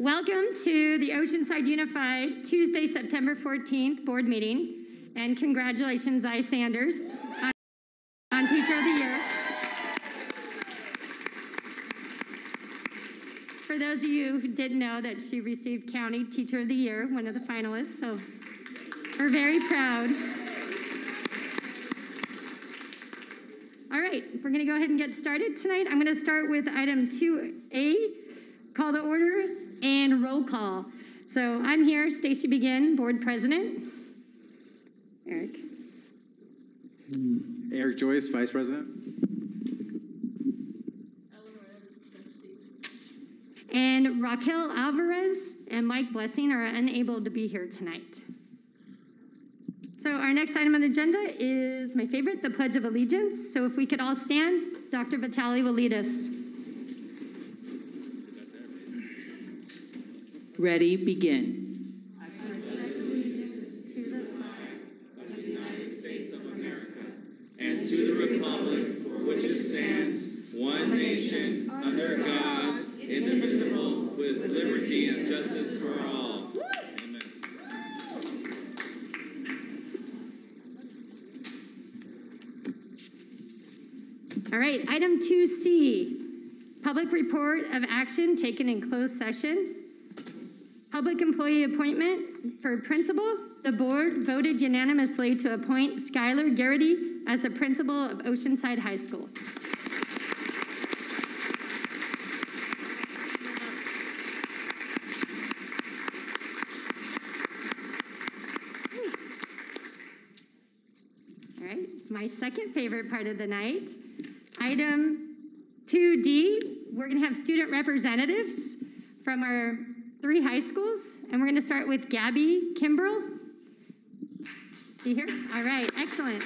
Welcome to the Oceanside Unified Tuesday, September 14th board meeting, and congratulations, Zai Sanders, on Teacher of the Year. For those of you who didn't know that she received County Teacher of the Year, one of the finalists, so we're very proud. All right, we're going to go ahead and get started tonight. I'm going to start with item 2A, call to order and roll call. So I'm here, Stacy Begin, board president. Eric. Eric Joyce, vice president. And Raquel Alvarez and Mike Blessing are unable to be here tonight. So our next item on the agenda is my favorite, the Pledge of Allegiance. So if we could all stand, Dr. Vitale will lead us. Ready, begin. I pledge allegiance to the flag of the United States of America and to the republic for which it stands, one nation, under God, indivisible, with liberty and justice for all. Amen. All right, item 2C, public report of action taken in closed session. Public employee appointment for principal. The board voted unanimously to appoint Skylar Garrity as the principal of Oceanside High School. All right, my second favorite part of the night. Item 2D, we're going to have student representatives from our 3 high schools, and we're going to start with Gabby Kimbrell. You here? All right, excellent.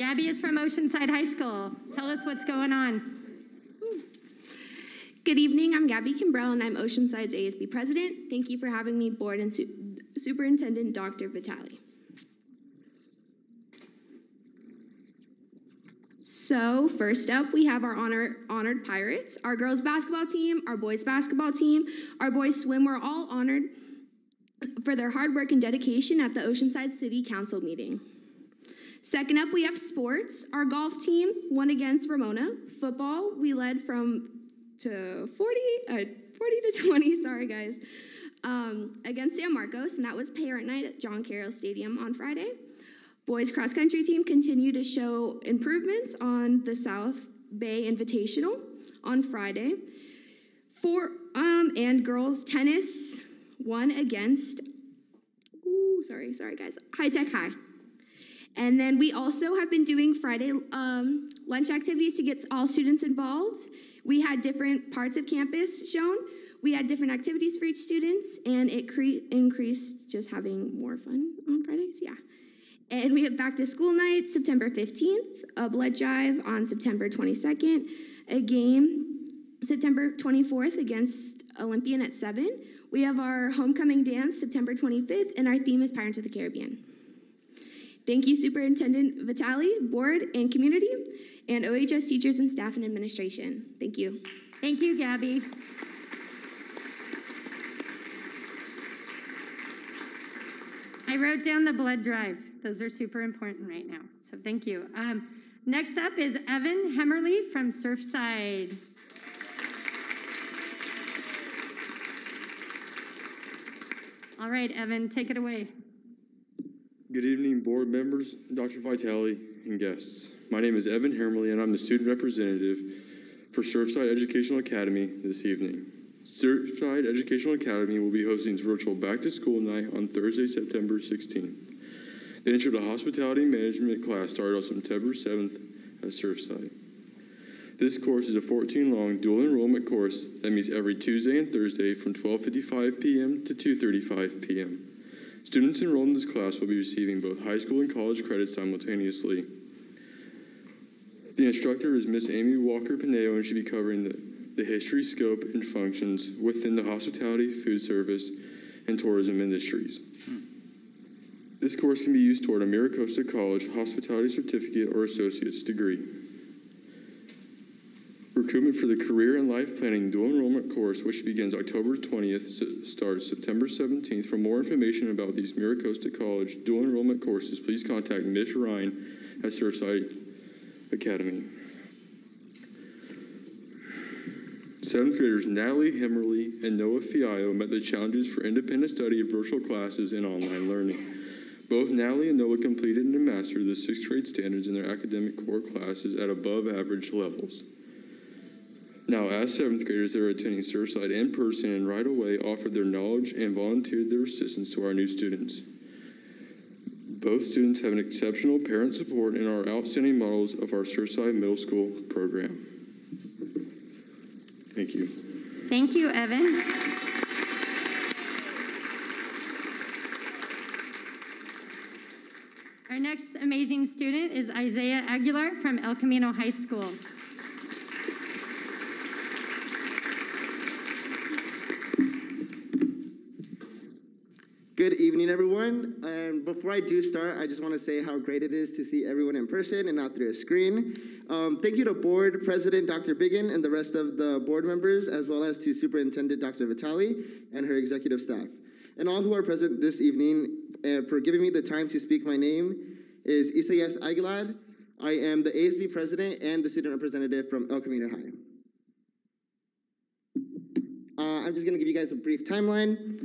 Gabby is from Oceanside High School. Tell us what's going on. Good evening, I'm Gabby Kimbrell, and I'm Oceanside's ASB president. Thank you for having me, board and Superintendent Dr. Vitale. So first up, we have our honored Pirates, our girls basketball team, our boys basketball team, our boys swim were all honored for their hard work and dedication at the Oceanside City Council meeting. Second up, we have sports. Our golf team won against Ramona. Football, we led from 40 to 20, sorry guys, against San Marcos, and that was parent night at John Carroll Stadium on Friday. Boys cross country team continue to show improvements on the South Bay Invitational on Friday. And girls tennis won against, sorry guys, High Tech High. And then we also have been doing Friday lunch activities to get all students involved. We had different parts of campus shown. We had different activities for each student, and it increased just having more fun on Fridays, yeah. And we have back to school night, September 15th, a blood drive on September 22nd, a game September 24th against Olympian at 7. We have our homecoming dance September 25th, and our theme is Pirates of the Caribbean. Thank you, Superintendent Vitale, board and community, and OHS teachers and staff and administration. Thank you. Thank you, Gabby. I wrote down the blood drive. Those are super important right now, so thank you. Next up is Evan Hemmerly from Surfside. All right, Evan, take it away. Good evening, board members, Dr. Vitale, and guests. My name is Evan Hemmerly, and I'm the student representative for Surfside Educational Academy this evening. Surfside Educational Academy will be hosting its virtual back-to-school night on Thursday, September 16th. The Intro to Hospitality Management class started on September 7th at Surfside. This course is a 14-long dual enrollment course that meets every Tuesday and Thursday from 12:55 p.m. to 2:35 p.m. Students enrolled in this class will be receiving both high school and college credits simultaneously. The instructor is Miss Amy Walker-Pineo, and she'll be covering the history, scope, and functions within the hospitality, food service, and tourism industries. This course can be used toward a Miracosta College hospitality certificate or associate's degree. recruitment for the Career and Life Planning Dual Enrollment course, which begins October 20th, starts September 17th. For more information about these MiraCosta College dual enrollment courses, please contact Ms. Ryan at Surfside Academy. 7th graders Natalie Hemmerly and Noah Fiallo met the challenges for independent study of virtual classes and online learning. Both Natalie and Noah completed and mastered the 6th grade standards in their academic core classes at above average levels. Now, as 7th graders, they're attending Surfside in person and right away offered their knowledge and volunteered their assistance to our new students. Both students have an exceptional parent support and are outstanding models of our Surfside Middle School program. Thank you. Thank you, Evan. Our next amazing student is Isaiah Aguilar from El Camino High School. Good evening, everyone. And before I do start, I just want to say how great it is to see everyone in person and not through a screen. Thank you to Board President Dr. Biggin and the rest of the board members, as well as to Superintendent Dr. Vitale and her executive staff. And all who are present this evening, for giving me the time to speak. My name is Isaias Aguilar. I am the ASB president and the student representative from El Camino High. I'm just going to give you guys a brief timeline.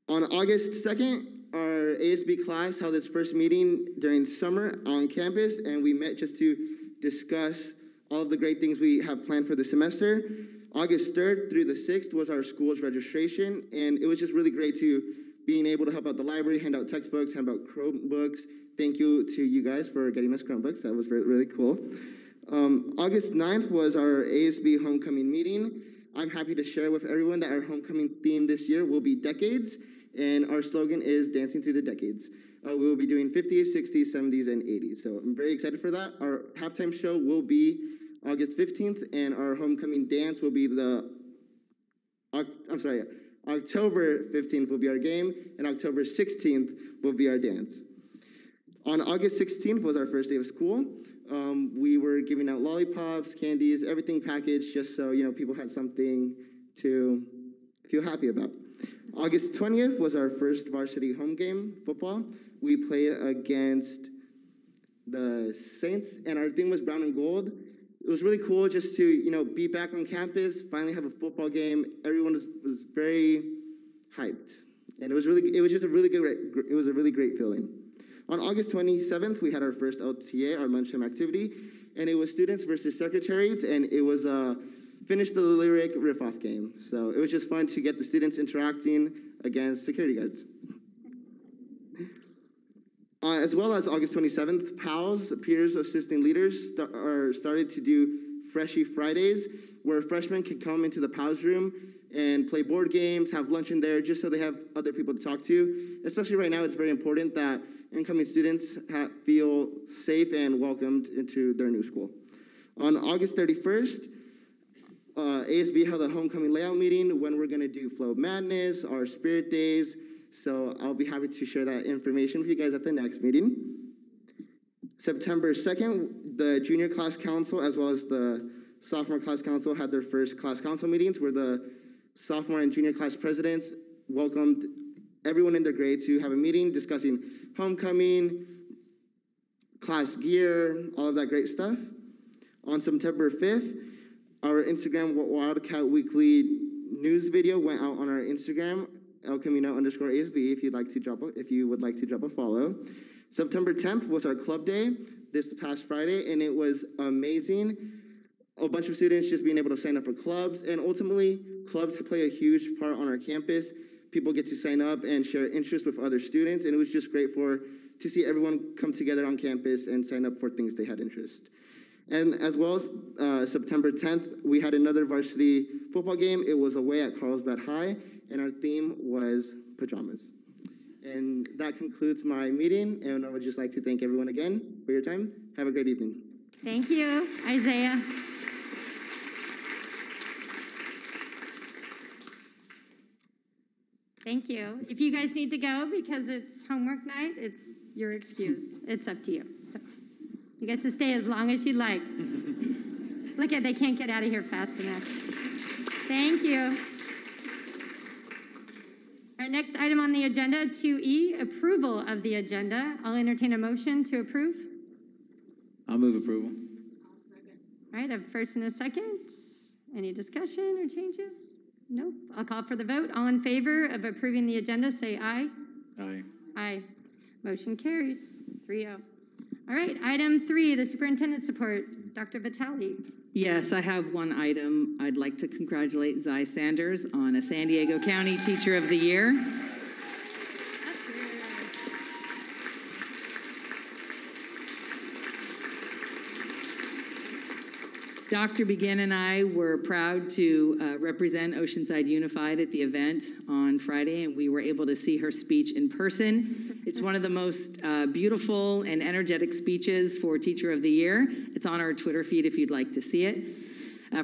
On August 2nd, our ASB class held its first meeting during summer on campus, and we met just to discuss all of the great things we have planned for the semester. August 3rd through the 6th was our school's registration, and it was just really great to being able to help out the library, hand out textbooks, hand out Chromebooks. Thank you to you guys for getting us Chromebooks. That was really cool. August 9th was our ASB homecoming meeting. I'm happy to share with everyone that our homecoming theme this year will be decades, and our slogan is Dancing Through the Decades. We will be doing 50s, 60s, 70s, and 80s. So I'm very excited for that. Our halftime show will be August 15th, and our homecoming dance will be October 15th will be our game, and October 16th will be our dance. On August 16th was our first day of school. We were giving out lollipops, candies, everything packaged, just so people had something to feel happy about. August 20th was our first varsity home game, football. We played against the Saints, and our theme was brown and gold. It was really cool just to be back on campus, finally have a football game. Everyone was very hyped, and it was a really great feeling. On August 27th, we had our first LTA, our lunchtime activity, and it was students versus secretaries, and it was finish the lyric riff-off game. So it was just fun to get the students interacting against security guards. As well as August 27th, PALS, Peers Assisting Leaders, started to do Freshie Fridays, where freshmen can come into the PALS room and play board games, have lunch in there, just so they have other people to talk to. Especially right now, it's very important that incoming students feel safe and welcomed into their new school. On August 31st, ASB held a homecoming layout meeting when we're gonna do Flow Madness, our Spirit Days, so I'll be happy to share that information with you guys at the next meeting. September 2nd, the junior class council as well as the sophomore class council had their first class council meetings where the sophomore and junior class presidents welcomed everyone in their grade to have a meeting discussing homecoming, class gear, all of that great stuff. On September 5th, our Instagram Wildcat Weekly news video went out on our Instagram, @ElCamino_ASB, if you would like to drop a follow. September 10th was our club day this past Friday, and it was amazing. A bunch of students just being able to sign up for clubs, and ultimately, clubs play a huge part on our campus. People get to sign up and share interests with other students, and it was just great to see everyone come together on campus and sign up for things they had interest. And as well as September 10th, we had another varsity football game. It was away at Carlsbad High, and our theme was pajamas. And that concludes my meeting, and I would just like to thank everyone again for your time. Have a great evening. Thank you, Isaiah. Thank you. If you guys need to go because it's homework night, it's your excuse. It's up to you. So you guys can stay as long as you'd like. Look at, they can't get out of here fast enough. Thank you. Our next item on the agenda, 2E, approval of the agenda. I'll entertain a motion to approve. I'll move approval. All right, a first and a second. Any discussion or changes? Nope. I'll call for the vote. All in favor of approving the agenda, say aye. Aye. Aye. Motion carries 3-0. All right, item 3, the superintendent's report. Dr. Vitale. Yes, I have one item. I'd like to congratulate Zy Sanders on a San Diego County Teacher of the Year. Dr. Begin and I were proud to represent Oceanside Unified at the event on Friday, and we were able to see her speech in person. It's one of the most beautiful and energetic speeches for Teacher of the Year. It's on our Twitter feed if you'd like to see it.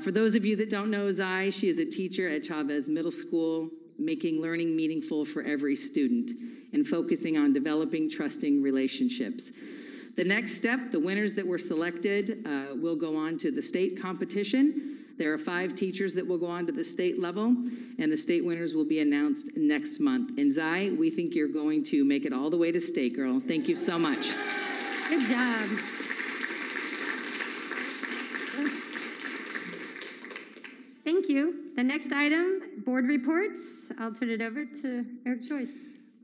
For those of you that don't know Zy, she is a teacher at Chavez Middle School, making learning meaningful for every student and focusing on developing trusting relationships. The next step, the winners that were selected will go on to the state competition. There are 5 teachers that will go on to the state level, and the state winners will be announced next month. And Zy, we think you're going to make it all the way to state, girl. Thank you so much. Good job. Thank you. The next item, board reports. I'll turn it over to Eric Joyce.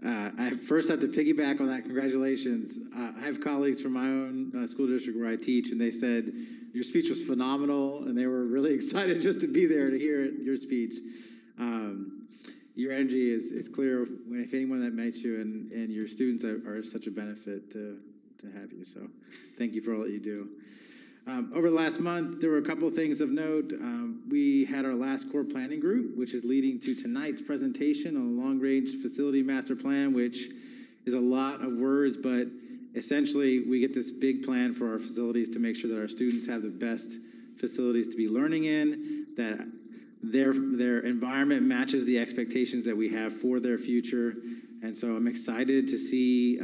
I first have to piggyback on that. Congratulations. I have colleagues from my own school district where I teach, and they said your speech was phenomenal, and they were really excited just to be there to hear your speech. Your energy is clear if anyone that met you, and your students are such a benefit to have you. So thank you for all that you do. Over the last month, there were a couple of things of note. We had our last core planning group, which is leading to tonight's presentation on the long-range facility master plan, which is a lot of words, but essentially we get this big plan for our facilities to make sure that our students have the best facilities to be learning in, that their environment matches the expectations that we have for their future. And so I'm excited to see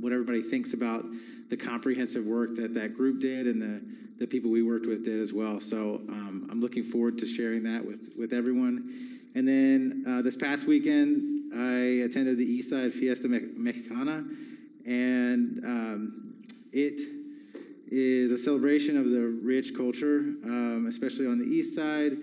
what everybody thinks about the comprehensive work that group did and the people we worked with did as well. So I'm looking forward to sharing that with everyone. And then this past weekend, I attended the Eastside Fiesta Mexicana, and it is a celebration of the rich culture, especially on the East Side.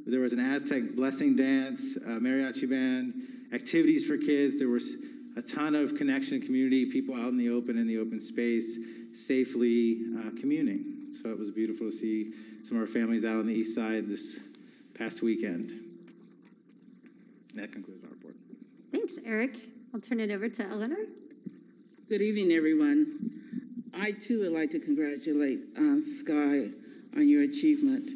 There was an Aztec blessing dance, mariachi band, activities for kids. There was a ton of connection community, people out in the open space, safely communing. So it was beautiful to see some of our families out on the East Side this past weekend. That concludes my report. Thanks, Eric. I'll turn it over to Eleanor. Good evening, everyone. I, too, would like to congratulate Sky on your achievement.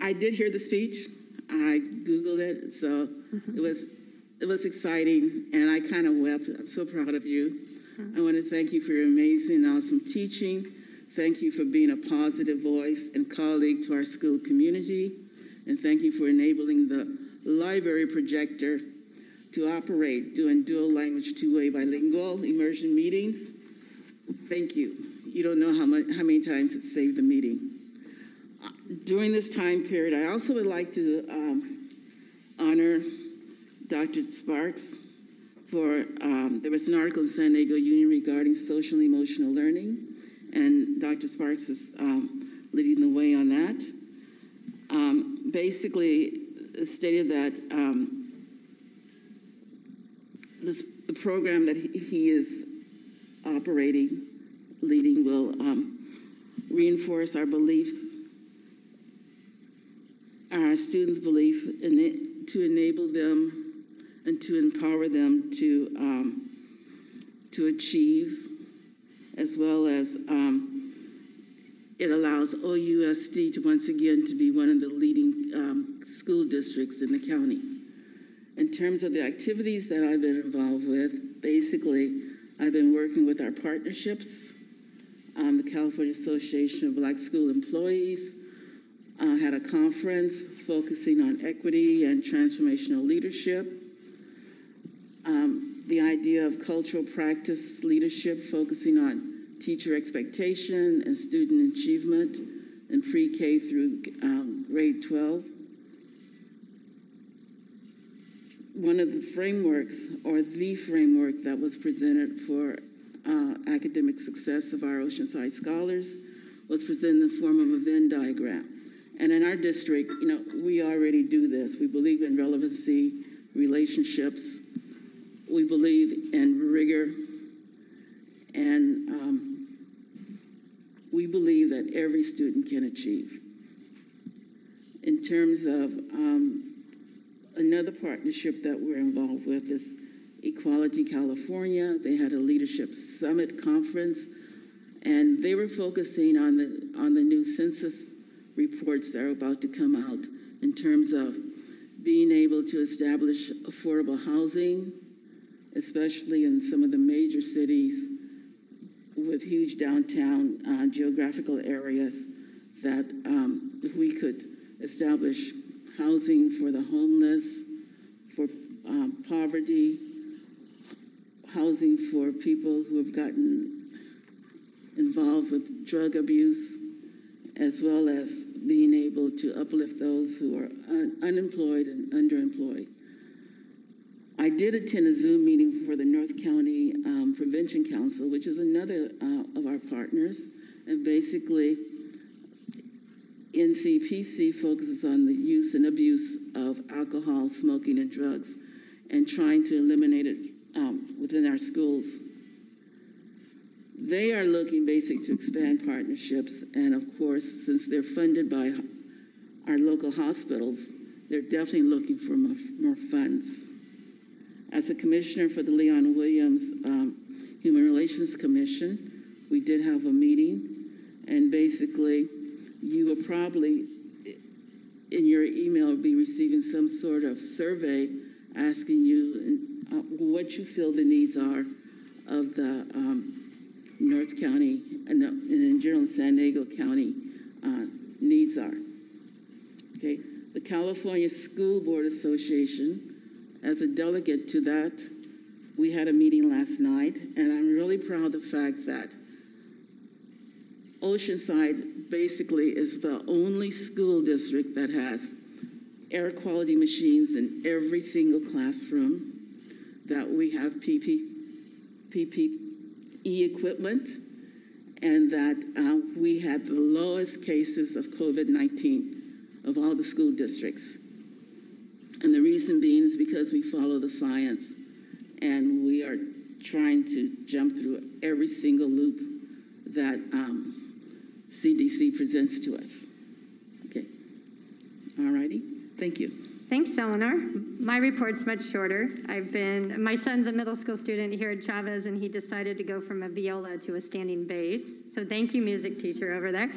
I did hear the speech. I Googled it, so it was exciting, and I kind of wept. I'm so proud of you. I want to thank you for your amazing, awesome teaching. Thank you for being a positive voice and colleague to our school community. And thank you for enabling the library projector to operate, doing dual language, two-way bilingual immersion meetings. Thank you. You don't know how many times it saved the meeting. During this time period, I also would like to honor Dr. Sparks for, there was an article in San Diego Union regarding social and emotional learning, and Dr. Sparks is leading the way on that. Basically, it stated that the program that he is leading will reinforce our beliefs, our students' belief in it, to enable them and to empower them to achieve, as well as it allows OUSD to once again to be one of the leading school districts in the county. In terms of the activities that I've been involved with, basically, I've been working with our partnerships, the California Association of Black School Employees, had a conference focusing on equity and transformational leadership. The idea of cultural practice leadership focusing on teacher expectation and student achievement in pre-K through grade 12. One of the frameworks, or the framework that was presented for academic success of our Oceanside scholars was presented in the form of a Venn diagram. And in our district, you know, we already do this. We believe in relevancy, relationships. We believe in rigor. And we believe that every student can achieve. In terms of another partnership that we're involved with is Equality California. They had a leadership summit conference, and they were focusing on the new census reports that are about to come out in terms of being able to establish affordable housing, especially in some of the major cities with huge downtown geographical areas, that we could establish housing for the homeless, for poverty, housing for people who have gotten involved with drug abuse, as well as being able to uplift those who are unemployed and underemployed. I did attend a Zoom meeting for the North County Prevention Council, which is another of our partners, and basically NCPC focuses on the use and abuse of alcohol, smoking, and drugs, and trying to eliminate it within our schools. They are looking basically to expand partnerships, and of course, since they're funded by our local hospitals, they're definitely looking for more funds. As a commissioner for the Leon Williams Human Relations Commission, we did have a meeting, and basically, you will probably, in your email, be receiving some sort of survey asking you what you feel the needs are of the North County and in general San Diego County needs are. Okay, the California School Board Association, as a delegate to that, we had a meeting last night, and I'm really proud of the fact that Oceanside basically is the only school district that has air quality machines in every single classroom, that we have PPE equipment, and that we had the lowest cases of COVID-19 of all the school districts. And the reason being is because we follow the science, and we are trying to jump through every single loop that CDC presents to us. Okay. All righty. Thank you. Thanks, Eleanor. My report's much shorter. My son's a middle school student here at Chavez, and he decided to go from a viola to a standing bass. So thank you, music teacher over there.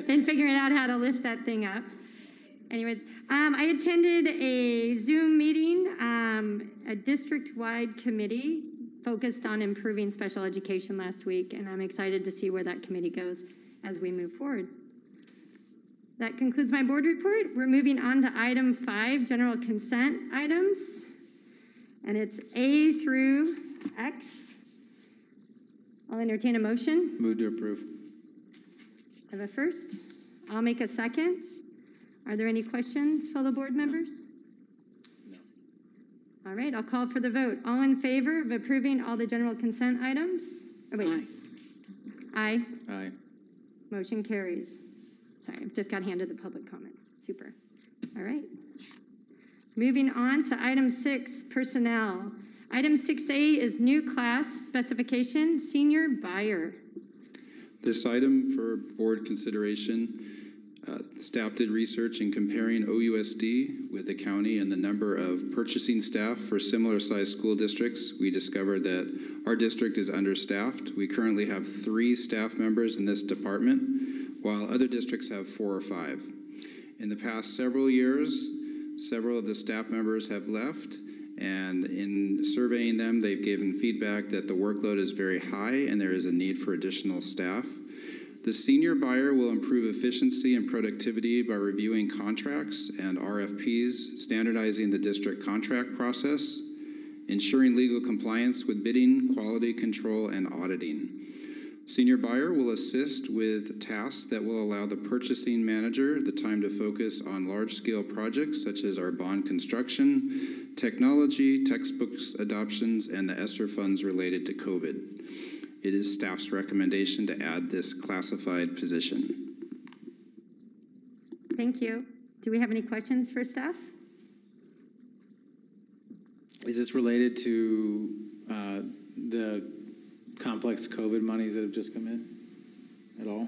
Been figuring out how to lift that thing up. Anyways, I attended a Zoom meeting, a district-wide committee focused on improving special education last week, and I'm excited to see where that committee goes as we move forward. That concludes my board report. We're moving on to item 5, general consent items, and it's A through X. I'll entertain a motion. Move to approve. I have a first. I'll make a second. Are there any questions, fellow board members? No. All right, I'll call for the vote. All in favor of approving all the general consent items? Oh, wait. Aye. Aye. Aye. Motion carries. Sorry, I just got handed the public comments. Super. All right. Moving on to item 6, personnel. Item 6A is new class specification, senior buyer. This item for board consideration, staff did research in comparing OUSD with the county and the number of purchasing staff for similar sized school districts. We discovered that our district is understaffed. We currently have 3 staff members in this department, while other districts have 4 or 5. In the past several years, several of the staff members have left, and in surveying them, they've given feedback that the workload is very high and there is a need for additional staff. The senior buyer will improve efficiency and productivity by reviewing contracts and RFPs, standardizing the district contract process, ensuring legal compliance with bidding, quality control, and auditing. Senior buyer will assist with tasks that will allow the purchasing manager the time to focus on large-scale projects such as our bond construction, technology, textbooks adoptions, and the ESSER funds related to COVID. It is staff's recommendation to add this classified position. Thank you. Do we have any questions for staff? Is this related to the complex COVID monies that have just come in at all?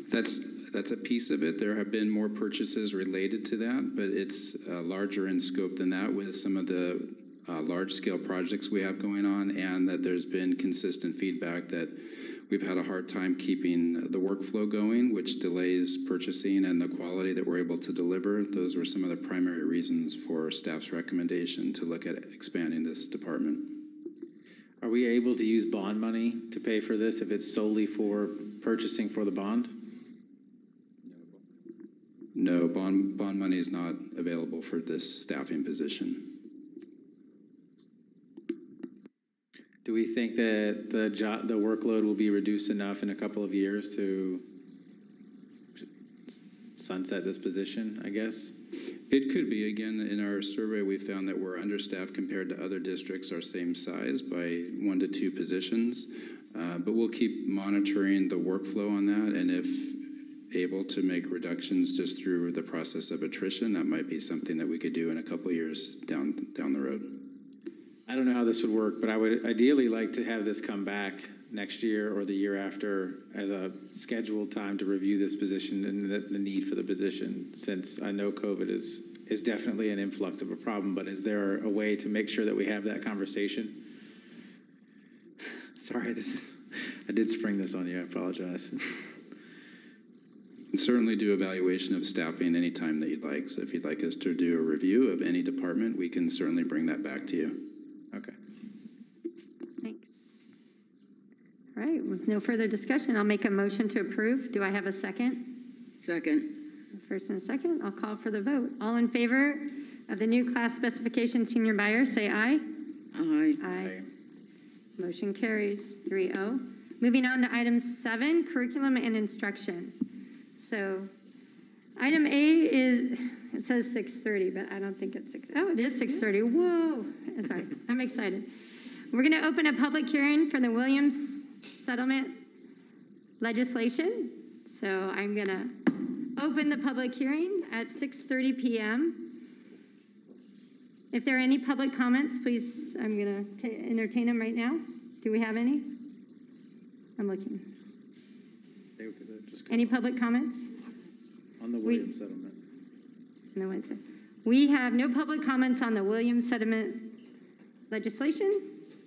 That's a piece of it. There have been more purchases related to that, but it's larger in scope than that with some of the large-scale projects we have going on, and that there's been consistent feedback that we've had a hard time keeping the workflow going, which delays purchasing and the quality that we're able to deliver. Those were some of the primary reasons for staff's recommendation to look at expanding this department. Are we able to use bond money to pay for this if it's solely for purchasing for the bond? No, bond money is not available for this staffing position. Do we think that the workload will be reduced enough in a couple of years to sunset this position, I guess? It could be. Again, in our survey, we found that we're understaffed compared to other districts our same size by 1 to 2 positions. But we'll keep monitoring the workflow on that, and if able to make reductions just through the process of attrition, that might be something that we could do in a couple years down the road. I don't know how this would work, but I would ideally like to have this come back next year or the year after as a scheduled time to review this position and the need for the position, since I know COVID is definitely an influx of a problem, but is there a way to make sure that we have that conversation? Sorry, I did spring this on you, I apologize. And certainly do evaluation of staffing anytime that you'd like. So if you'd like us to do a review of any department, we can certainly bring that back to you. Okay. Thanks. All right, with no further discussion, I'll make a motion to approve. Do I have a second? Second. First and a second, I'll call for the vote. All in favor of the new class specification senior buyer, say aye. Aye. Aye. Motion carries 3-0. Moving on to item 7, curriculum and instruction. So item A is, it says 6:30, but I don't think it's 6. Oh, it is 6:30. Whoa. Sorry, I'm excited. We're going to open a public hearing for the Williams settlement legislation. So I'm going to open the public hearing at 6:30 p.m. If there are any public comments, please, I'm going to entertain them right now. Do we have any? I'm looking. Any public comments? On the Williams settlement. No answer. We have no public comments on the Williams settlement legislation.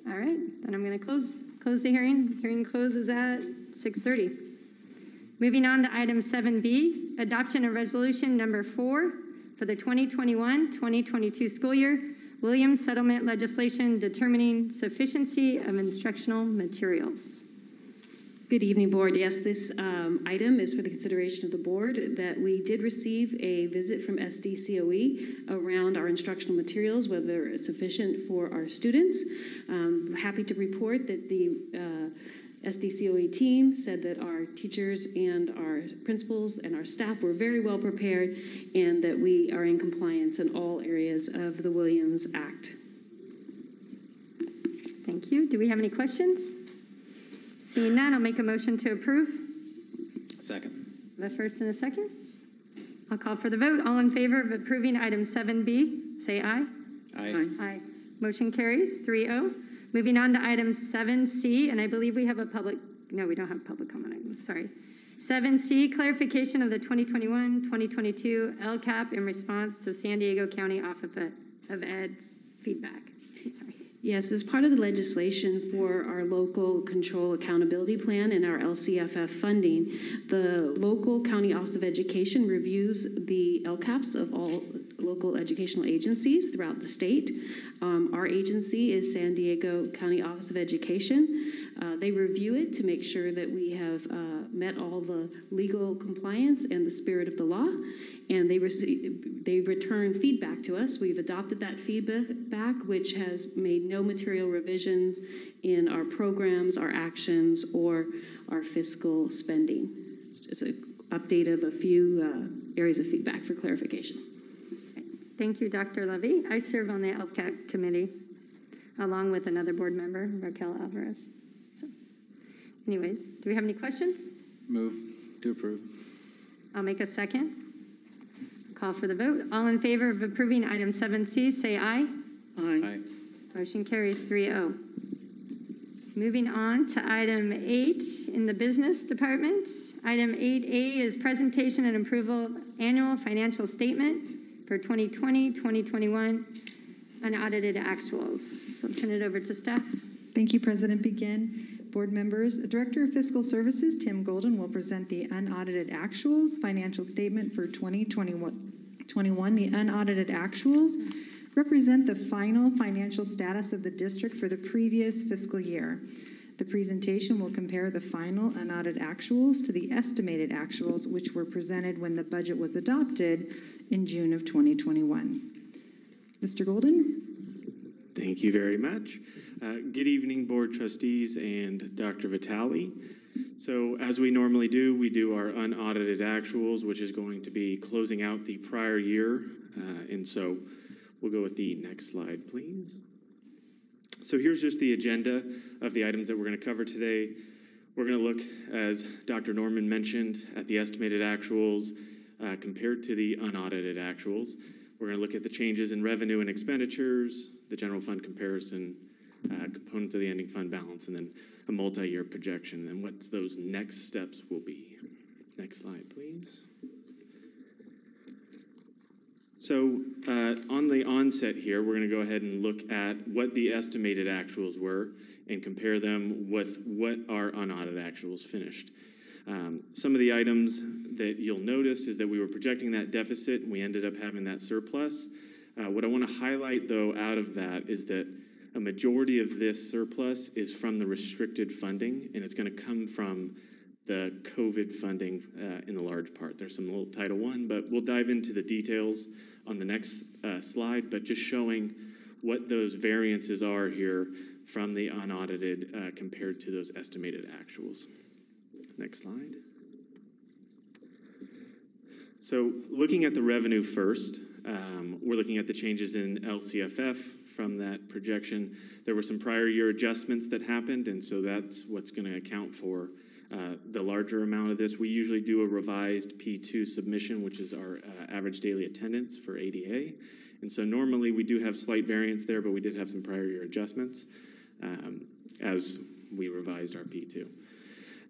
All right, then I'm going to close the hearing. Hearing closes at 6:30. Moving on to item 7B, adoption of resolution number 4 for the 2021-2022 school year, Williams settlement legislation determining sufficiency of instructional materials. Good evening, Board. Yes, this item is for the consideration of the Board that we did receive a visit from SDCOE around our instructional materials, whether it's sufficient for our students. Happy to report that the SDCOE team said that our teachers and our principals and our staff were very well prepared and that we are in compliance in all areas of the Williams Act. Thank you. Do we have any questions? Seeing none, I'll make a motion to approve. Second. The first and a second. I'll call for the vote. All in favor of approving item 7B, say aye. Aye. Aye. Motion carries 3-0. Moving on to item 7C, and I believe we have a public, no, we don't have public comment item, sorry. 7C, clarification of the 2021-2022 LCAP in response to San Diego County Office of Ed's feedback. Sorry. Yes, as part of the legislation for our local control accountability plan and our LCFF funding, the local county Office of Education reviews the LCAPs of all local educational agencies throughout the state. Our agency is San Diego County Office of Education. They review it to make sure that we have met all the legal compliance and the spirit of the law, and they return feedback to us. We've adopted that feedback, which has made no material revisions in our programs, our actions, or our fiscal spending. Just an update of a few areas of feedback for clarification. Thank you, Dr. Levy. I serve on the LCAC committee along with another board member, Raquel Alvarez. So, anyways, do we have any questions? Move to approve. I'll make a second. Call for the vote. All in favor of approving item 7C, say aye. Aye. Motion carries 3-0. Moving on to item 8 in the business department. Item 8A is presentation and approval of annual financial statement for 2020, 2021, unaudited actuals. So I'll turn it over to staff. Thank you, President Begin. Board members, Director of Fiscal Services Tim Golden will present the unaudited actuals financial statement for 2021. The unaudited actuals represent the final financial status of the district for the previous fiscal year. The presentation will compare the final unaudited actuals to the estimated actuals, which were presented when the budget was adopted in June of 2021. Mr. Golden? Thank you very much. Good evening, Board Trustees and Dr. Vitale. So as we normally do, we do our unaudited actuals, which is going to be closing out the prior year. And so we'll go with the next slide, please. So here's just the agenda of the items that we're going to cover today. We're going to look, as Dr. Norman mentioned, at the estimated actuals compared to the unaudited actuals. We're going to look at the changes in revenue and expenditures, the general fund comparison, components of the ending fund balance, and then a multi-year projection, and what those next steps will be. Next slide, please. So on the onset here, we're going to go ahead and look at what the estimated actuals were and compare them with what our unaudited actuals finished. Some of the items that you'll notice is that we were projecting that deficit and we ended up having that surplus. What I want to highlight, though, out of that is that a majority of this surplus is from the restricted funding, and it's going to come from the COVID funding in a large part. There's some little Title I, but we'll dive into the details on the next slide, but just showing what those variances are here from the unaudited compared to those estimated actuals. Next slide. So looking at the revenue first, we're looking at the changes in LCFF from that projection. There were some prior year adjustments that happened, and so that's what's going to account for the larger amount of this. We usually do a revised P2 submission, which is our average daily attendance for ADA. And so normally we do have slight variance there, but we did have some prior year adjustments as we revised our P2.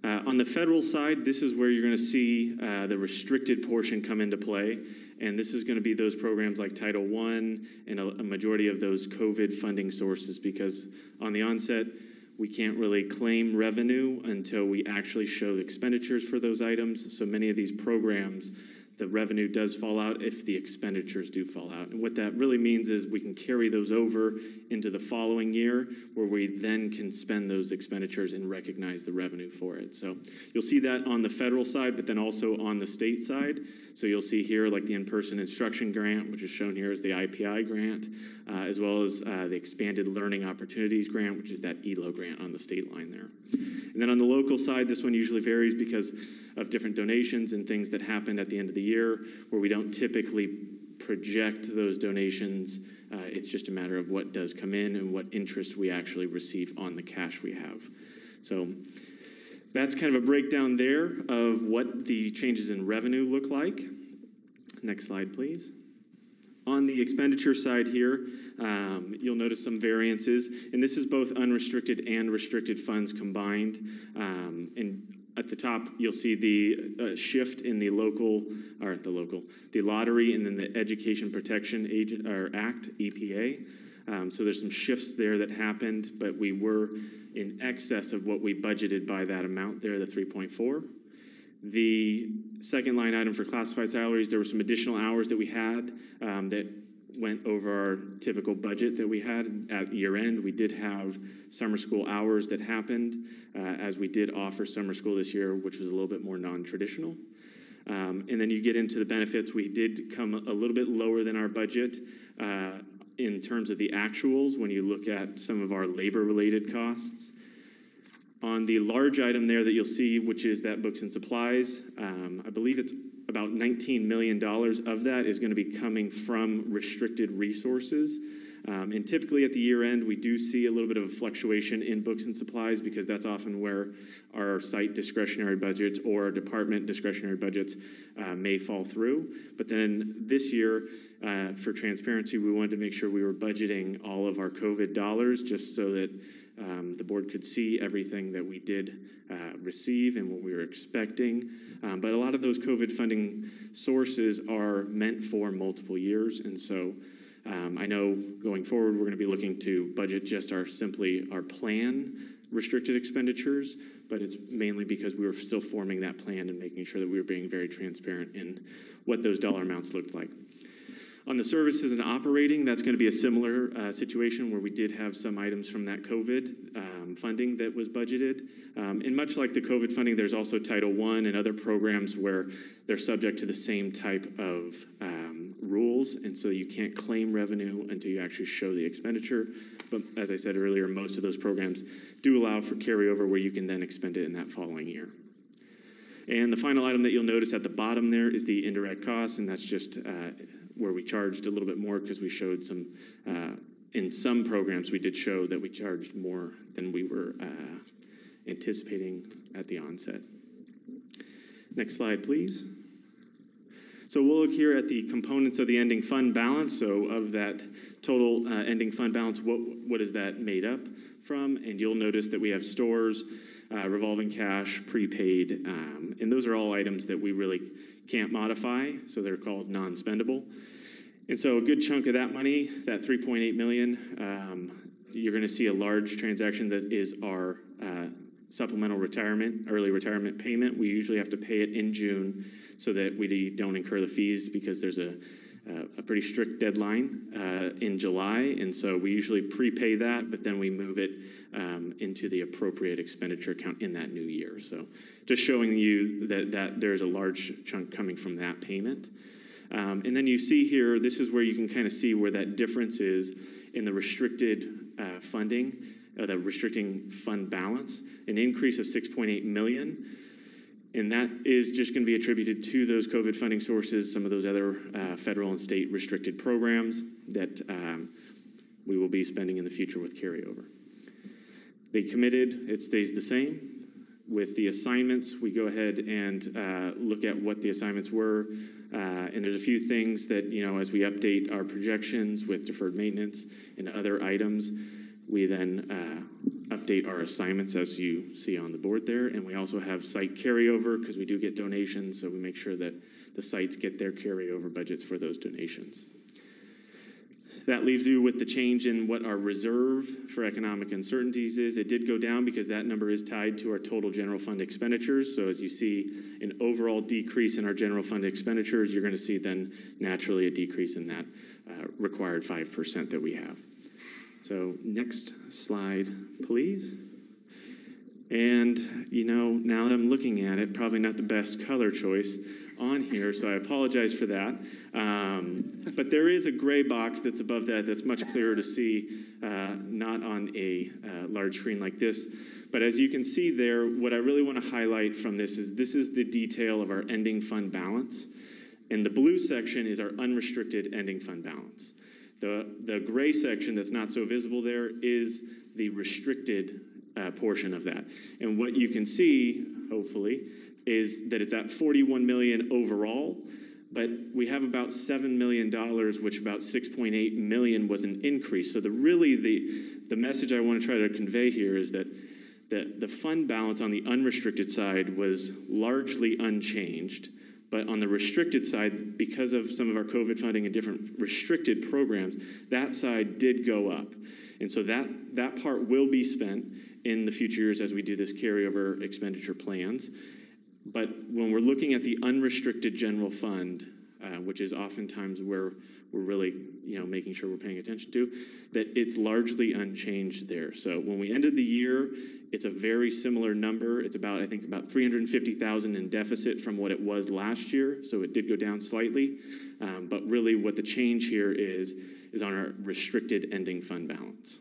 On the federal side, this is where you're going to see the restricted portion come into play. And this is going to be those programs like Title I and a majority of those COVID funding sources, because on the onset, we can't really claim revenue until we actually show expenditures for those items. So many of these programs, the revenue does fall out if the expenditures do fall out. And what that really means is we can carry those over into the following year, where we then can spend those expenditures and recognize the revenue for it. So you'll see that on the federal side, but then also on the state side. So you'll see here like the in-person instruction grant, which is shown here as the IPI grant, as well as the Expanded Learning Opportunities grant, which is that ELO grant on the state line there. And then on the local side, this one usually varies because of different donations and things that happened at the end of the year, where we don't typically project those donations. It's just a matter of what does come in and what interest we actually receive on the cash we have. So that's kind of a breakdown there of what the changes in revenue look like. Next slide, please. On the expenditure side here, you'll notice some variances, and this is both unrestricted and restricted funds combined. And at the top, you'll see the shift in the lottery and then the Education Protection Act, EPA. So there's some shifts there that happened, but we were in excess of what we budgeted by that amount there, the 3.4. The second line item for classified salaries, there were some additional hours that we had that went over our typical budget that we had at year end. We did have summer school hours that happened as we did offer summer school this year, which was a little bit more non-traditional. And then you get into the benefits. We did come a little bit lower than our budget in terms of the actuals when you look at some of our labor-related costs. On the large item there that you'll see, which is that books and supplies, I believe it's about $19 million of that is going to be coming from restricted resources. And typically at the year end, we do see a little bit of a fluctuation in books and supplies because that's often where our site discretionary budgets or our department discretionary budgets may fall through. But then this year, for transparency, we wanted to make sure we were budgeting all of our COVID dollars just so that the board could see everything that we did receive and what we were expecting. But a lot of those COVID funding sources are meant for multiple years. And so I know going forward, we're going to be looking to budget just simply our plan restricted expenditures, but it's mainly because we were still forming that plan and making sure that we were being very transparent in what those dollar amounts looked like. On the services and operating, that's going to be a similar situation where we did have some items from that COVID funding that was budgeted. And much like the COVID funding, there's also Title I and other programs where they're subject to the same type of rules, and so you can't claim revenue until you actually show the expenditure. But as I said earlier, most of those programs do allow for carryover where you can then expend it in that following year. And the final item that you'll notice at the bottom there is the indirect costs, and that's just where we charged a little bit more because we showed some, in some programs we did show that we charged more than we were anticipating at the onset. Next slide, please. So we'll look here at the components of the ending fund balance. So of that total ending fund balance, what is that made up from? And you'll notice that we have stores, revolving cash, prepaid, and those are all items that we really can't modify, so they're called non-spendable. And so a good chunk of that money, that $3.8 million, you're going to see a large transaction that is our supplemental retirement, early retirement payment. We usually have to pay it in June so that we don't incur the fees because there's a pretty strict deadline in July, and so we usually prepay that, but then we move it into the appropriate expenditure account in that new year. So just showing you that there's a large chunk coming from that payment. And then you see here, this is where you can kind of see where that difference is in the restricted funding, the restricting fund balance, an increase of $6.8 million. And that is just going to be attributed to those COVID funding sources, some of those other federal and state restricted programs that we will be spending in the future with carryover. They committed, it stays the same. With the assignments, we go ahead and look at what the assignments were. And there's a few things that, as we update our projections with deferred maintenance and other items, we then update our assignments as you see on the board there. And we also have site carryover because we do get donations, so we make sure that the sites get their carryover budgets for those donations. That leaves you with the change in what our reserve for economic uncertainties is. It did go down because that number is tied to our total general fund expenditures. So as you see an overall decrease in our general fund expenditures, you're going to see then naturally a decrease in that required 5% that we have. So next slide, please. And, now that I'm looking at it, probably not the best color choice on here, so I apologize for that. But there is a gray box that's above that that's much clearer to see, not on a large screen like this. But as you can see there, what I really want to highlight from this is the detail of our ending fund balance. And the blue section is our unrestricted ending fund balance. The gray section that's not so visible there is the restricted portion of that. And what you can see, hopefully, is that it's at $41 million overall, but we have about $7 million, which about $6.8 million was an increase. So the message I want to try to convey here is that the fund balance on the unrestricted side was largely unchanged. But on the restricted side, because of some of our COVID funding and different restricted programs, that side did go up. And so that part will be spent in the future years as we do this carryover expenditure plans. But when we're looking at the unrestricted general fund, which is oftentimes where we're really, making sure we're paying attention to, that it's largely unchanged there. So when we ended the year, it's a very similar number. It's about, I think, about 350,000 in deficit from what it was last year. So it did go down slightly. But really what the change here is on our restricted ending fund balance.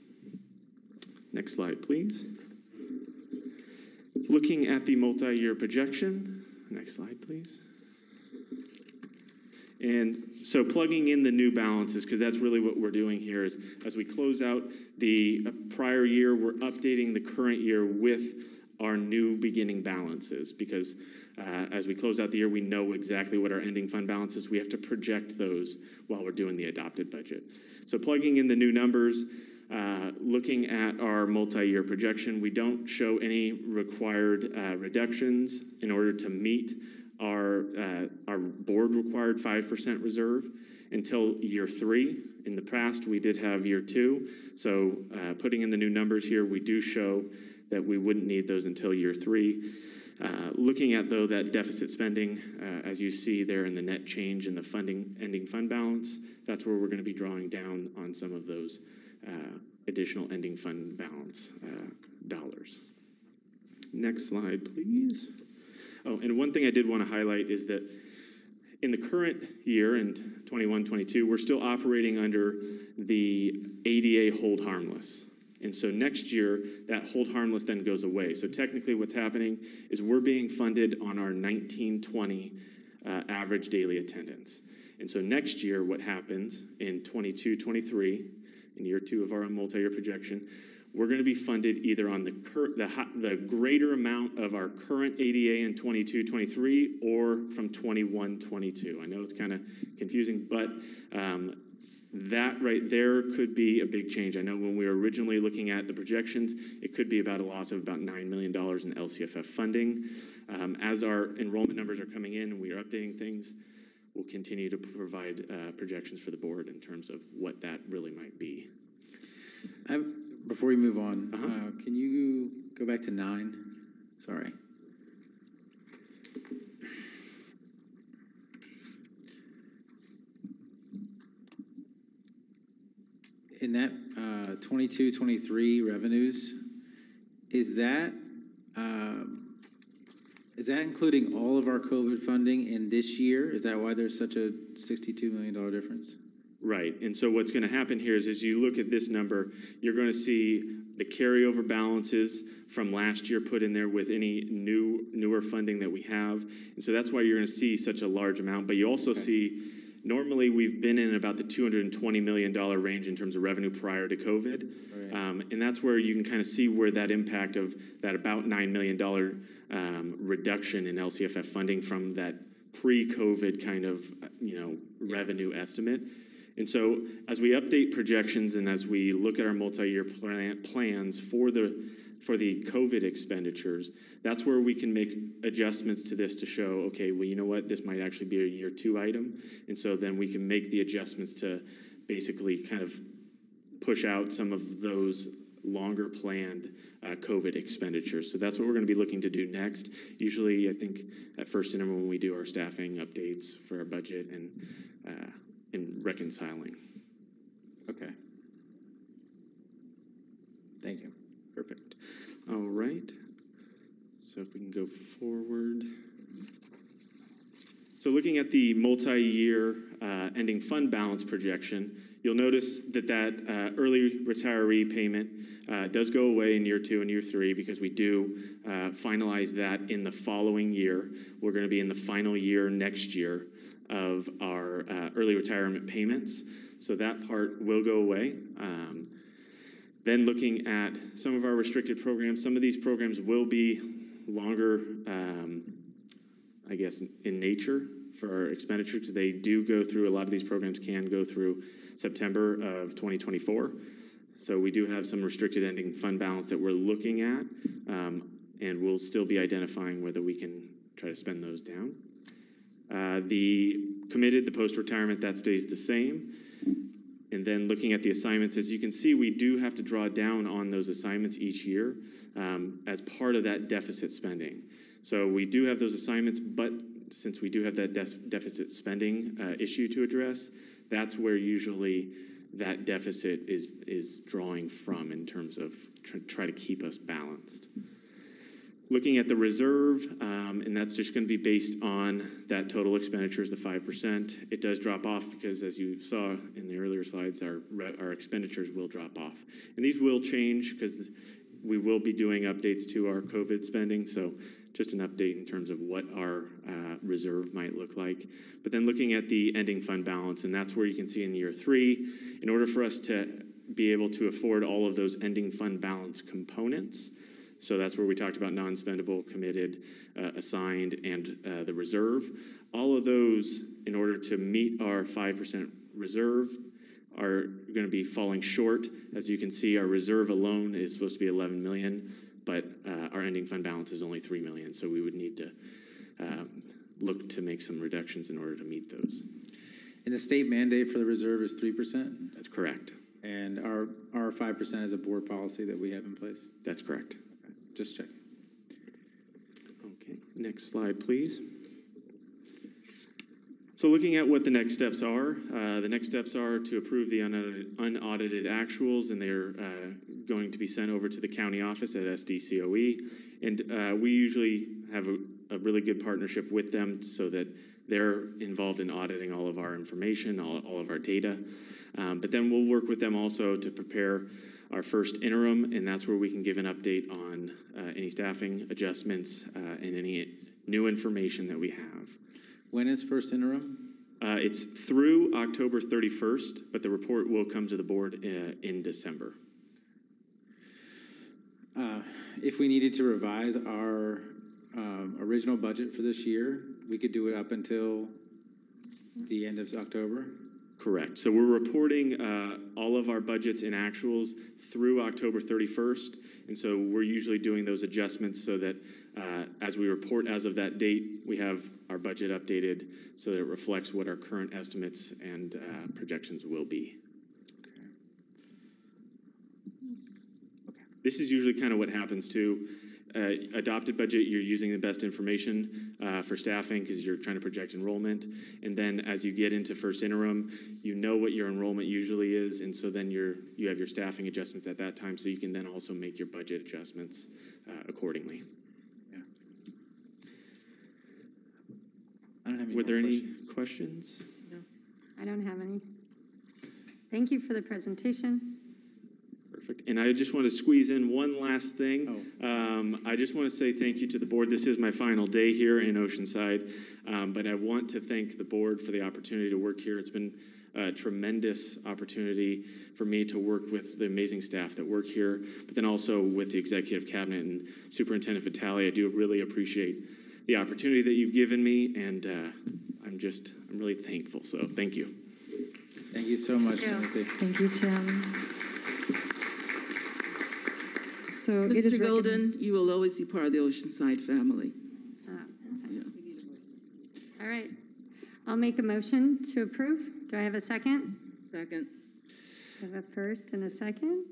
Next slide, please. Looking at the multi-year projection. Next slide, please. And so plugging in the new balances, because that's really what we're doing here, is as we close out the prior year, we're updating the current year with our new beginning balances, because as we close out the year, we know exactly what our ending fund balance is. We have to project those while we're doing the adopted budget. So plugging in the new numbers, looking at our multi-year projection, we don't show any required reductions in order to meet our board required 5% reserve until year 3. In the past, we did have year 2. So putting in the new numbers here, we do show that we wouldn't need those until year 3. Looking at, though, that deficit spending, as you see there in the net change in the ending fund balance, that's where we're going to be drawing down on some of those additional ending fund balance dollars. Next slide, please. Oh, and one thing I did want to highlight is that in the current year, in 21-22, we're still operating under the ADA hold harmless. And so next year, that hold harmless then goes away. So technically what's happening is we're being funded on our 1920 average daily attendance. And so next year, what happens in 22-23, in year 2 of our multi-year projection, we're going to be funded either on the greater amount of our current ADA in 22-23 or from 21-22. I know it's kind of confusing, but that right there could be a big change. I know when we were originally looking at the projections, it could be about a loss of about $9 million in LCFF funding. As our enrollment numbers are coming in and we are updating things, we'll continue to provide projections for the board in terms of what that really might be. Before we move on, can you go back to 9? Sorry. In that 22-23 revenues, is that including all of our COVID funding in this year? Is that why there's such a $62 million difference? Right, and so what's going to happen here is as you look at this number, you're going to see the carryover balances from last year put in there with any newer funding that we have. And so that's why you're going to see such a large amount. But you also see, normally we've been in about the $220 million range in terms of revenue prior to COVID. Right. And that's where you can kind of see where that impact of that about $9 million reduction in LCFF funding from that pre-COVID kind of, revenue estimate. And so as we update projections and as we look at our multi-year plans for the COVID expenditures, that's where we can make adjustments to this to show, okay, well, you know what, this might actually be a year 2 item. And so then we can make the adjustments to basically kind of push out some of those longer planned COVID expenditures. So that's what we're going to be looking to do next. Usually, I think at first interim when we do our staffing updates for our budget and reconciling. Okay. Thank you. Perfect. All right. So if we can go forward. So looking at the multi-year ending fund balance projection, you'll notice that early retiree payment does go away in year 2 and year 3 because we do finalize that in the following year. We're going to be in the final year next year of our early retirement payments. So that part will go away. Then looking at some of our restricted programs, some of these programs will be longer, I guess, in nature for our expenditures. They do go through, a lot of these programs can go through September of 2024. So we do have some restricted ending fund balance that we're looking at, and we'll still be identifying whether we can try to spend those down. The committed, the post-retirement, that stays the same. And then looking at the assignments, as you can see, we do have to draw down on those assignments each year as part of that deficit spending. So we do have those assignments, but since we do have that deficit spending issue to address, that's where usually that deficit is drawing from in terms of try to keep us balanced. Looking at the reserve, and that's just going to be based on that total expenditures, the 5%. It does drop off because, as you saw in the earlier slides, our expenditures will drop off. And these will change because we will be doing updates to our COVID spending, so just an update in terms of what our reserve might look like. But then looking at the ending fund balance, and that's where you can see in year 3, in order for us to be able to afford all of those ending fund balance components, so that's where we talked about non-spendable, committed, assigned, and the reserve. All of those, in order to meet our 5% reserve, are going to be falling short. As you can see, our reserve alone is supposed to be 11 million, but our ending fund balance is only 3 million, so we would need to look to make some reductions in order to meet those. And the state mandate for the reserve is 3%? That's correct. And our 5% is a board policy that we have in place? That's correct. Just check. Okay, next slide, please. So looking at what the next steps are to approve the unaudited actuals, and they're going to be sent over to the county office at SDCOE. And we usually have a really good partnership with them so that they're involved in auditing all of our information, all of our data. But then we'll work with them also to prepare our first interim, and that's where we can give an update on any staffing adjustments and any new information that we have. When is first interim? It's through October 31st, but the report will come to the board in December. If we needed to revise our original budget for this year, we could do it up until the end of October? Correct. So we're reporting all of our budgets and actuals through October 31st. And so we're usually doing those adjustments so that as we report as of that date, we have our budget updated so that it reflects what our current estimates and projections will be. Okay. This is usually kind of what happens too. Adopted budget, you're using the best information for staffing because you're trying to project enrollment. And then as you get into first interim, you know what your enrollment usually is. And so then you have your staffing adjustments at that time, so you can then also make your budget adjustments accordingly. Yeah. I don't have any Were there more any questions. questions? No, I don't have any. Thank you for the presentation. Perfect. And I just want to squeeze in one last thing. I just want to say thank you to the board. This is my final day here in Oceanside, but I want to thank the board for the opportunity to work here. It's been a tremendous opportunity for me to work with the amazing staff that work here, but then also with the executive cabinet and Superintendent Vitale. I do really appreciate the opportunity that you've given me, and I'm really thankful. So thank you. Thank you so much, Timothy. Thank you, Tim. So it is Mr. Golden, you will always be part of the Oceanside family. All right. I'll make a motion to approve. Do I have a second? Second. I have a first and a second.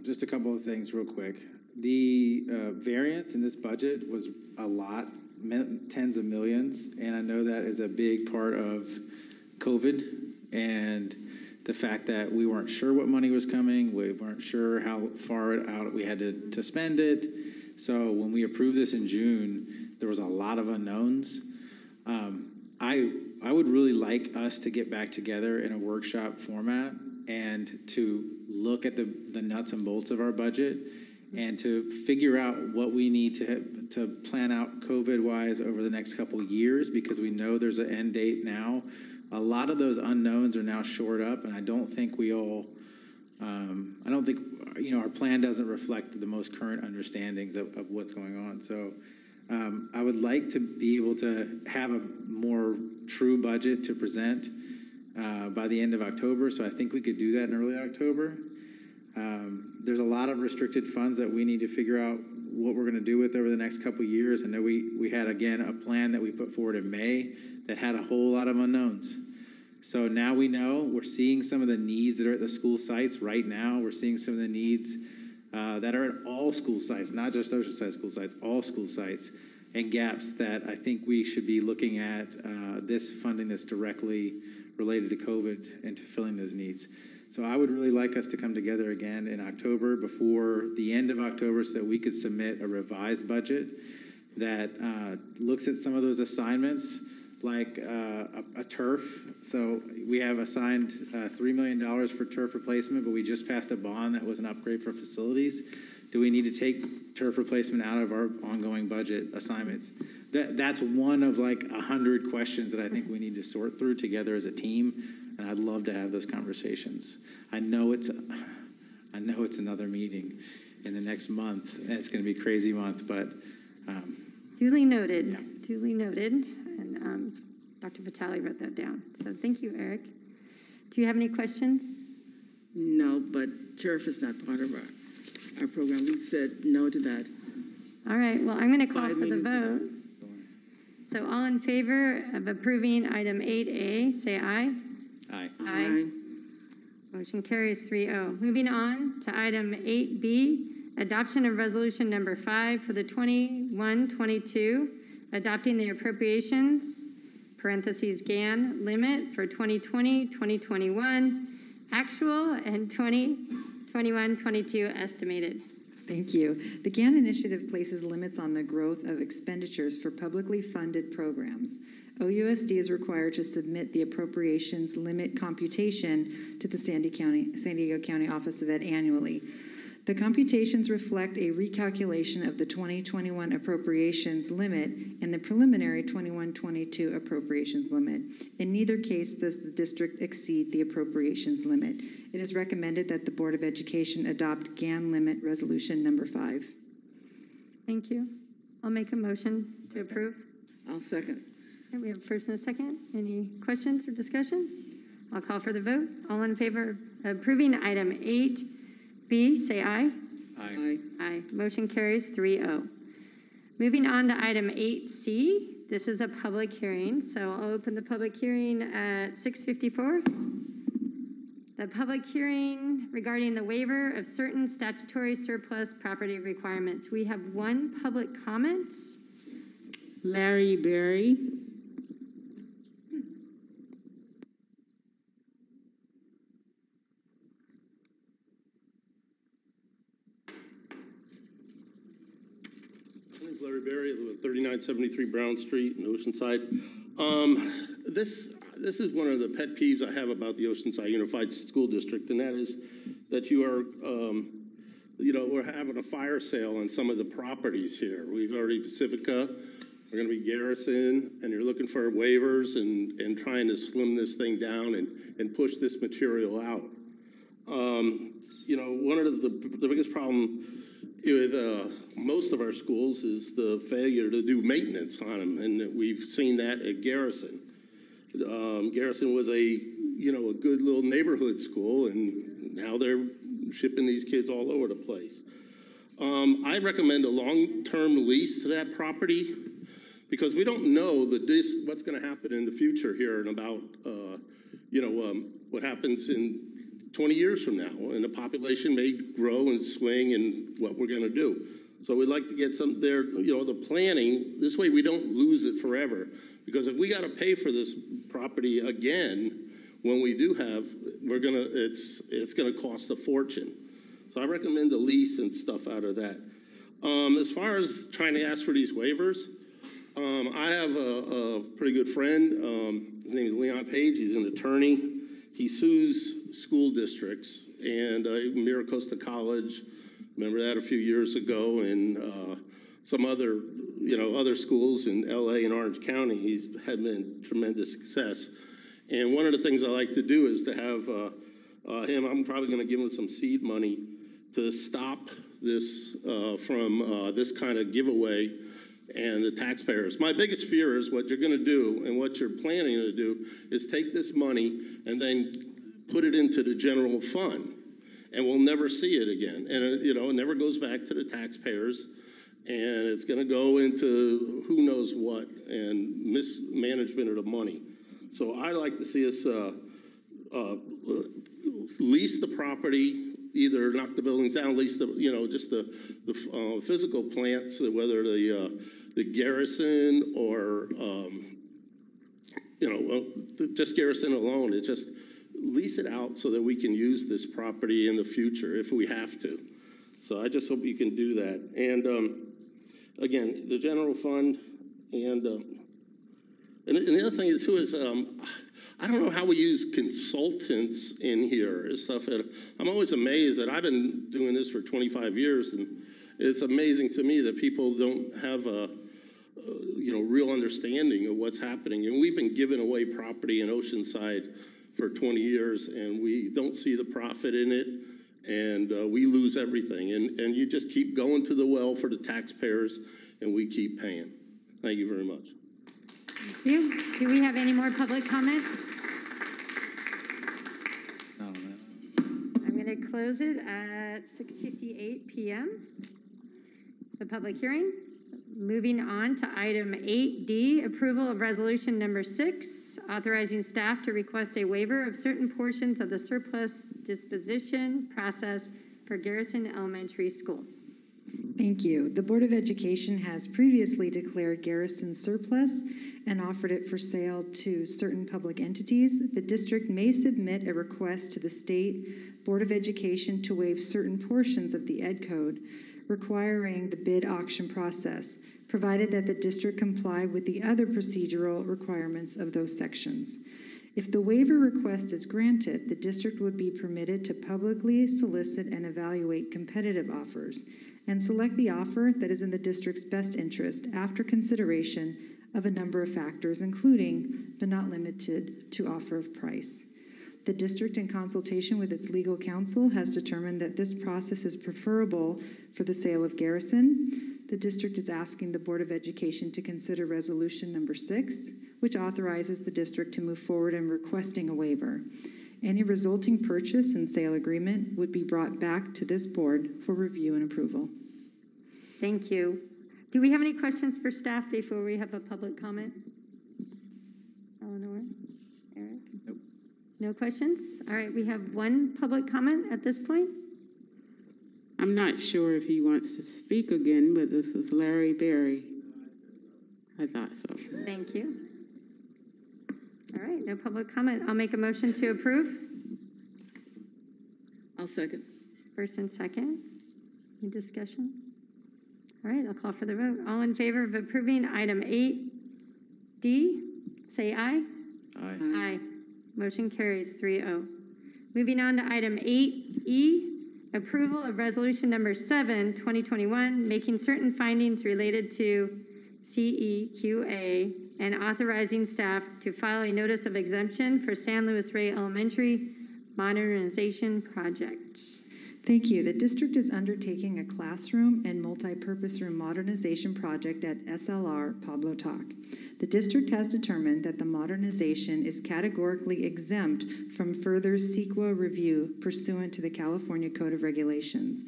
Just a couple of things real quick. The variance in this budget was a lot, tens of millions, and I know that is a big part of COVID and the fact that we weren't sure what money was coming, we weren't sure how far out we had to spend it. So when we approved this in June, there was a lot of unknowns. I would really like us to get back together in a workshop format and to look at the nuts and bolts of our budget and to figure out what we need to plan out COVID-wise over the next couple of years, because we know there's an end date now. A lot of those unknowns are now shored up, and I don't think our plan doesn't reflect the most current understandings of what's going on. So I would like to be able to have a more true budget to present by the end of October, so I think we could do that in early October. There's a lot of restricted funds that we need to figure out what we're going to do with over the next couple of years. I know we had, again, a plan that we put forward in May that had a whole lot of unknowns. So now we know, we're seeing some of the needs that are at the school sites right now. We're seeing some of the needs that are at all school sites, not just Oceanside school sites, all school sites, and gaps that I think we should be looking at this funding that's directly related to COVID and to filling those needs. So I would really like us to come together again in October, before the end of October, so that we could submit a revised budget that looks at some of those assignments, like a turf. So we have assigned $3 million for turf replacement, but we just passed a bond that was an upgrade for facilities. Do we need to take turf replacement out of our ongoing budget assignments? That's one of like 100 questions that I think we need to sort through together as a team, and I'd love to have those conversations. I know it's another meeting in the next month, and it's going to be a crazy month, but Duly noted. Yeah. Duly noted. And Dr. Vitale wrote that down. So thank you, Eric. Do you have any questions? No, but turf is not part of our program. We said no to that. All right, well, I'm going to call 5 for the meetings ago. vote. So all in favor of approving item 8A, say aye. aye. Aye. Motion carries 3-0. Moving on to item 8B, adoption of resolution number 5 for the 21-22, adopting the appropriations, parentheses GAN limit for 2020-2021, actual, and 2021-22 estimated. Thank you. The GAN initiative places limits on the growth of expenditures for publicly funded programs. OUSD is required to submit the appropriations limit computation to the San Diego County Office of Ed annually. The computations reflect a recalculation of the 2021 appropriations limit and the preliminary 21-22 appropriations limit. In neither case does the district exceed the appropriations limit. It is recommended that the Board of Education adopt GAN limit resolution number 5. Thank you. I'll make a motion to approve. I'll second. Okay, we have a first and a second. Any questions or discussion? I'll call for the vote. All in favor of approving item 8B, say aye. Aye. Aye. Motion carries 3-0. Moving on to item 8C. This is a public hearing, so I'll open the public hearing at 6:54. The public hearing regarding the waiver of certain statutory surplus property requirements. We have one public comment. Larry Berry. My name's Larry Berry. I live at 3973 Brown Street in Oceanside. This is one of the pet peeves I have about the Oceanside Unified School District, and that is that you are, we're having a fire sale on some of the properties here. We've already Pacifica, we're going to be Garrison, and you're looking for waivers and trying to slim this thing down and push this material out. One of the biggest problem with most of our schools is the failure to do maintenance on them, and we've seen that at Garrison. Garrison was a good little neighborhood school, and now they're shipping these kids all over the place. I recommend a long-term lease to that property because we don't know what's going to happen in the future here and about what happens in 20 years from now, and the population may grow and swing in what we're going to do. So we'd like to get some there, the planning. This way we don't lose it forever. Because if we got to pay for this property again, when we do have, it's gonna cost a fortune. So I recommend a lease and stuff out of that. As far as trying to ask for these waivers, I have a pretty good friend. His name is Leon Page. He's an attorney. He sues school districts, and Miracosta College, remember that a few years ago, and some other, other schools in LA and Orange County. He's had been tremendous success. And one of the things I like to do is to have him, I'm probably going to give him some seed money to stop this from this kind of giveaway and the taxpayers. My biggest fear is what you're going to do and what you're planning to do is take this money and then put it into the general fund, and we'll never see it again. And it never goes back to the taxpayers, and it's going to go into who knows what and mismanagement of the money. So I like to see us lease the property either knock the buildings down, at least just the physical plants, whether the garrison or just garrison alone. It's just lease it out so that we can use this property in the future if we have to. So I just hope you can do that. And again, the general fund and the other thing too is I don't know how we use consultants in here and stuff. And I'm always amazed that I've been doing this for 25 years, and it's amazing to me that people don't have a real understanding of what's happening. And we've been giving away property in Oceanside for 20 years, and we don't see the profit in it, and we lose everything. And you just keep going to the well for the taxpayers, and we keep paying. Thank you very much. Thank you. Do we have any more public comment? I'm going to close it at 6:58 p.m. The public hearing. Moving on to item 8D, approval of resolution number 6, authorizing staff to request a waiver of certain portions of the surplus disposition process for Garrison Elementary School. Thank you. The Board of Education has previously declared Garrison surplus and offered it for sale to certain public entities. The district may submit a request to the State Board of Education to waive certain portions of the Ed Code requiring the bid auction process, provided that the district comply with the other procedural requirements of those sections. If the waiver request is granted, the district would be permitted to publicly solicit and evaluate competitive offers and select the offer that is in the district's best interest after consideration of a number of factors, including, but not limited to, offer of price. The district, in consultation with its legal counsel, has determined that this process is preferable for the sale of Garrison. The district is asking the Board of Education to consider resolution number 6, which authorizes the district to move forward in requesting a waiver. Any resulting purchase and sale agreement would be brought back to this board for review and approval. Thank you. Do we have any questions for staff before we have a public comment? Eleanor? Eric? Nope. No questions? All right, we have one public comment at this point. I'm not sure if he wants to speak again, but this is Larry Berry. I thought so. Thank you. All right, no public comment. I'll make a motion to approve. I'll second. First and second. Any discussion? All right, I'll call for the vote. All in favor of approving item 8D, say aye. Aye. Aye. Motion carries 3-0. Moving on to item 8E, approval of resolution number 7, 2021, making certain findings related to CEQA and authorizing staff to file a notice of exemption for San Luis Rey Elementary modernization project. Thank you. The district is undertaking a classroom and multi-purpose room modernization project at SLR Pablo Talk. The district has determined that the modernization is categorically exempt from further CEQA review pursuant to the California Code of Regulations.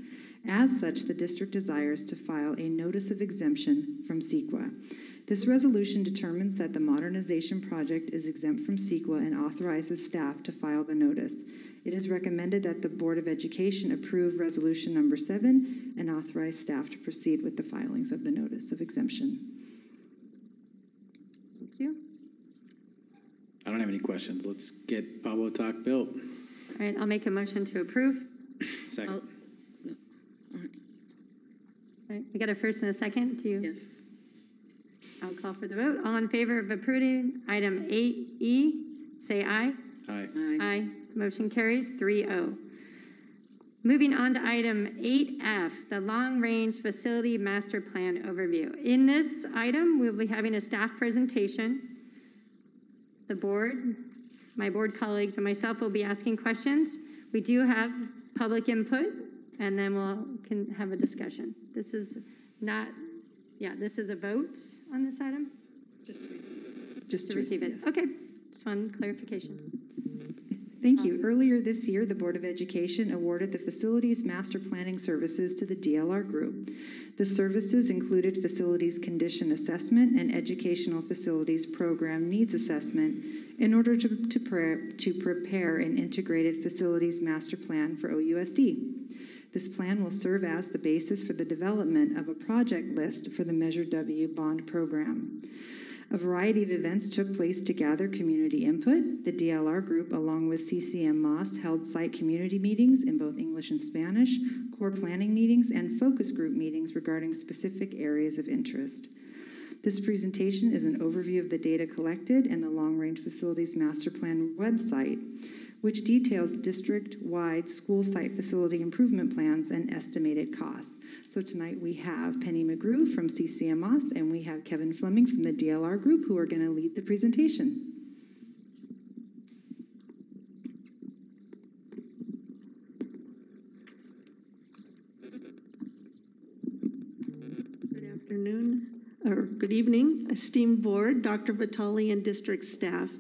As such, the district desires to file a notice of exemption from CEQA. This resolution determines that the modernization project is exempt from CEQA and authorizes staff to file the notice. It is recommended that the Board of Education approve resolution number 7 and authorize staff to proceed with the filings of the notice of exemption. Thank you. I don't have any questions. Let's get Pablo Talk built. All right, I'll make a motion to approve. Second. All right, we got a first and a second. Do you? Yes. I'll call for the vote. All in favor of approving item 8E, say aye. Aye. Aye. Motion carries 3-0. Moving on to item 8F, the long-range facility master plan overview. In this item, we'll be having a staff presentation. The board, my board colleagues and myself will be asking questions. We do have public input, and then can have a discussion. This is not, this is a vote on this item? Just to receive it. Yes. Okay, just one clarification. Thank you. Earlier this year, the Board of Education awarded the Facilities Master Planning Services to the DLR Group. The services included Facilities Condition Assessment and Educational Facilities Program Needs Assessment in order to prepare an integrated Facilities Master Plan for OUSD. This plan will serve as the basis for the development of a project list for the Measure W bond program. A variety of events took place to gather community input. The DLR group, along with CCM Moss, held site community meetings in both English and Spanish, core planning meetings, and focus group meetings regarding specific areas of interest. This presentation is an overview of the data collected and the Long Range Facilities Master Plan website, which details district-wide school site facility improvement plans and estimated costs. So tonight we have Penny McGrew from CCMOS and we have Kevin Fleming from the DLR group who are going to lead the presentation. Good afternoon, or good evening, esteemed board, Dr. Vitale, and district staff.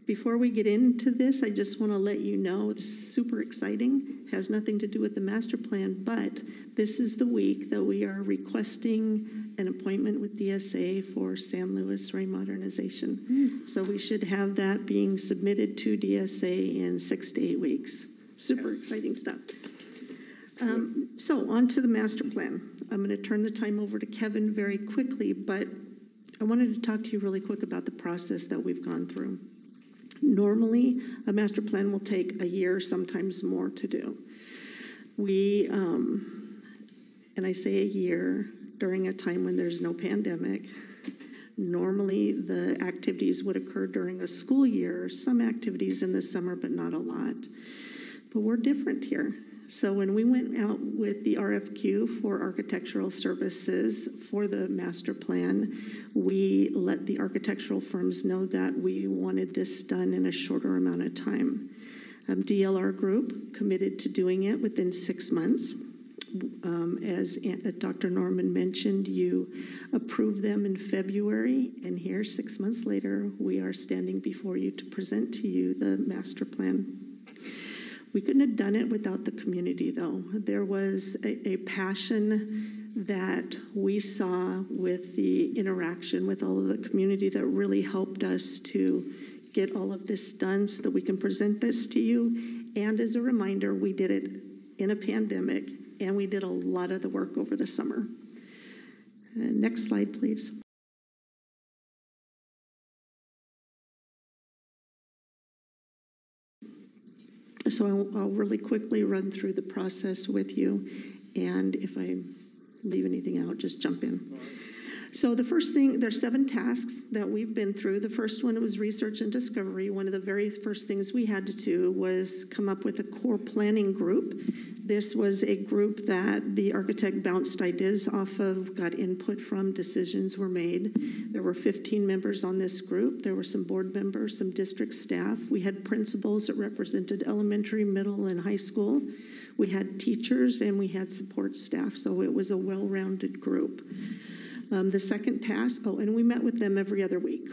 Before we get into this, I just want to let you know it's super exciting. It has nothing to do with the master plan, but this is the week that we are requesting an appointment with DSA for San Luis remodernization. So we should have that being submitted to DSA in 6 to 8 weeks. Super exciting stuff. So on to the master plan. I'm going to turn the time over to Kevin very quickly, but I wanted to talk to you really quick about the process that we've gone through. Normally, a master plan will take a year, sometimes more to do. We, and I say a year during a time when there's no pandemic. Normally, the activities would occur during a school year, some activities in the summer, but not a lot. But we're different here. So when we went out with the RFQ for architectural services for the master plan, we let the architectural firms know that we wanted this done in a shorter amount of time. DLR Group committed to doing it within 6 months. As Dr. Norman mentioned, you approved them in February, and here 6 months later, we are standing before you to present to you the master plan. We couldn't have done it without the community, though. There was a passion that we saw with the interaction with all of the community that really helped us to get all of this done so that we can present this to you. And as a reminder, we did it in a pandemic, and we did a lot of the work over the summer. Next slide, please. So I'll really quickly run through the process with you, and if I leave anything out, just jump in. So the first thing, there's 7 tasks that we've been through. The first one was research and discovery. One of the very first things we had to do was come up with a core planning group. This was a group that the architect bounced ideas off of, got input from, decisions were made. There were 15 members on this group. There were some board members, some district staff. We had principals that represented elementary, middle, and high school. We had teachers, and we had support staff, so it was a well-rounded group. The second task, and we met with them every other week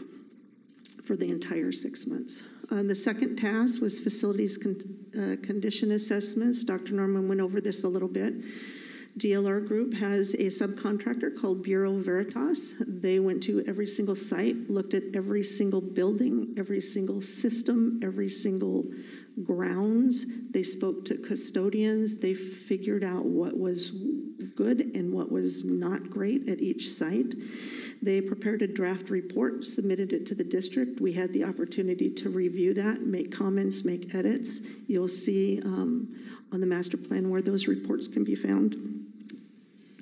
for the entire 6 months. The second task was facilities condition assessments. Dr. Norman went over this a little bit. DLR Group has a subcontractor called Bureau Veritas. They went to every single site, looked at every single building, every single system, every single grounds. They spoke to custodians. They figured out what was good and what was not great at each site. They prepared a draft report, submitted it to the district. We had the opportunity to review that, make comments, make edits. You'll see on the master plan where those reports can be found.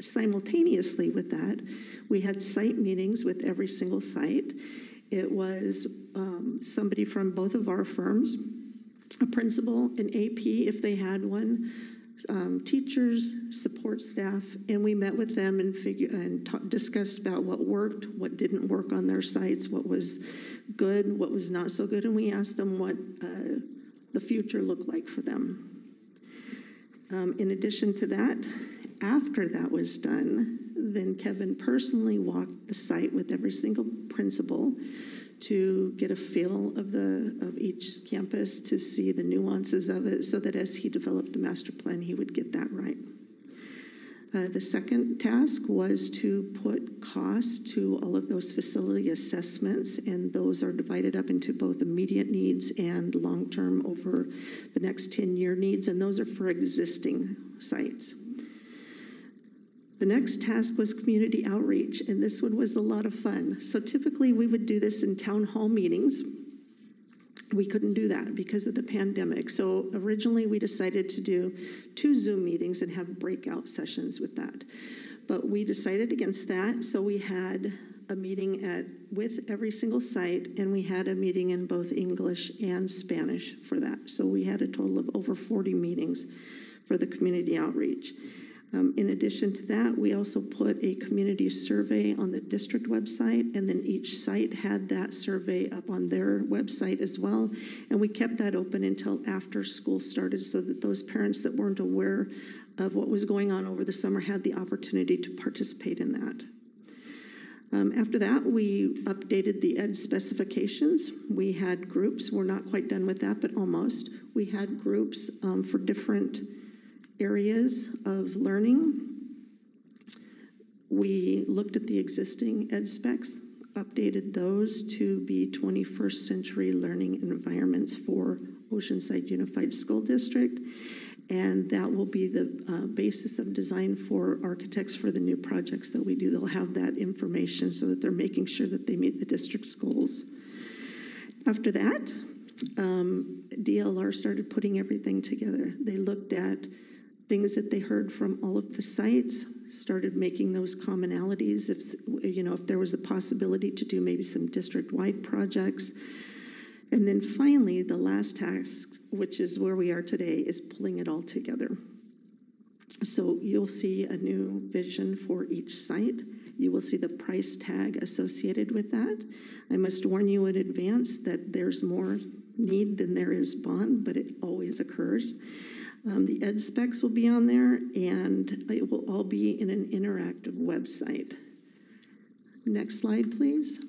Simultaneously with that, we had site meetings with every single site. It was somebody from both of our firms, a principal, an AP if they had one, teachers, support staff, and we met with them and discussed about what worked, what didn't work on their sites, what was good, what was not so good, and we asked them what the future looked like for them. In addition to that, after that was done, Then Kevin personally walked the site with every single principal to get a feel of each campus, to see the nuances of it, so that as he developed the master plan, he would get that right. The second task was to put costs to all of those facility assessments, and those are divided up into both immediate needs and long-term over the next 10-year needs, and those are for existing sites. The next task was community outreach, and this one was a lot of fun. So typically we would do this in town hall meetings. We couldn't do that because of the pandemic. So originally we decided to do 2 Zoom meetings and have breakout sessions with that. But we decided against that, so we had a meeting with every single site, and we had a meeting in both English and Spanish for that. So we had a total of over 40 meetings for the community outreach. In addition to that, we also put a community survey on the district website, and then each site had that survey up on their website as well. And we kept that open until after school started, so that those parents that weren't aware of what was going on over the summer had the opportunity to participate in that. After that, we updated the ed specifications. We had groups. We're not quite done with that, but almost. We had groups for different areas of learning. We looked at the existing ed specs, updated those to be 21st century learning environments for Oceanside Unified School District, and that will be the basis of design for architects for the new projects that we do. They'll have that information so that they're making sure that they meet the district's goals. After that, DLR started putting everything together. They looked at things that they heard from all of the sites, started making those commonalities, if there was a possibility to do maybe some district-wide projects. And then finally, the last task, which is where we are today, is pulling it all together. So you'll see a new vision for each site. You will see the price tag associated with that. I must warn you in advance that there's more need than there is bond, but it always occurs. The ed specs will be on there, and it will all be in an interactive website. Next slide, please.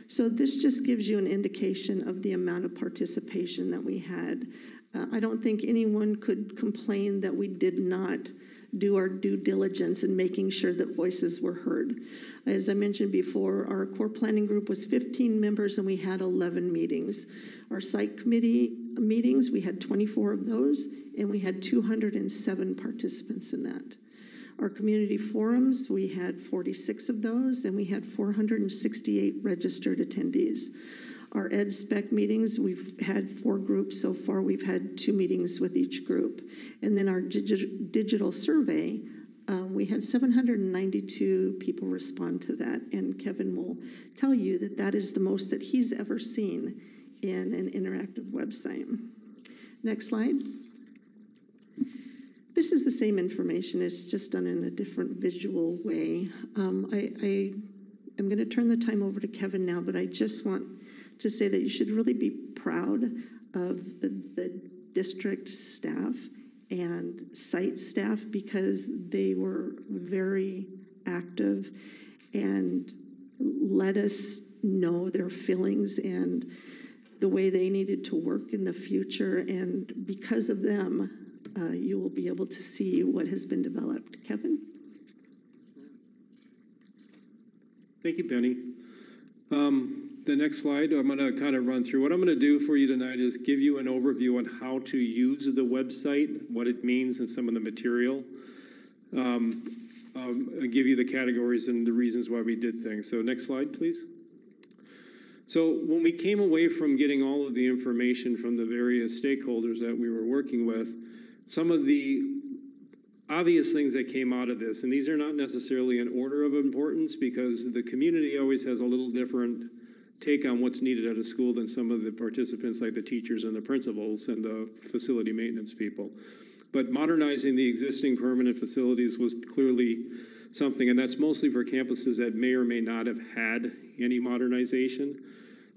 So this just gives you an indication of the amount of participation that we had. I don't think anyone could complain that we did not do our due diligence in making sure that voices were heard. As I mentioned before, our core planning group was 15 members, and we had 11 meetings. Our site committee meetings, we had 24 of those, and we had 207 participants in that. Our community forums, we had 46 of those, and we had 468 registered attendees. Our ed spec meetings, we've had 4 groups so far. We've had 2 meetings with each group. And then our digital survey, we had 792 people respond to that. And Kevin will tell you that that is the most that he's ever seen in an interactive website. Next slide. This is the same information. It's just done in a different visual way. I am going to turn the time over to Kevin now, but I just want to say that you should really be proud of the district staff and site staff, because they were very active and let us know their feelings and the way they needed to work in the future. And because of them, you will be able to see what has been developed. Kevin? Thank you, Penny. The next slide, I'm going to kind of run through. What I'm going to do for you tonight is give you an overview on how to use the website, what it means, and some of the material. I'll give you the categories and the reasons why we did things. So next slide, please. So when we came away from getting all of the information from the various stakeholders that we were working with, some of the obvious things that came out of this, and these are not necessarily in order of importance, because the community always has a little different take on what's needed at a school than some of the participants, like the teachers and the principals and the facility maintenance people. But modernizing the existing permanent facilities was clearly something, and that's mostly for campuses that may or may not have had any modernization.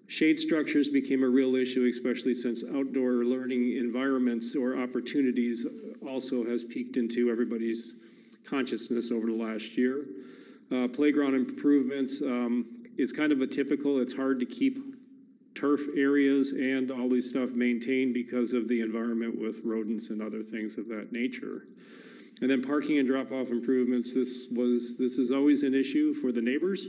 Shade structures became a real issue, especially since outdoor learning environments or opportunities also has peeked into everybody's consciousness over the last year. Playground improvements is kind of a typical, it's hard to keep turf areas and all these stuff maintained because of the environment with rodents and other things of that nature. And then parking and drop-off improvements, this is always an issue for the neighbors,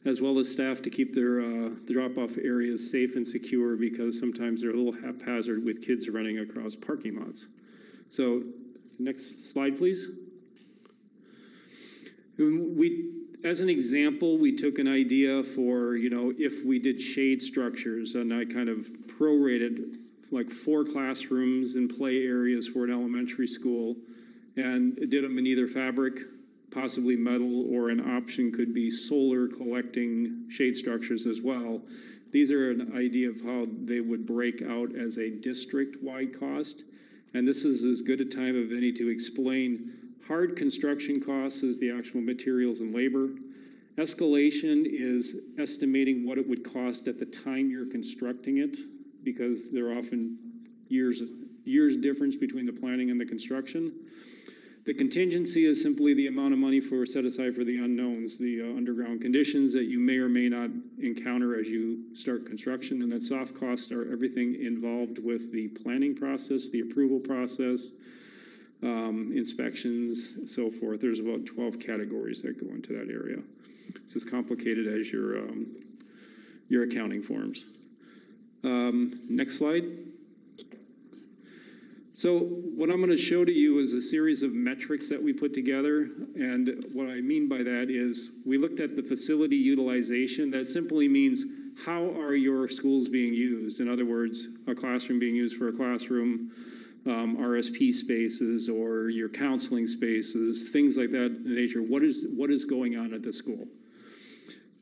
as well as staff to keep their the drop-off areas safe and secure, because sometimes they're a little haphazard with kids running across parking lots. So next slide, please. As an example, we took an idea for, if we did shade structures, and I kind of prorated like 4 classrooms and play areas for an elementary school, and did them in either fabric, possibly metal, or an option could be solar collecting shade structures as well. These are an idea of how they would break out as a district-wide cost. And this is as good a time of any to explain hard construction costs as the actual materials and labor. Escalation is estimating what it would cost at the time you're constructing it, because there are often years difference between the planning and the construction. The contingency is simply the amount of money set aside for the unknowns, the underground conditions that you may or may not encounter as you start construction. And then soft costs are everything involved with the planning process, the approval process, inspections, so forth. There's about 12 categories that go into that area. It's as complicated as your accounting forms. Next slide. So what I'm going to show to you is a series of metrics that we put together. And what I mean by that is we looked at the facility utilization. That simply means, how are your schools being used? In other words, a classroom being used for a classroom, RSP spaces, or your counseling spaces, things like that in nature. What is going on at the school?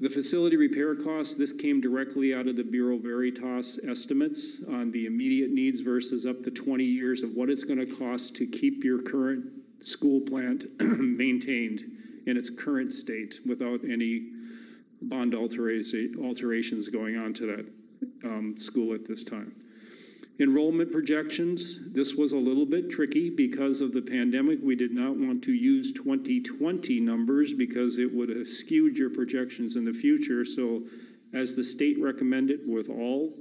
The facility repair costs, this came directly out of the Bureau Veritas estimates on the immediate needs versus up to 20 years of what it's going to cost to keep your current school plant maintained in its current state without any bond alterations going on to that school at this time. Enrollment projections, this was a little bit tricky because of the pandemic. We did not want to use 2020 numbers because it would have skewed your projections in the future. So as the state recommended with all,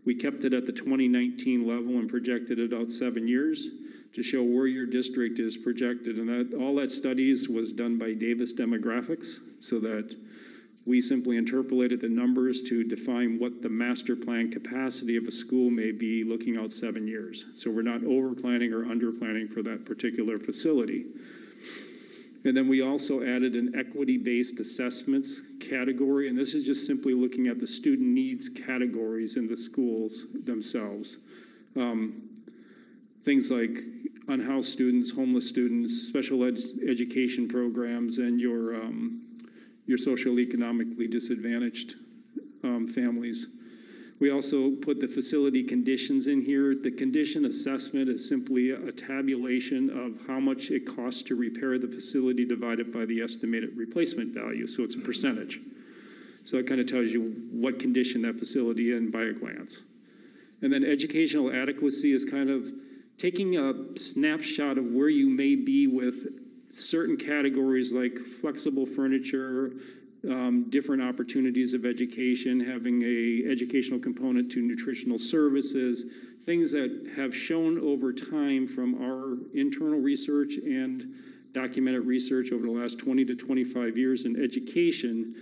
we kept it at the 2019 level and projected it out 7 years to show where your district is projected. And all that studies was done by Davis Demographics, so that we simply interpolated the numbers to define what the master plan capacity of a school may be looking out 7 years. So we're not over planning or under planning for that particular facility. And then we also added an equity-based assessments category, and this is just simply looking at the student needs categories in the schools themselves. Things like unhoused students, homeless students, special education programs, and your socially economically disadvantaged families. We also put the facility conditions in here. The condition assessment is simply a tabulation of how much it costs to repair the facility divided by the estimated replacement value. So it's a percentage. So it kind of tells you what condition that facility is in by a glance. And then educational adequacy is kind of taking a snapshot of where you may be with certain categories like flexible furniture, different opportunities of education, having a educational component to nutritional services, things that have shown over time from our internal research and documented research over the last 20 to 25 years in education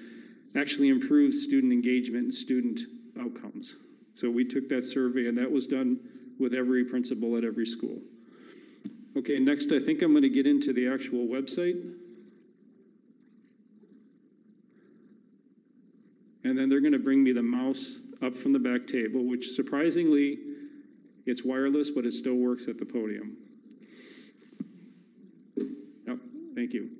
actually improves student engagement and student outcomes. So we took that survey, and that was done with every principal at every school. Okay, next I think I'm going to get into the actual website. And then they're going to bring me the mouse up from the back table, which surprisingly, it's wireless, but it still works at the podium. Oh, thank you.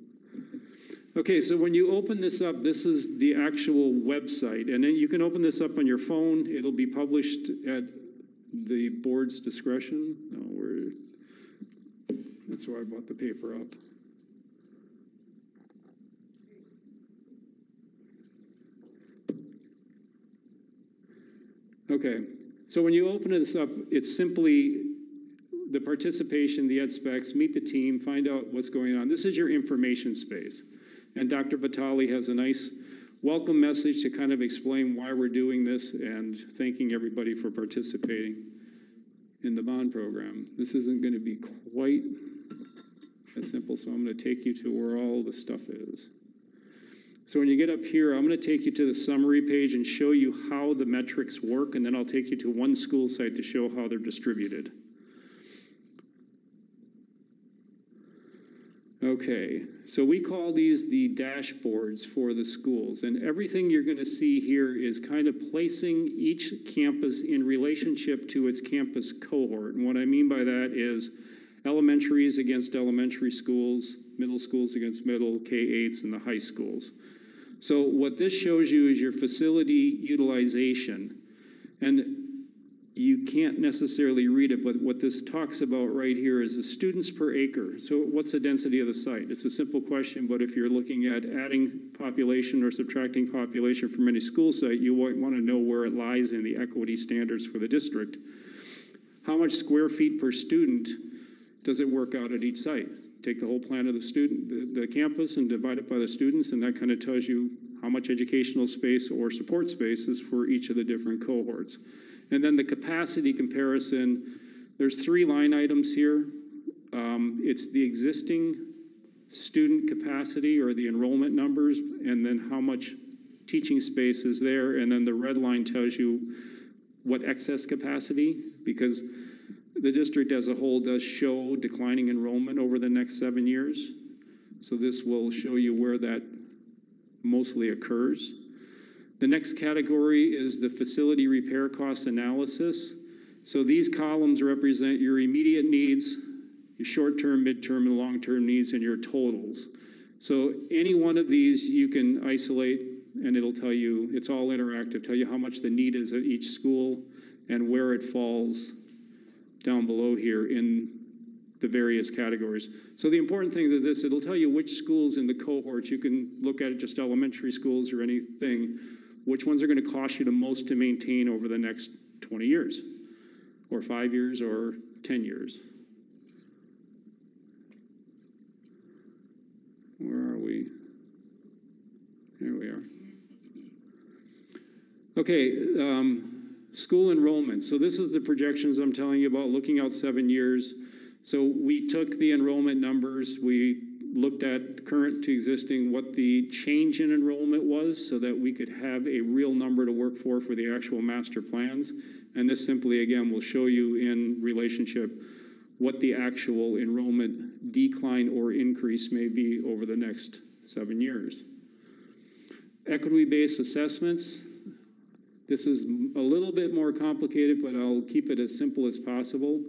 Okay, so when you open this up, this is the actual website. And then you can open this up on your phone. It'll be published at the board's discretion. That's why I brought the paper up. Okay, so when you open this up, it's simply the participation, the ed specs, meet the team, find out what's going on. This is your information space. And Dr. Vitale has a nice welcome message to kind of explain why we're doing this and thanking everybody for participating in the bond program. This isn't going to be quite as simple, so I'm going to take you to where all the stuff is. So when you get up here, I'm going to take you to the summary page and show you how the metrics work, and then I'll take you to one school site to show how they're distributed. Okay, so we call these the dashboards for the schools, and everything you're going to see here is kind of placing each campus in relationship to its campus cohort. And what I mean by that is elementaries against elementary schools, middle schools against middle, K-8s, and the high schools. So what this shows you is your facility utilization. And you can't necessarily read it, but what this talks about right here is the students per acre. So what's the density of the site? It's a simple question, but if you're looking at adding population or subtracting population from any school site, you might want to know where it lies in the equity standards for the district. How much square feet per student does it work out at each site? Take the whole plan of the student, the campus, and divide it by the students, and that kind of tells you how much educational space or support space is for each of the different cohorts. And then the capacity comparison, there's 3 line items here. It's the existing student capacity or the enrollment numbers, and then how much teaching space is there, and then the red line tells you what excess capacity, because the district as a whole does show declining enrollment over the next 7 years. So this will show you where that mostly occurs. The next category is the facility repair cost analysis. So these columns represent your immediate needs, your short-term, midterm, and long-term needs, and your totals. So any one of these you can isolate, and it'll tell you, it's all interactive, tell you how much the need is at each school and where it falls down below here in the various categories. So the important thing is this, it'll tell you which schools in the cohorts, you can look at it just elementary schools or anything, which ones are going to cost you the most to maintain over the next 20 years, or 5 years, or 10 years. Where are we? Here we are. Okay, school enrollment. So this is the projections I'm telling you about, looking out 7 years. So we took the enrollment numbers, we looked at current to existing, what the change in enrollment was, so that we could have a real number to work for the actual master plans. And this simply, again, will show you in relationship what the actual enrollment decline or increase may be over the next 7 years. Equity-based assessments. This is a little bit more complicated, but I'll keep it as simple as possible.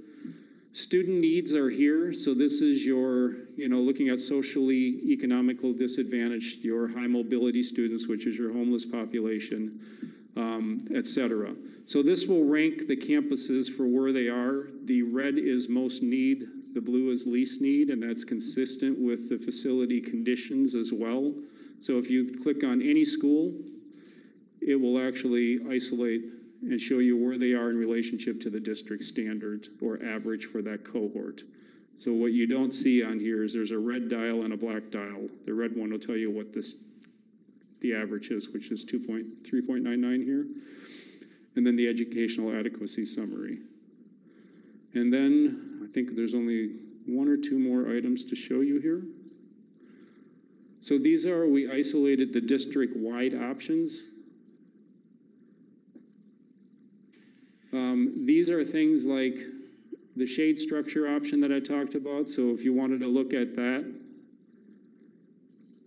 Student needs are here, so this is your, looking at socially economical disadvantaged, your high mobility students, which is your homeless population, et cetera. So this will rank the campuses for where they are. The red is most need, the blue is least need, and that's consistent with the facility conditions as well. So if you click on any school, it will actually isolate and show you where they are in relationship to the district standard or average for that cohort. So what you don't see on here is there's a red dial and a black dial. The red one will tell you what the average is, which is 3.99 here. And then the educational adequacy summary. And then I think there's only 1 or 2 more items to show you here. So these are, we isolated the district-wide options. These are things like the shade structure option that I talked about. So if you wanted to look at that,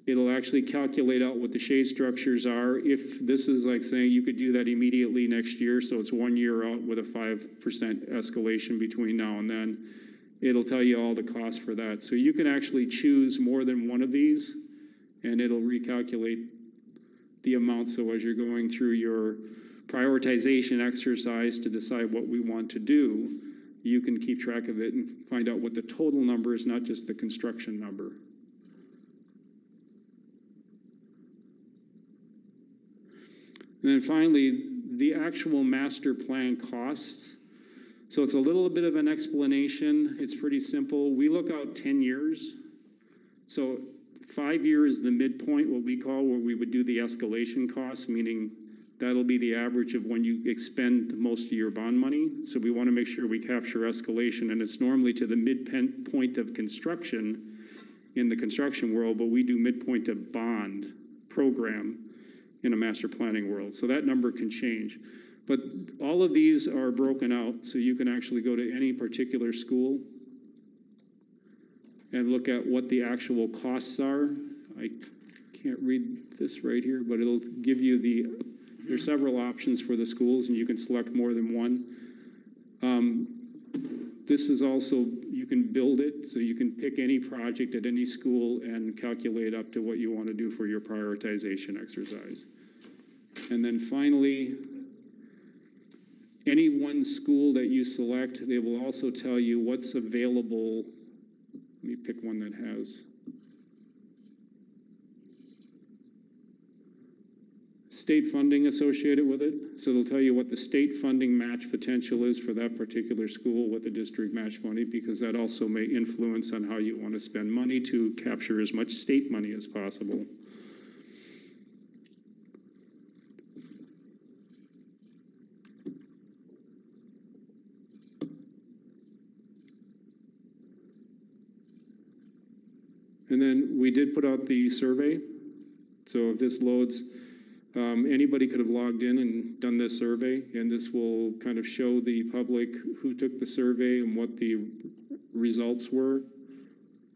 it'll actually calculate out what the shade structures are. If this is like saying you could do that immediately next year, so it's 1 year out with a 5% escalation between now and then, it'll tell you all the costs for that. So you can actually choose more than one of these, and it'll recalculate the amount. So as you're going through your prioritization exercise to decide what we want to do, you can keep track of it and find out what the total number is, not just the construction number. And then finally, the actual master plan costs. So it's a little bit of an explanation. It's pretty simple. We look out 10 years. So 5 years is the midpoint, what we call, where we would do the escalation costs, meaning that'll be the average of when you expend most of your bond money. So we want to make sure we capture escalation, and it's normally to the midpoint of construction in the construction world, but we do midpoint of bond program in a master planning world. So that number can change. But all of these are broken out, so you can actually go to any particular school and look at what the actual costs are. I can't read this right here, but it'll give you there's several options for the schools, and you can select more than one. This is also, you can build it, so you can pick any project at any school and calculate up to what you want to do for your prioritization exercise. And then finally, any one school that you select, they will also tell you what's available. Let me pick one that has state funding associated with it. So they'll tell you what the state funding match potential is for that particular school, what the district match money, because that also may influence on how you want to spend money to capture as much state money as possible. And then we did put out the survey. So if this loads, anybody could have logged in and done this survey, and this will kind of show the public who took the survey and what the results were.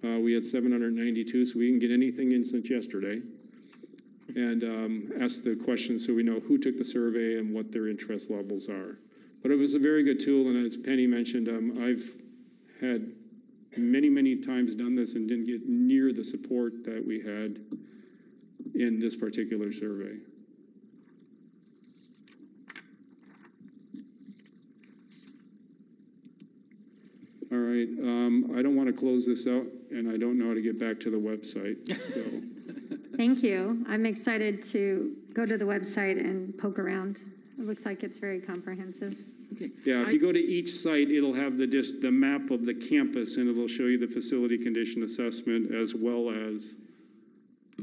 We had 792, so we can get anything in since yesterday. And ask the question so we know who took the survey and what their interest levels are. But it was a very good tool, and as Penny mentioned, I've had many times done this and didn't get near the support that we had in this particular survey. All right, I don't want to close this out, and I don't know how to get back to the website, so. Thank you. I'm excited to go to the website and poke around. It looks like it's very comprehensive. Okay. Yeah, if you go to each site, it'll have the map of the campus, and it'll show you the facility condition assessment as well as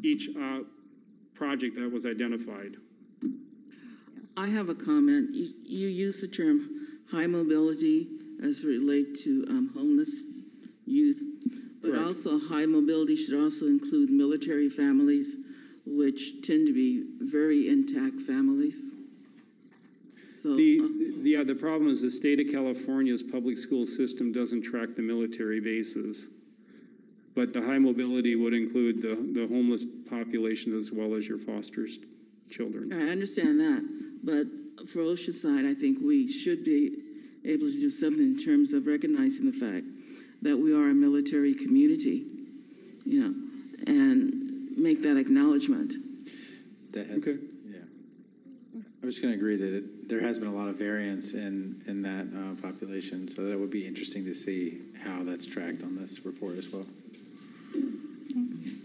each project that was identified. I have a comment. You use the term high mobility as it relates to homeless youth, but Right. also high mobility should also include military families, which tend to be very intact families. So, The problem is the state of California's public school system doesn't track the military bases. But the high mobility would include the homeless population as well as your foster children. I understand that, but for Oceanside, I think we should be able to do something in terms of recognizing the fact that we are a military community, and make that acknowledgement. Okay. Yeah. I'm just going to agree that there has been a lot of variance in that population, so that would be interesting to see how that's tracked on this report as well.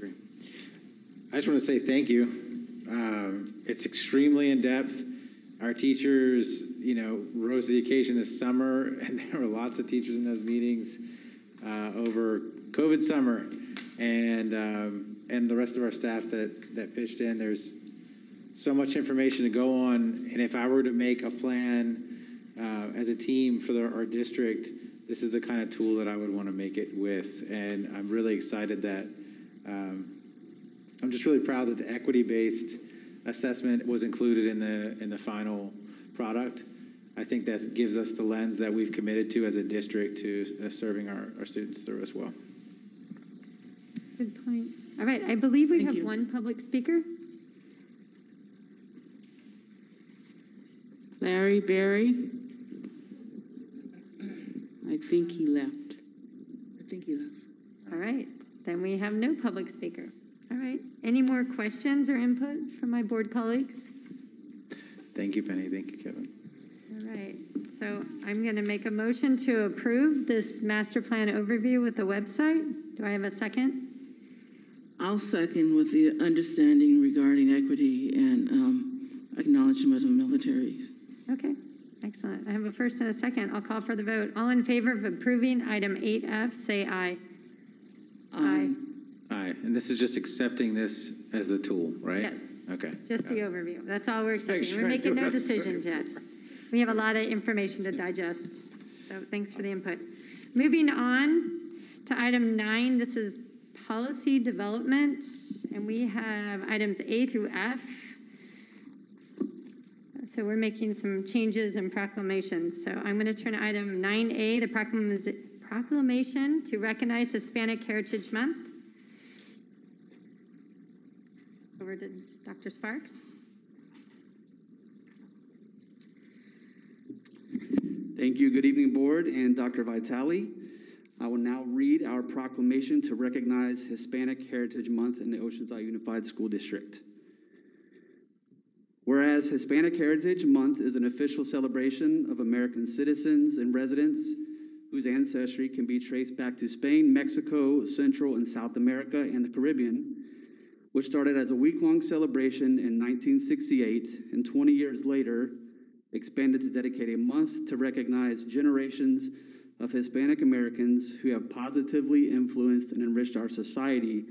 Great. I just want to say thank you. It's extremely in-depth. Our teachers, rose to the occasion this summer, and there were lots of teachers in those meetings over COVID summer, and the rest of our staff that pitched in. There's so much information to go on, and if I were to make a plan as a team for our district, this is the kind of tool that I would want to make it with, and I'm really excited that, I'm just really proud that the equity-based assessment was included in the final product. I think that gives us the lens that we've committed to as a district to serving our students through as well. Good point. All right, I believe we have one public speaker. Larry Berry. I think he left. All right, then we have no public speaker. All right, any more questions or input from my board colleagues? Thank you, Penny. Thank you, Kevin. All right, so I'm going to make a motion to approve this master plan overview with the website. Do I have a second? I'll second with the understanding regarding equity and acknowledgement of military. Okay, Excellent. I have a first and a second. I'll call for the vote. All in favor of approving item 8F, say aye. Aye. Aye, and this is just accepting this as the tool, right? Yes. Okay. Just the overview. That's all we're accepting. sure We're I making do. no That's decisions very yet. We have a lot of information to digest. So thanks for the input. Moving on to item 9, this is policy development, and we have items A through F. So we're making some changes and proclamations. So I'm going to turn to item 9A, the proclamation to recognize Hispanic Heritage Month. Over to Dr. Sparks. Thank you. Good evening, Board and Dr. Vitale. I will now read our proclamation to recognize Hispanic Heritage Month in the Oceanside Unified School District. Whereas Hispanic Heritage Month is an official celebration of American citizens and residents whose ancestry can be traced back to Spain, Mexico, Central and South America, and the Caribbean, which started as a week-long celebration in 1968 and 20 years later expanded to dedicate a month to recognize generations of Hispanic Americans who have positively influenced and enriched our society,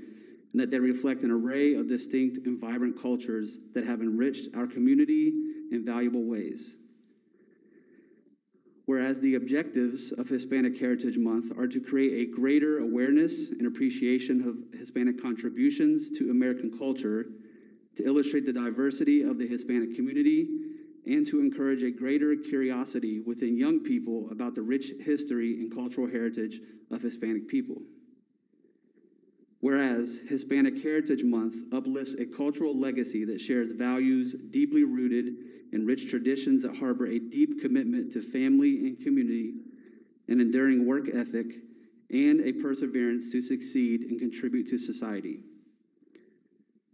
and that they reflect an array of distinct and vibrant cultures that have enriched our community in valuable ways. Whereas the objectives of Hispanic Heritage Month are to create a greater awareness and appreciation of Hispanic contributions to American culture, to illustrate the diversity of the Hispanic community, and to encourage a greater curiosity within young people about the rich history and cultural heritage of Hispanic people. Whereas Hispanic Heritage Month uplifts a cultural legacy that shares values deeply rooted in rich traditions that harbor a deep commitment to family and community, an enduring work ethic, and a perseverance to succeed and contribute to society.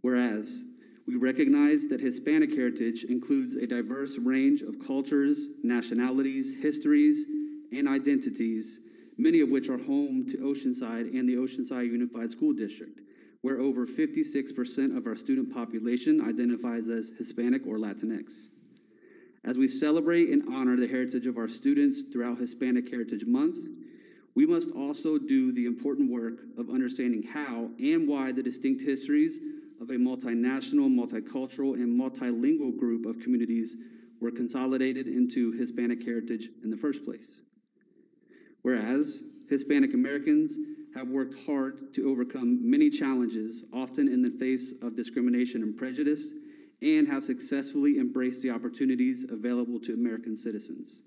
Whereas we recognize that Hispanic heritage includes a diverse range of cultures, nationalities, histories, and identities, many of which are home to Oceanside and the Oceanside Unified School District, where over 56% of our student population identifies as Hispanic or Latinx. As we celebrate and honor the heritage of our students throughout Hispanic Heritage Month, we must also do the important work of understanding how and why the distinct histories of a multinational, multicultural, and multilingual group of communities were consolidated into Hispanic heritage in the first place. Whereas Hispanic Americans have worked hard to overcome many challenges, often in the face of discrimination and prejudice, and have successfully embraced the opportunities available to American citizens.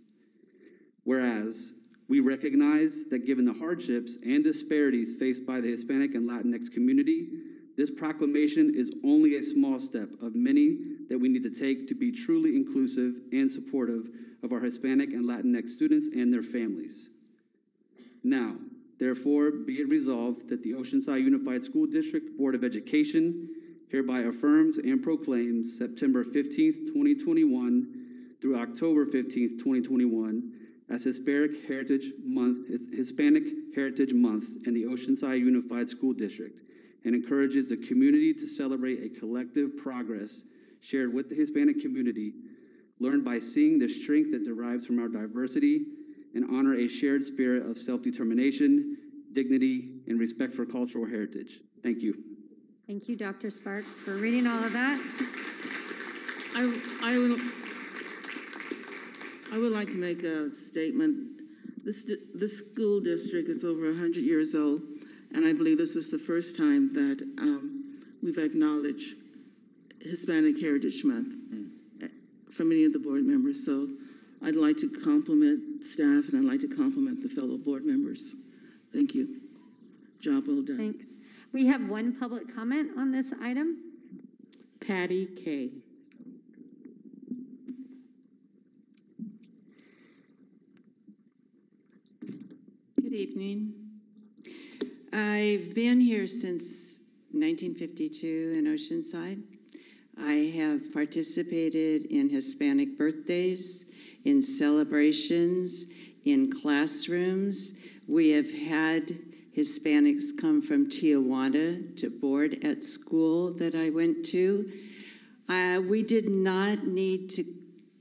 Whereas we recognize that given the hardships and disparities faced by the Hispanic and Latinx community, this proclamation is only a small step of many that we need to take to be truly inclusive and supportive of our Hispanic and Latinx students and their families. Now, therefore, be it resolved that the Oceanside Unified School District Board of Education hereby affirms and proclaims September 15th, 2021 through October 15th, 2021 as Hispanic Heritage Month in the Oceanside Unified School District, and encourages the community to celebrate a collective progress shared with the Hispanic community, learned by seeing the strength that derives from our diversity, and honor a shared spirit of self-determination, dignity, and respect for cultural heritage. Thank you. Thank you, Dr. Sparks, for reading all of that. I would like to make a statement. This school district is over 100 years old, and I believe this is the first time that we've acknowledged Hispanic Heritage Month from any of the board members. So I'd like to compliment staff, and I'd like to compliment the fellow board members. Thank you. Job well done. Thanks. We have one public comment on this item. Patty Kay. Good evening. I've been here since 1952 in Oceanside. I have participated in Hispanic birthdays, in celebrations, in classrooms. We have had Hispanics come from Tijuana to board at school that I went to. We did not need to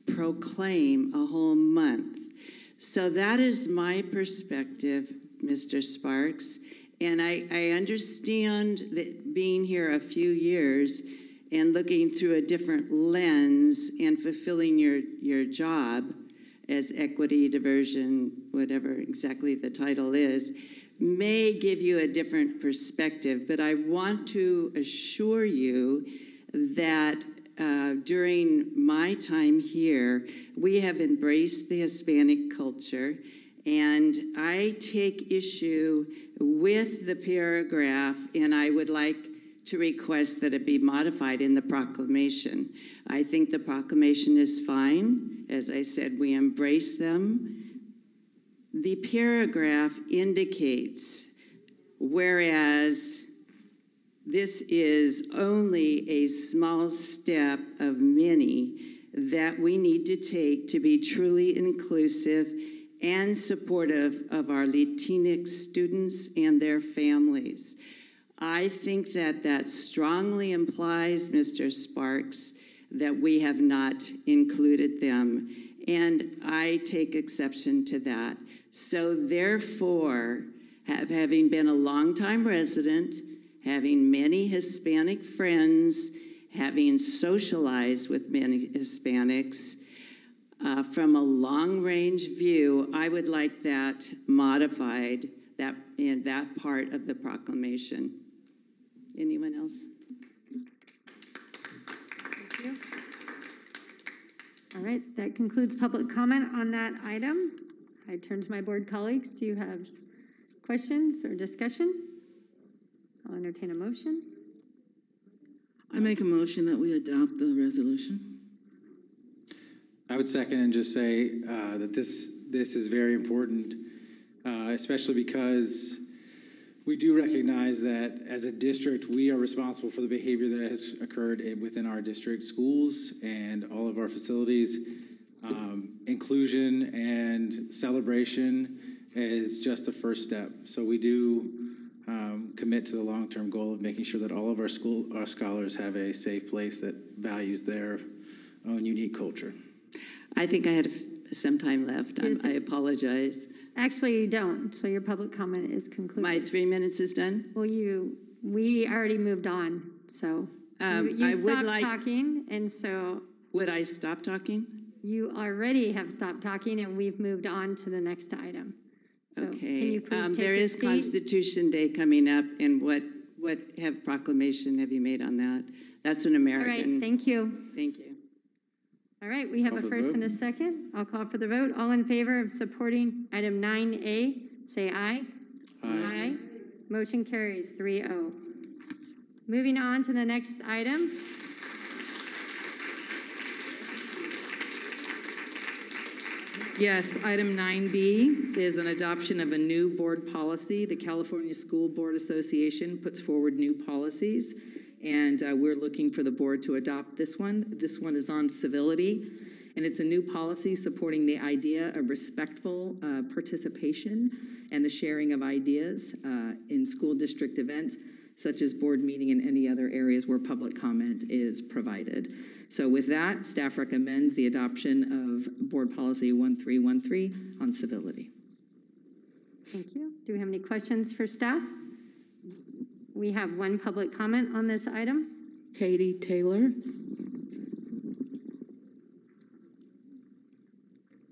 proclaim a whole month. So that is my perspective, Mr. Sparks. And I understand that being here a few years and looking through a different lens and fulfilling your job as equity, diversion, whatever exactly the title is, may give you a different perspective. But I want to assure you that during my time here, we have embraced the Hispanic culture, and I take issue with the paragraph, and I would like to request that it be modified in the proclamation. I think the proclamation is fine. As I said, we embrace them. The paragraph indicates, whereas this is only a small step of many that we need to take to be truly inclusive and supportive of our Latinx students and their families. I think that that strongly implies, Mr. Sparks, that we have not included them, and I take exception to that. So therefore, having been a longtime resident, having many Hispanic friends, having socialized with many Hispanics, from a long-range view, I would like that modified, that in that part of the proclamation. Anyone else? Thank you. All right, that concludes public comment on that item. I turn to my board colleagues. Do you have questions or discussion? I'll entertain a motion. I make a motion that we adopt the resolution. I would second and just say that this is very important, especially because we do recognize that as a district, we are responsible for the behavior that has occurred within our district schools and all of our facilities. Inclusion and celebration is just the first step. So we do commit to the long-term goal of making sure that all of our scholars have a safe place that values their own unique culture. I think I had some time left. I apologize. Actually, you don't, so your public comment is concluded. My 3 minutes is done? Well, we already moved on, so you stopped talking, and so... Would I stop talking? You already have stopped talking, and we've moved on to the next item. So okay. Can you please take there your is seat? Constitution Day coming up, and what proclamation have you made on that? That's an American. All right, thank you. Thank you. All right, we have a first and a second. I'll call for the vote. All in favor of supporting item 9A, say aye. Aye. Motion carries 3-0. Moving on to the next item. Yes, item 9B is an adoption of a new board policy. The California School Board Association puts forward new policies, and we're looking for the board to adopt this one. This one is on civility, and it's a new policy supporting the idea of respectful participation and the sharing of ideas in school district events, such as board meeting and any other areas where public comment is provided. So with that, staff recommends the adoption of Board Policy 1313 on civility. Thank you. Do we have any questions for staff? We have one public comment on this item. Katie Taylor.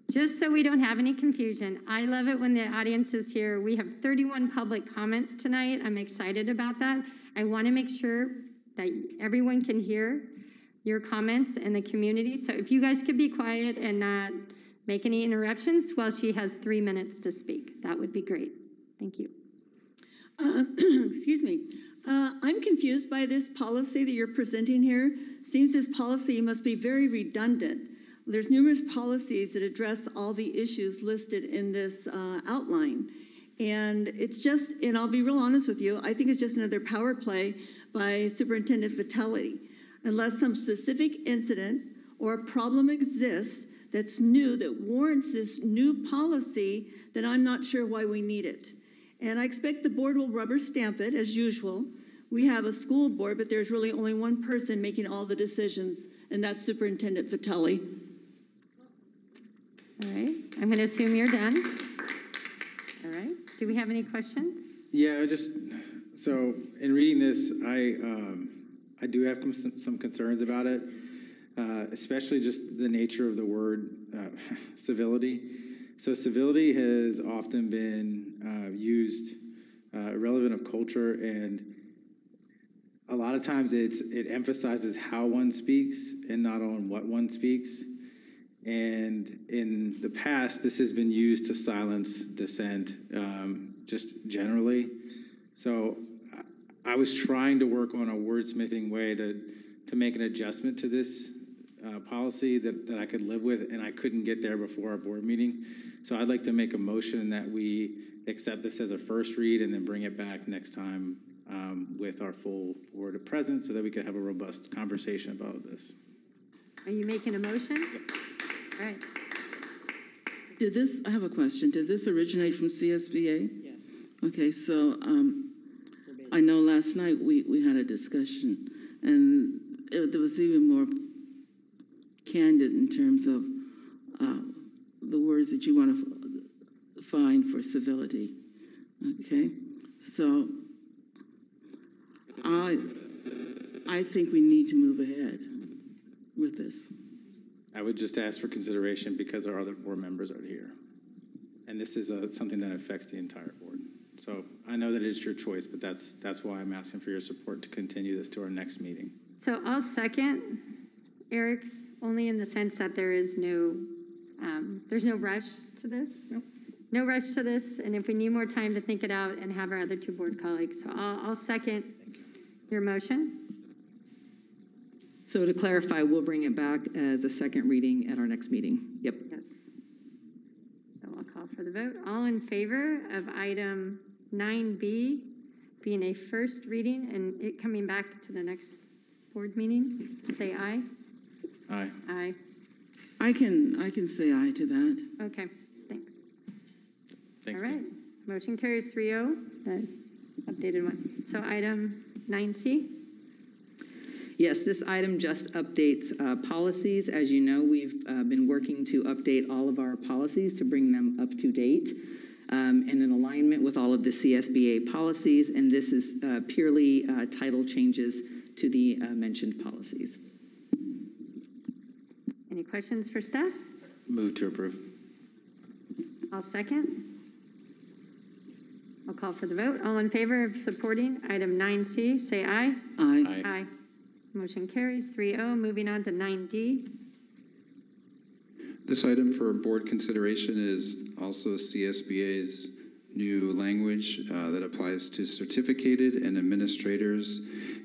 Just so we don't have any confusion, I love it when the audience is here. We have 31 public comments tonight. I'm excited about that. I want to make sure that everyone can hear your comments and the community. So if you guys could be quiet and not make any interruptions while she has 3 minutes to speak, that would be great. Thank you. Excuse me. I'm confused by this policy that you're presenting here. Seems this policy must be very redundant. There's numerous policies that address all the issues listed in this outline. And it's just, and I'll be real honest with you, I think it's just another power play by Superintendent Vitelli. Unless some specific incident or a problem exists that's new, that warrants this new policy, then I'm not sure why we need it. And I expect the board will rubber stamp it as usual. We have a school board, but there's really only one person making all the decisions, and that's Superintendent Vitelli. All right, I'm going to assume you're done. All right, do we have any questions? Yeah, so in reading this, I do have some concerns about it, especially just the nature of the word civility. So civility has often been used irrelevant of culture, and a lot of times it emphasizes how one speaks and not on what one speaks. And in the past, this has been used to silence dissent, just generally. So I was trying to work on a wordsmithing way to make an adjustment to this policy that I could live with, and I couldn't get there before our board meeting. So I'd like to make a motion that we accept this as a first read and then bring it back next time with our full board present so that we could have a robust conversation about this. Are you making a motion? Yep. All right. I have a question. Did this originate from CSBA? Yes. Okay, so I know last night we had a discussion, and there was even more candid in terms of the words that you want to find for civility. Okay, so I think we need to move ahead with this. I would just ask for consideration because our other board members are here. And this is something that affects the entire board. So I know that it's your choice, but that's why I'm asking for your support to continue this to our next meeting. So I'll second Eric's, only in the sense that there's no rush to this. Nope. No rush to this, and if we need more time to think it out and have our other two board colleagues. So I'll second your motion. So to clarify, we'll bring it back as a second reading at our next meeting. Yep. Yes. So I'll call for the vote. All in favor of item 9B being a first reading and it coming back to the next board meeting, say aye. Aye. Aye. I can say aye to that. Okay, thanks. Thanks. All right, motion carries 3-0, the updated one. So item 9C. Yes, this item just updates policies. As you know, we've been working to update all of our policies to bring them up to date and in alignment with all of the CSBA policies, and this is purely title changes to the mentioned policies. Any questions for staff? Move to approve. I'll second. I'll call for the vote. All in favor of supporting item 9C, say aye. Aye. Aye. Motion carries 3-0. Moving on to 9D. This item for board consideration is also CSBA's new language that applies to certificated and administrators.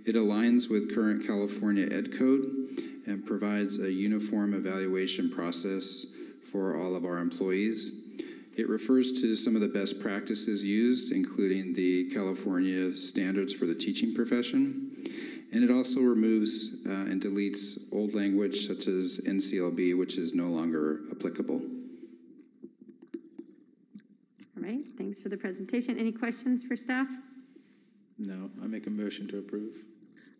It aligns with current California Ed Code and provides a uniform evaluation process for all of our employees. It refers to some of the best practices used, including the California standards for the teaching profession. And it also removes and deletes old language such as NCLB, which is no longer applicable. All right, thanks for the presentation. Any questions for staff? No, I make a motion to approve.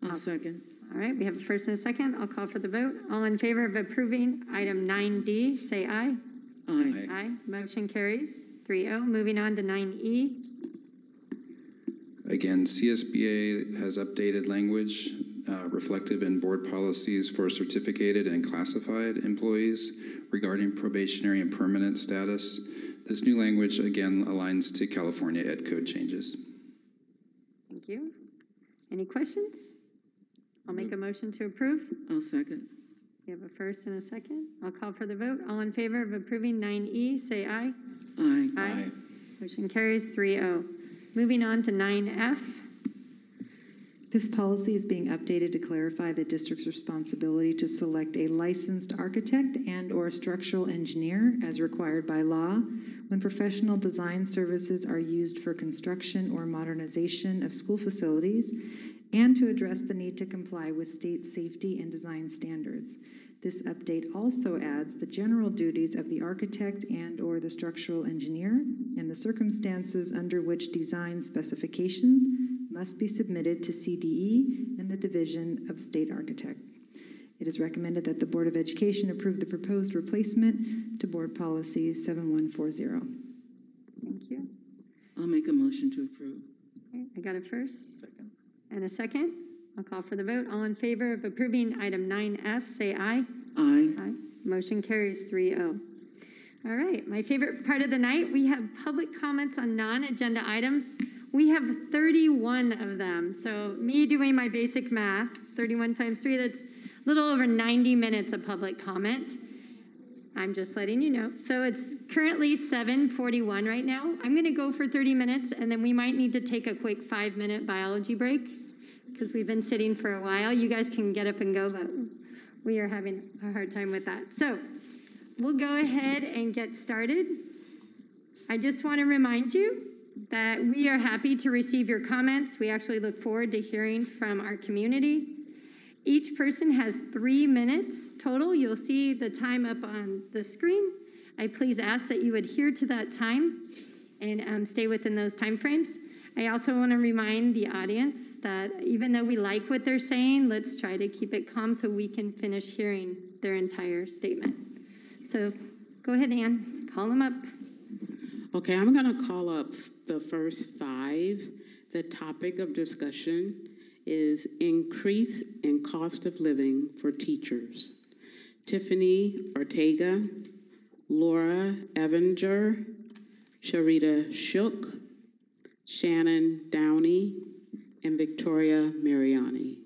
I'll second. All right, we have a first and a second. I'll call for the vote. All in favor of approving item 9D, say aye. Aye. Aye. Motion carries 3-0. Moving on to 9E. Again, CSBA has updated language reflective in board policies for certificated and classified employees regarding probationary and permanent status. This new language, again, aligns to California Ed Code changes. Thank you. Any questions? I'll make a motion to approve. I'll second. We have a first and a second. I'll call for the vote. All in favor of approving 9E, say aye. Aye. Aye. Motion carries 3-0. Moving on to 9F. This policy is being updated to clarify the district's responsibility to select a licensed architect and/or structural engineer as required by law when professional design services are used for construction or modernization of school facilities, and to address the need to comply with state safety and design standards. This update also adds the general duties of the architect and/or the structural engineer and the circumstances under which design specifications must be submitted to CDE and the Division of State Architect. It is recommended that the Board of Education approve the proposed replacement to Board Policy 7140. Thank you. I'll make a motion to approve. Okay, I got a first. Second. And a second. I'll call for the vote. All in favor of approving item 9F, say aye. Aye. Aye. Motion carries 3-0. All right, my favorite part of the night, we have public comments on non-agenda items. We have 31 of them. So me doing my basic math, 31 times 3, that's a little over 90 minutes of public comment. I'm just letting you know. So it's currently 7:41 right now. I'm going to go for 30 minutes, and then we might need to take a quick 5-minute biology break because we've been sitting for a while. You guys can get up and go, but we are having a hard time with that. So we'll go ahead and get started. I just want to remind you that we are happy to receive your comments. We actually look forward to hearing from our community. Each person has 3 minutes total. You'll see the time up on the screen. I please ask that you adhere to that time and stay within those time frames. I also want to remind the audience that even though we like what they're saying, let's try to keep it calm so we can finish hearing their entire statement. So go ahead, Ann, call them up. Okay, I'm going to call up the first 5. The topic of discussion is increase in cost of living for teachers. Tiffany Ortega, Laura Evinger, Sharita Shook, Shannon Downey, and Victoria Mariani.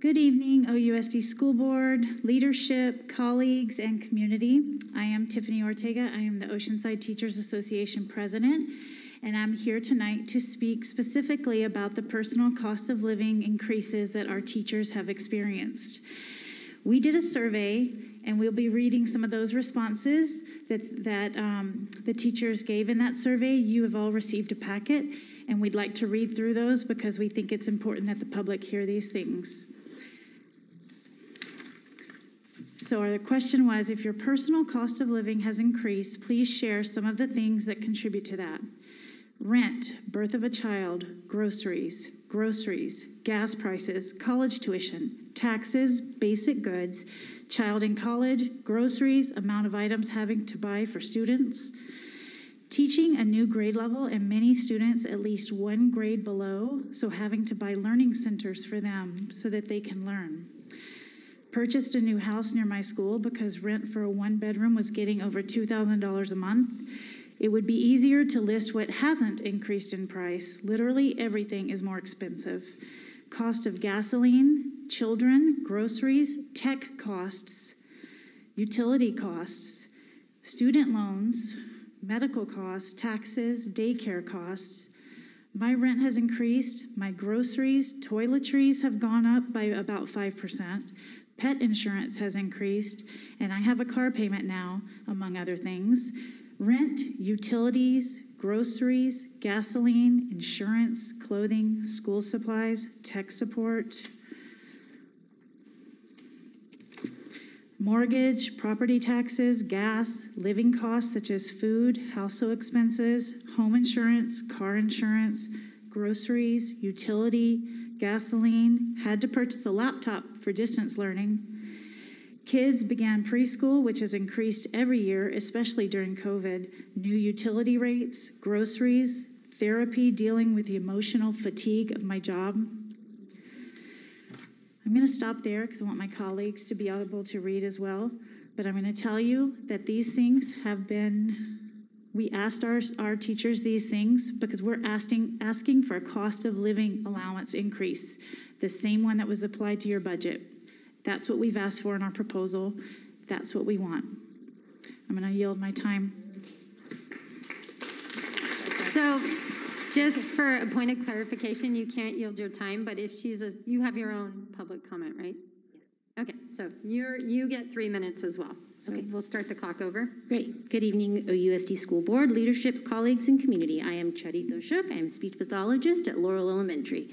Good evening, OUSD School Board, leadership, colleagues, and community. I am Tiffany Ortega. I am the Oceanside Teachers Association president, and I'm here tonight to speak specifically about the personal cost of living increases that our teachers have experienced. We did a survey, and we'll be reading some of those responses that the teachers gave in that survey. You have all received a packet, and we'd like to read through those because we think it's important that the public hear these things. So our question was, if your personal cost of living has increased, please share some of the things that contribute to that. Rent, birth of a child, groceries, gas prices, college tuition, taxes, basic goods, child in college, groceries, amount of items having to buy for students, teaching a new grade level and many students at least 1 grade below, so having to buy learning centers for them so that they can learn. Purchased a new house near my school because rent for a 1-bedroom was getting over $2,000 a month. It would be easier to list what hasn't increased in price. Literally everything is more expensive. Cost of gasoline, children, groceries, tech costs, utility costs, student loans, medical costs, taxes, daycare costs. My rent has increased. My groceries, toiletries have gone up by about 5%. Pet insurance has increased, and I have a car payment now, among other things. Rent, utilities, groceries, gasoline, insurance, clothing, school supplies, tech support, mortgage, property taxes, gas, living costs such as food, household expenses, home insurance, car insurance, groceries, utility, gasoline, had to purchase a laptop for distance learning. Kids began preschool, which has increased every year, especially during COVID. New utility rates, groceries, therapy, dealing with the emotional fatigue of my job. I'm going to stop there because I want my colleagues to be able to read as well. But I'm going to tell you that these things have been, we asked our teachers these things because we're asking for a cost of living allowance increase, the same one that was applied to your budget. That's what we've asked for in our proposal. That's what we want. I'm going to yield my time. So just for a point of clarification, you can't yield your time, but if you have your own public comment, right? Okay, so you get 3 minutes as well. So we'll start the clock over. Great. Good evening, OUSD School Board, leadership, colleagues, and community. I am Charita Shook. I am a speech pathologist at Laurel Elementary.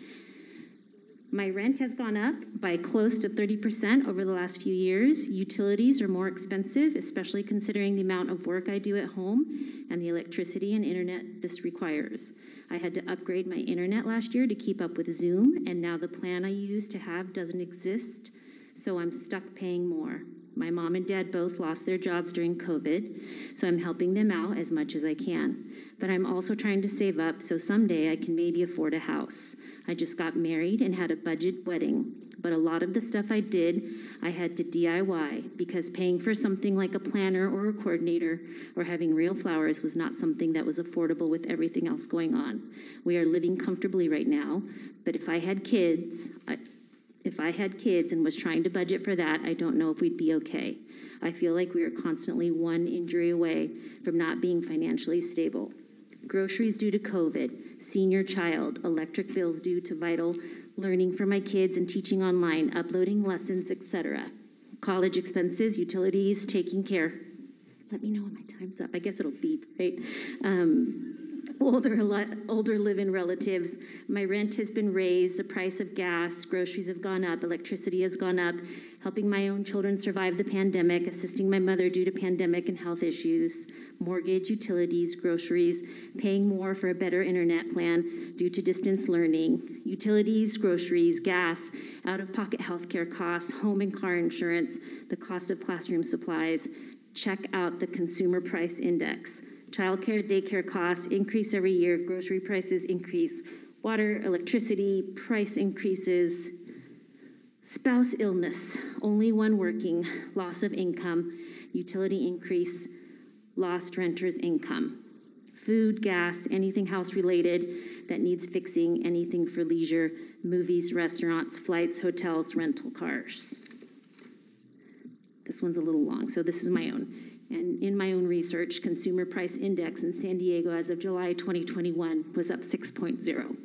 My rent has gone up by close to 30% over the last few years. Utilities are more expensive, especially considering the amount of work I do at home and the electricity and internet this requires. I had to upgrade my internet last year to keep up with Zoom, and now the plan I used to have doesn't exist, so I'm stuck paying more. My mom and dad both lost their jobs during COVID, so I'm helping them out as much as I can. But I'm also trying to save up so someday I can maybe afford a house. I just got married and had a budget wedding, but a lot of the stuff I did, I had to DIY because paying for something like a planner or a coordinator or having real flowers was not something that was affordable with everything else going on. We are living comfortably right now, but if I had kids and was trying to budget for that, I don't know if we'd be okay. I feel like we are constantly one injury away from not being financially stable. Groceries due to COVID, senior child, electric bills due to vital learning for my kids and teaching online, uploading lessons, etc. College expenses, utilities, taking care. Let me know when my time's up. I guess it'll beep, right? Older live-in relatives. My rent has been raised, the price of gas, groceries have gone up, electricity has gone up, helping my own children survive the pandemic, assisting my mother due to pandemic and health issues, mortgage, utilities, groceries, paying more for a better internet plan due to distance learning, utilities, groceries, gas, out-of-pocket healthcare costs, home and car insurance, the cost of classroom supplies. Check out the Consumer Price Index. Childcare, daycare costs increase every year, grocery prices increase, water, electricity, price increases, spouse illness, only one working, loss of income, utility increase, lost renter's income, food, gas, anything house related that needs fixing, anything for leisure, movies, restaurants, flights, hotels, rental cars. This one's a little long, so this is my own. And in my own research, Consumer Price Index in San Diego as of July 2021 was up 6.0.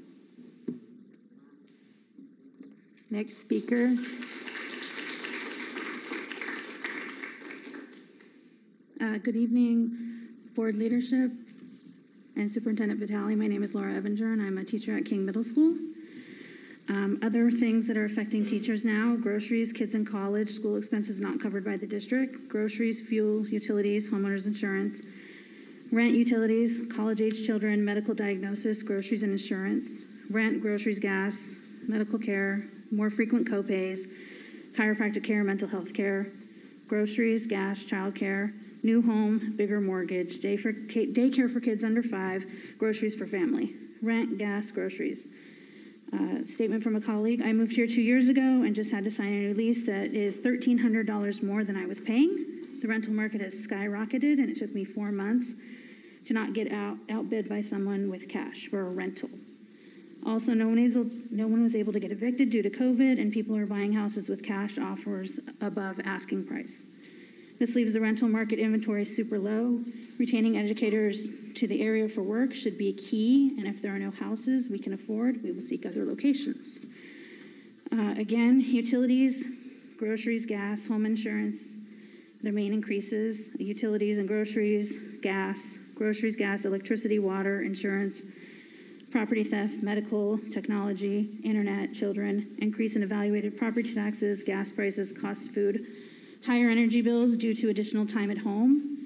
Next speaker. Good evening, board leadership and Superintendent Vitale. My name is Laura Evinger, and I'm a teacher at King Middle School. Other things that are affecting teachers now: groceries, kids in college, school expenses not covered by the district, groceries, fuel, utilities, homeowners insurance, rent, utilities, college-age children, medical diagnosis, groceries and insurance, rent, groceries, gas, medical care, more frequent co-pays, chiropractic care, mental health care, groceries, gas, child care, new home, bigger mortgage, daycare for kids under 5, groceries for family, rent, gas, groceries. Statement from a colleague: I moved here 2 years ago and just had to sign a new lease that is $1,300 more than I was paying. The rental market has skyrocketed, and it took me 4 months to not get outbid by someone with cash for a rental. Also, no one was able to get evicted due to COVID, and people are buying houses with cash offers above asking price. This leaves the rental market inventory super low. Retaining educators to the area for work should be key, and if there are no houses we can afford, we will seek other locations. Again, utilities, groceries, gas, home insurance, their main increases: utilities and groceries, gas, electricity, water, insurance, property theft, medical, technology, internet, children, increase in evaluated property taxes, gas prices, cost food, higher energy bills due to additional time at home,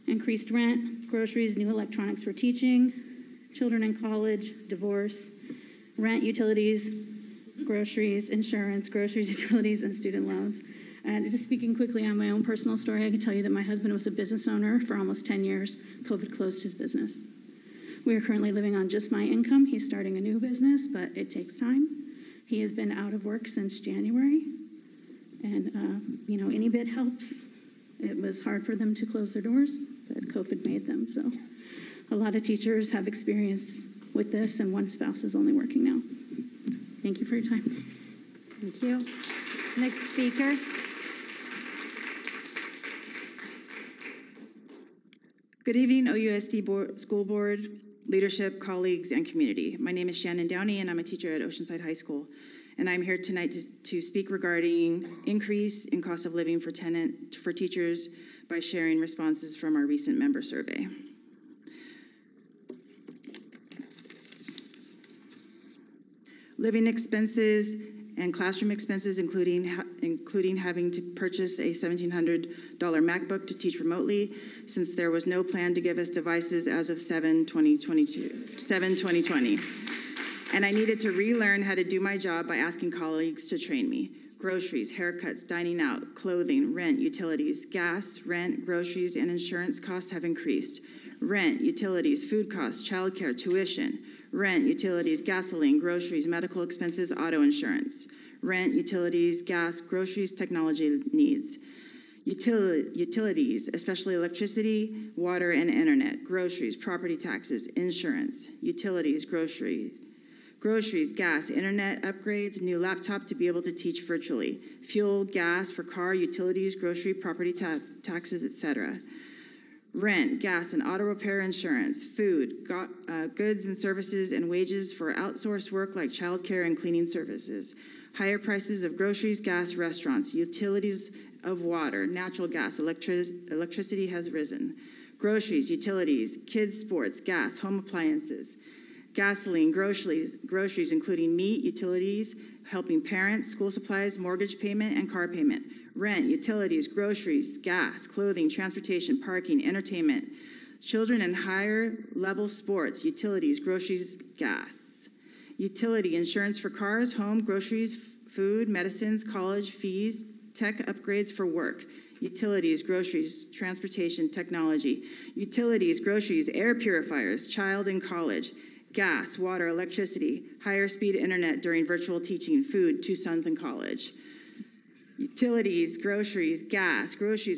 increased rent, groceries, new electronics for teaching, children in college, divorce, rent, utilities, groceries, insurance, groceries, utilities, and student loans. And just speaking quickly on my own personal story, I can tell you that my husband was a business owner for almost 10 years. COVID closed his business. We are currently living on just my income. He's starting a new business, but it takes time. He has been out of work since January. And, any bit helps. It was hard for them to close their doors, but COVID made them. So a lot of teachers have experience with this, and one spouse is only working now. Thank you for your time. Thank you. Next speaker. Good evening, OUSD School Board, leadership, colleagues, and community. My name is Shannon Downey, and I'm a teacher at Oceanside High School. And I'm here tonight to speak regarding increase in cost of living for teachers by sharing responses from our recent member survey. Living expenses and classroom expenses, including having to purchase a $1,700 MacBook to teach remotely, since there was no plan to give us devices as of 7/2020. And I needed to relearn how to do my job by asking colleagues to train me. Groceries, haircuts, dining out, clothing, rent, utilities, gas, rent, groceries, and insurance costs have increased. Rent, utilities, food costs, childcare, tuition. Rent, utilities, gasoline, groceries, medical expenses, auto insurance. Rent, utilities, gas, groceries, technology needs. Utilities, especially electricity, water, and internet. Groceries, property taxes, insurance. Utilities, groceries, gas, internet upgrades, new laptop to be able to teach virtually. Fuel, gas for car, utilities, grocery, property taxes, etc. Rent, gas, and auto repair insurance, food, goods and services, and wages for outsourced work like childcare and cleaning services. Higher prices of groceries, gas, restaurants, utilities of water, natural gas, electricity has risen. Groceries, utilities, kids' sports, gas, home appliances. Gasoline, groceries including meat, utilities, helping parents, school supplies, mortgage payment, and car payment. Rent, utilities, groceries, gas, clothing, transportation, parking, entertainment. Children and higher level sports, utilities, groceries, gas. Utility, insurance for cars, home, groceries, food, medicines, college fees, tech upgrades for work. Utilities, groceries, transportation, technology. Utilities, groceries, air purifiers, child in college. Gas, water, electricity, higher speed internet during virtual teaching, food, 2 sons in college. Utilities, groceries,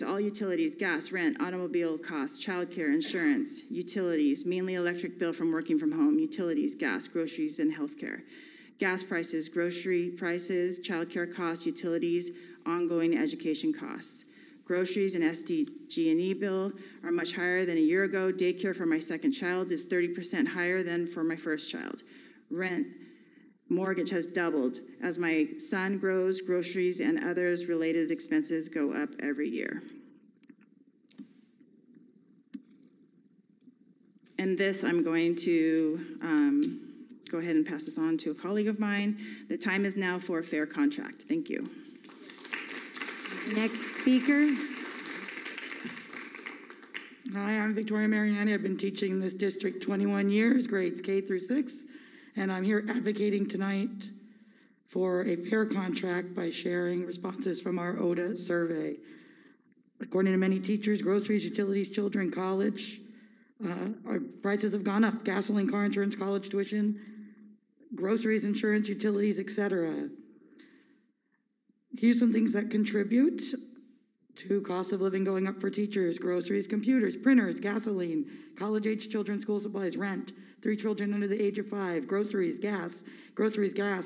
all utilities, gas, rent, automobile costs, childcare, insurance, utilities, mainly electric bill from working from home, utilities, gas, groceries, and healthcare. Gas prices, grocery prices, childcare costs, utilities, ongoing education costs. Groceries and SDG&E bill are much higher than a year ago. Daycare for my second child is 30% higher than for my first child. Rent, mortgage has doubled. As my son grows, groceries and others related expenses go up every year. And this, I'm going to go ahead and pass this on to a colleague of mine. The time is now for a fair contract. Thank you. Next speaker. Hi, I'm Victoria Mariani. I've been teaching in this district 21 years, grades K through 6, and I'm here advocating tonight for a fair contract by sharing responses from our ODA survey. According to many teachers, groceries, utilities, children, college, our prices have gone up. Gasoline, car insurance, college tuition, groceries, insurance, utilities, etc. Here's some things that contribute to cost of living going up for teachers: groceries, computers, printers, gasoline, college-age children, school supplies, rent, 3 children under the age of 5, groceries, gas,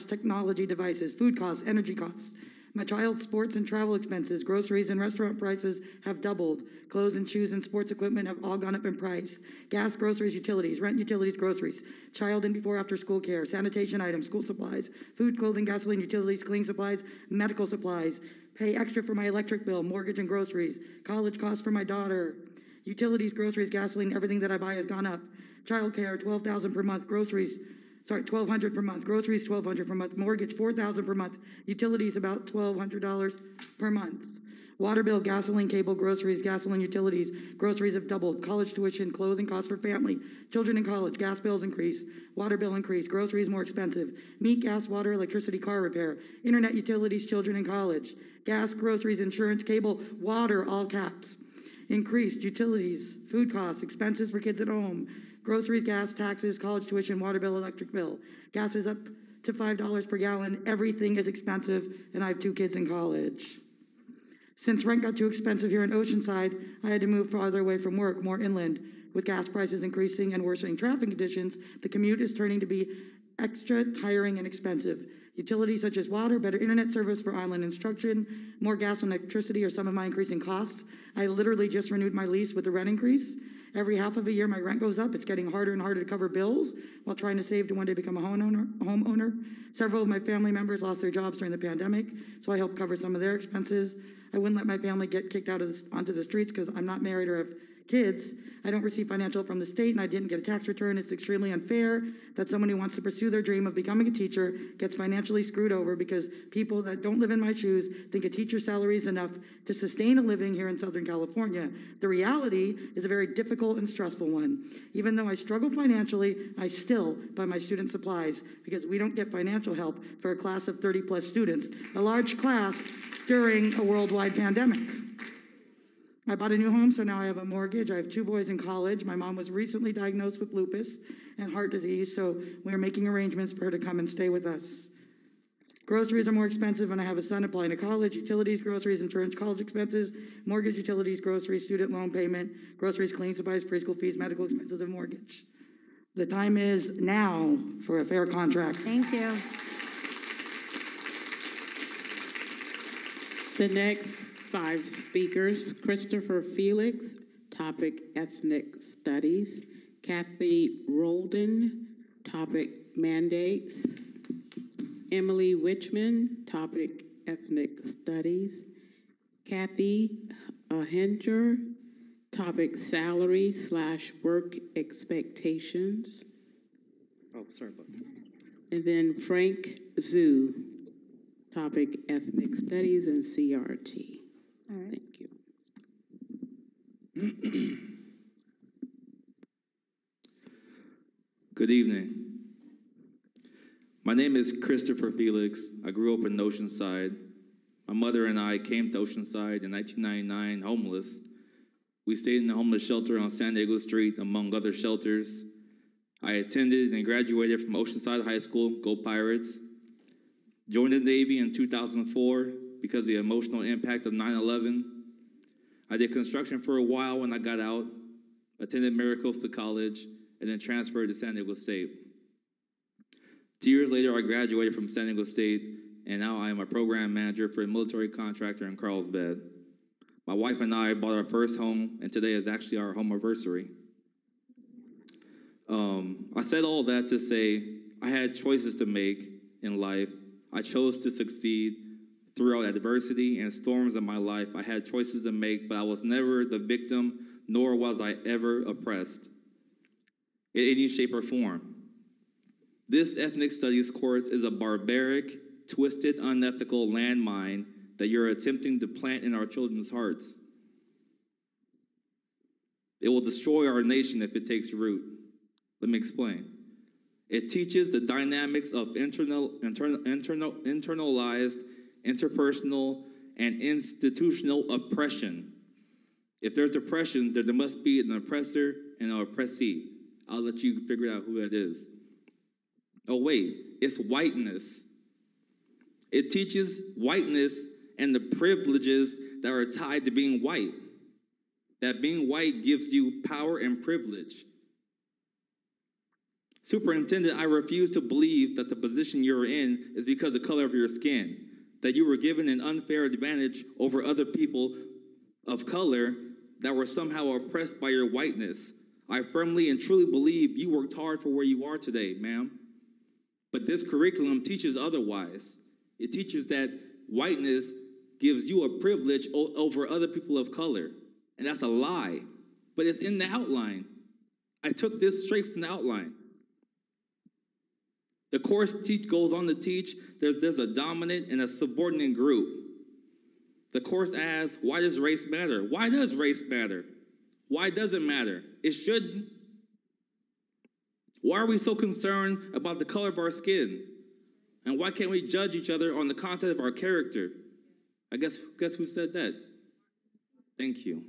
technology devices, food costs, energy costs. My child's sports and travel expenses, groceries and restaurant prices have doubled. Clothes and shoes and sports equipment have all gone up in price. Gas, groceries, utilities, rent, utilities, groceries, child and before after school care, sanitation items, school supplies, food, clothing, gasoline, utilities, cleaning supplies, medical supplies, pay extra for my electric bill, mortgage and groceries, college costs for my daughter, utilities, groceries, gasoline, everything that I buy has gone up. Child care, $12,000 per month, $1,200 per month, groceries, $1,200 per month, mortgage, $4,000 per month, utilities, about $1,200 per month. Water bill, gasoline, cable, groceries, gasoline, utilities, groceries have doubled. College tuition, clothing costs for family, children in college, gas bills increase, water bill increase, groceries more expensive, meat, gas, water, electricity, car repair, internet, utilities, children in college, gas, groceries, insurance, cable, water, all caps. Increased utilities, food costs, expenses for kids at home, groceries, gas, taxes, college tuition, water bill, electric bill. Gas is up to $5 per gallon. Everything is expensive, and I have 2 kids in college. Since rent got too expensive here in Oceanside, I had to move farther away from work, more inland. With gas prices increasing and worsening traffic conditions, the commute is turning to be extra tiring and expensive. Utilities such as water, better internet service for online instruction, more gas and electricity are some of my increasing costs. I literally just renewed my lease with the rent increase. Every half of a year, my rent goes up. It's getting harder and harder to cover bills while trying to save to one day become a homeowner. Several of my family members lost their jobs during the pandemic, so I helped cover some of their expenses. I wouldn't let my family get kicked out onto the streets because I'm not married or have kids. I don't receive financial help from the state, and I didn't get a tax return. It's extremely unfair that someone who wants to pursue their dream of becoming a teacher gets financially screwed over because people that don't live in my shoes think a teacher's salary is enough to sustain a living here in Southern California. The reality is a very difficult and stressful one. Even though I struggle financially, I still buy my student supplies because we don't get financial help for a class of 30+ students, a large class during a worldwide pandemic. I bought a new home, so now I have a mortgage. I have 2 boys in college. My mom was recently diagnosed with lupus and heart disease, so we're making arrangements for her to come and stay with us. Groceries are more expensive, and I have a son applying to college. Utilities, groceries, insurance, college expenses, mortgage, utilities, groceries, student loan payment, groceries, cleaning supplies, preschool fees, medical expenses, and mortgage. The time is now for a fair contract. Thank you. The next 5 speakers: Christopher Felix, topic ethnic studies; Kathy Roldan, topic mandates; Emily Wichman, topic ethnic studies; Kathy Henger, topic salary/work expectations. Oh, sorry about that. And then Frank Zhu, topic ethnic studies and CRT. All right. Thank you. Good evening. My name is Christopher Felix. I grew up in Oceanside. My mother and I came to Oceanside in 1999 homeless. We stayed in the homeless shelter on San Diego Street, among other shelters. I attended and graduated from Oceanside High School, Go Pirates. Joined the Navy in 2004 because of the emotional impact of 9/11. I did construction for a while when I got out, attended Maricosta College, and then transferred to San Diego State. 2 years later, I graduated from San Diego State, and now I am a program manager for a military contractor in Carlsbad. My wife and I bought our first home, and today is actually our home anniversary. I said all that to say I had choices to make in life. I chose to succeed throughout adversity and storms in my life. I had choices to make, but I was never the victim, nor was I ever oppressed in any shape or form. This ethnic studies course is a barbaric, twisted, unethical landmine that you're attempting to plant in our children's hearts. It will destroy our nation if it takes root. Let me explain. It teaches the dynamics of internalized, interpersonal, and institutional oppression. If there's oppression, there must be an oppressor and an oppressee. I'll let you figure out who that is. Oh wait, it's whiteness. It teaches whiteness and the privileges that are tied to being white. That being white gives you power and privilege. Superintendent, I refuse to believe that the position you're in is because of the color of your skin, that you were given an unfair advantage over other people of color that were somehow oppressed by your whiteness. I firmly and truly believe you worked hard for where you are today, ma'am. But this curriculum teaches otherwise. It teaches that whiteness gives you a privilege over other people of color. And that's a lie. But it's in the outline. I took this straight from the outline. The course goes on to teach there's a dominant and a subordinate group. The course asks, why does race matter? Why does race matter? Why does it matter? It shouldn't. Why are we so concerned about the color of our skin? And why can't we judge each other on the content of our character? Guess who said that? Thank you.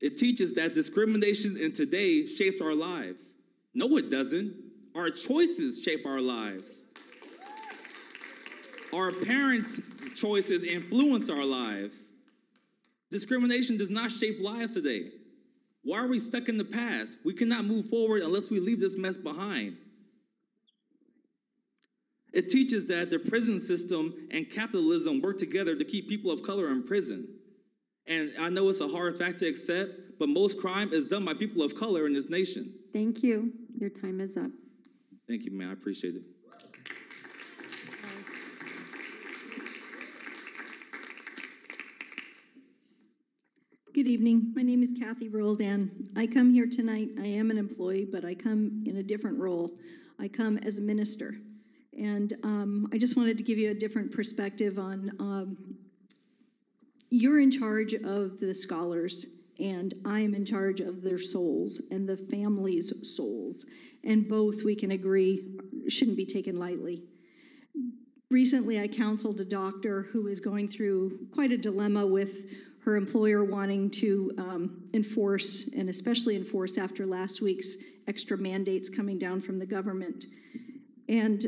It teaches that discrimination in today shapes our lives. No, it doesn't. Our choices shape our lives. Our parents' choices influence our lives. Discrimination does not shape lives today. Why are we stuck in the past? We cannot move forward unless we leave this mess behind. It teaches that the prison system and capitalism work together to keep people of color in prison. And I know it's a hard fact to accept, but most crime is done by people of color in this nation. Thank you. Your time is up. Thank you, man. I appreciate it. Good Good evening. My name is Kathy Roldan. I come here tonight. I am an employee, but I come in a different role. I come as a minister. And I just wanted to give you a different perspective on you're in charge of the scholars, and I am in charge of their souls and the families' souls. And both, we can agree, shouldn't be taken lightly. Recently, I counseled a doctor who is going through quite a dilemma with her employer wanting to enforce, and especially enforce after last week's extra mandates coming down from the government. And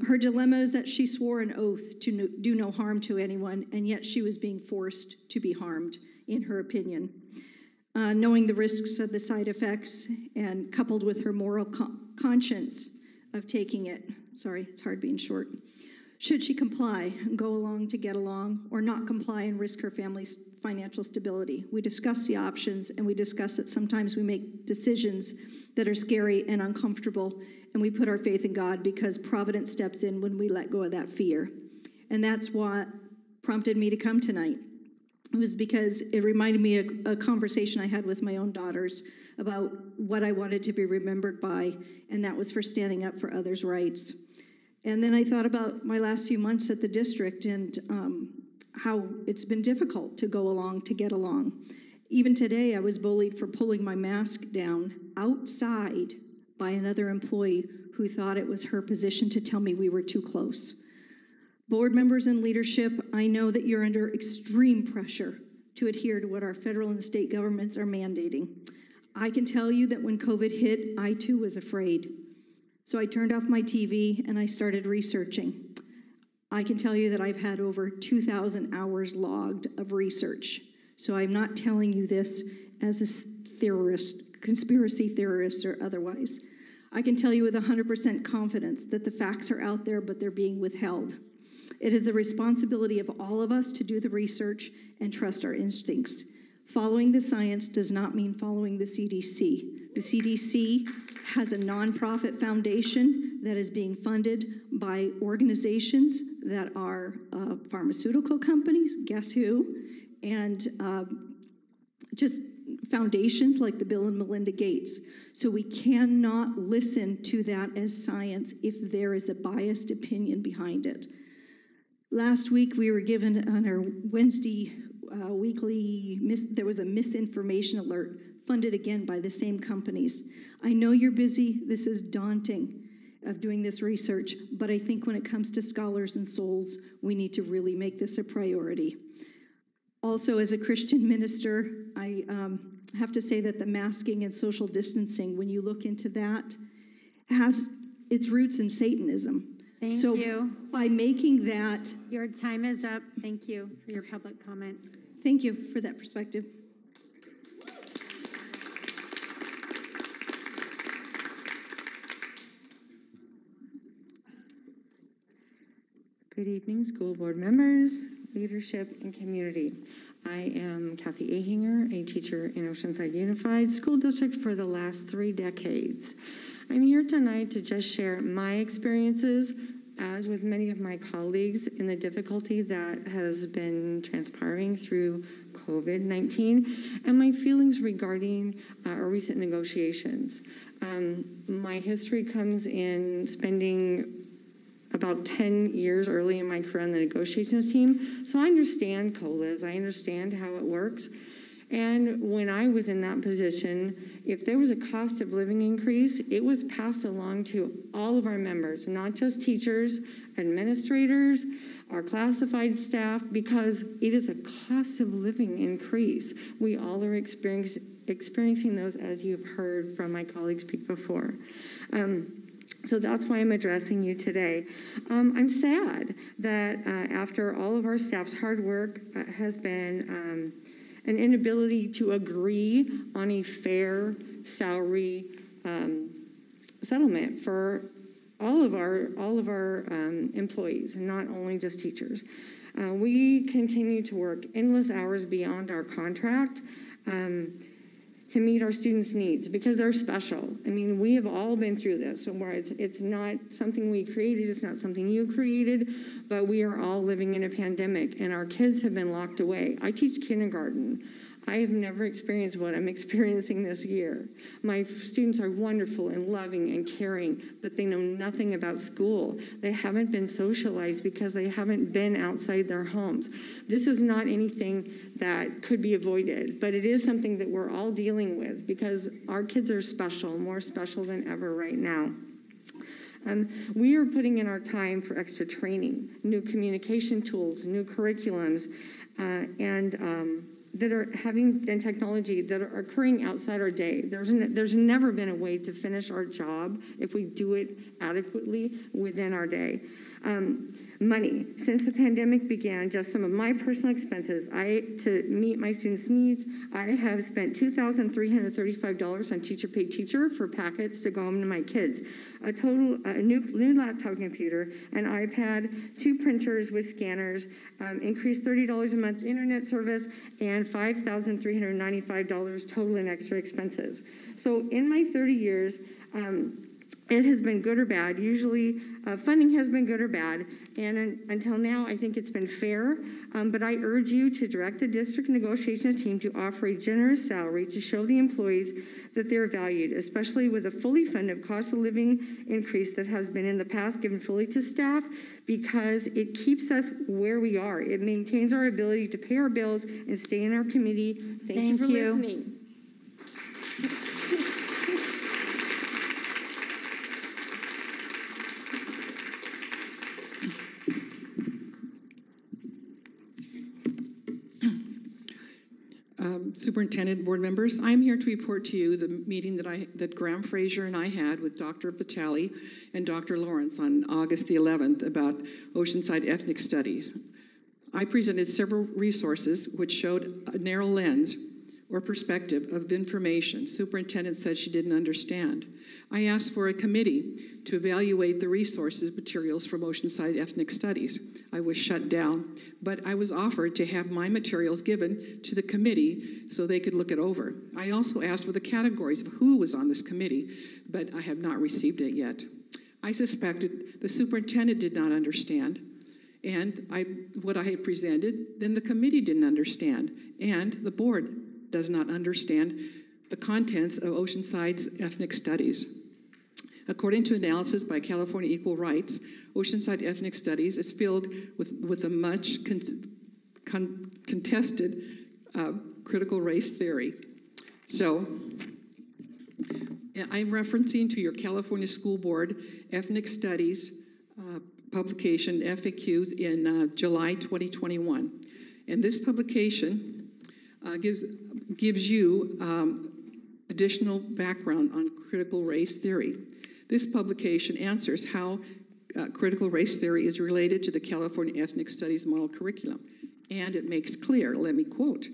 her dilemma is that she swore an oath to do no harm to anyone, and yet she was being forced to be harmed, in her opinion. Knowing the risks of the side effects and coupled with her moral conscience of taking it. Sorry, it's hard being short. Should she comply and go along to get along, or not comply and risk her family's financial stability? We discuss the options, and we discuss that sometimes we make decisions that are scary and uncomfortable, and we put our faith in God because providence steps in when we let go of that fear. And that's what prompted me to come tonight. It was because it reminded me of a conversation I had with my own daughters about what I wanted to be remembered by, and that was for standing up for others' rights. And then I thought about my last few months at the district and how it's been difficult to go along, to get along. Even today, I was bullied for pulling my mask down outside by another employee who thought it was her position to tell me we were too close. Board members and leadership, I know that you're under extreme pressure to adhere to what our federal and state governments are mandating. I can tell you that when COVID hit, I too was afraid. So I turned off my TV and I started researching. I can tell you that I've had over 2,000 hours logged of research. So I'm not telling you this as a theorist, conspiracy theorist or otherwise. I can tell you with 100% confidence that the facts are out there, but they're being withheld. It is the responsibility of all of us to do the research and trust our instincts. Following the science does not mean following the CDC. The CDC has a nonprofit foundation that is being funded by organizations that are pharmaceutical companies, guess who, and just foundations like the Bill and Melinda Gates. So we cannot listen to that as science if there is a biased opinion behind it. Last week we were given on our Wednesday weekly, there was a misinformation alert funded again by the same companies. I know you're busy, this is daunting of doing this research, but I think when it comes to scholars and souls, we need to really make this a priority. Also, as a Christian minister, I have to say that the masking and social distancing, when you look into that, has its roots in Satanism. Thank so you. By making that... Your time is up. Thank you for your public comment. Thank you for that perspective. Good evening, school board members, leadership, and community. I am Kathy Ahinger, a teacher in Oceanside Unified School District for the last 3 decades. I'm here tonight to just share my experiences, as with many of my colleagues, in the difficulty that has been transpiring through COVID-19 and my feelings regarding our recent negotiations. My history comes in spending about 10 years early in my career on the negotiations team. So I understand COLAs, I understand how it works. And when I was in that position, if there was a cost of living increase, it was passed along to all of our members, not just teachers, administrators, our classified staff, because it is a cost of living increase. We all are experiencing those, as you've heard from my colleagues speak before. So that's why I'm addressing you today. I'm sad that after all of our staff's hard work has been an inability to agree on a fair salary settlement for all of our employees, and not only just teachers. We continue to work endless hours beyond our contract to meet our students' needs because they're special. I mean, we have all been through this, where it's not something we created, it's not something you created, but we are all living in a pandemic, and our kids have been locked away. I teach kindergarten. I have never experienced what I'm experiencing this year. My students are wonderful and loving and caring, but they know nothing about school. They haven't been socialized because they haven't been outside their homes. This is not anything that could be avoided, but it is something that we're all dealing with because our kids are special, more special than ever right now. We are putting in our time for extra training, new communication tools, new curriculums, that are having and technology that are occurring outside our day. There's never been a way to finish our job if we do it adequately within our day. Money. Since the pandemic began, just some of my personal expenses, to meet my students' needs, I have spent $2,335 on teacher paid teacher for packets to go home to my kids. A new laptop computer, an iPad, 2 printers with scanners, increased $30 a month internet service, and $5,395 total in extra expenses. So in my 30 years, it has been good or bad. Usually funding has been good or bad, and until now I think it's been fair, but I urge you to direct the district negotiations team to offer a generous salary to show the employees that they're valued, especially with a fully funded cost of living increase that has been in the past given fully to staff, because it keeps us where we are. It maintains our ability to pay our bills and stay in our committee. Thank you for listening. Superintendent, board members, I'm here to report to you the meeting that Graham Fraser and I had with Dr. Vitale and Dr. Lawrence on August the 11th about Oceanside ethnic studies. I presented several resources which showed a narrow lens or perspective of information superintendent said she didn't understand. I asked for a committee to evaluate the resources materials from Oceanside ethnic studies. I was shut down, but I was offered to have my materials given to the committee so they could look it over. I also asked for the categories of who was on this committee, but I have not received it yet. I suspected the superintendent did not understand, and what I had presented, then the committee didn't understand, and the board does not understand the contents of Oceanside's ethnic studies. According to analysis by California Equal Rights, Oceanside ethnic studies is filled with a much contested critical race theory. So I'm referencing to your California School Board Ethnic Studies publication, FAQs, in July 2021. And this publication gives you additional background on critical race theory. This publication answers how critical race theory is related to the California Ethnic Studies model curriculum. And it makes clear, let me quote,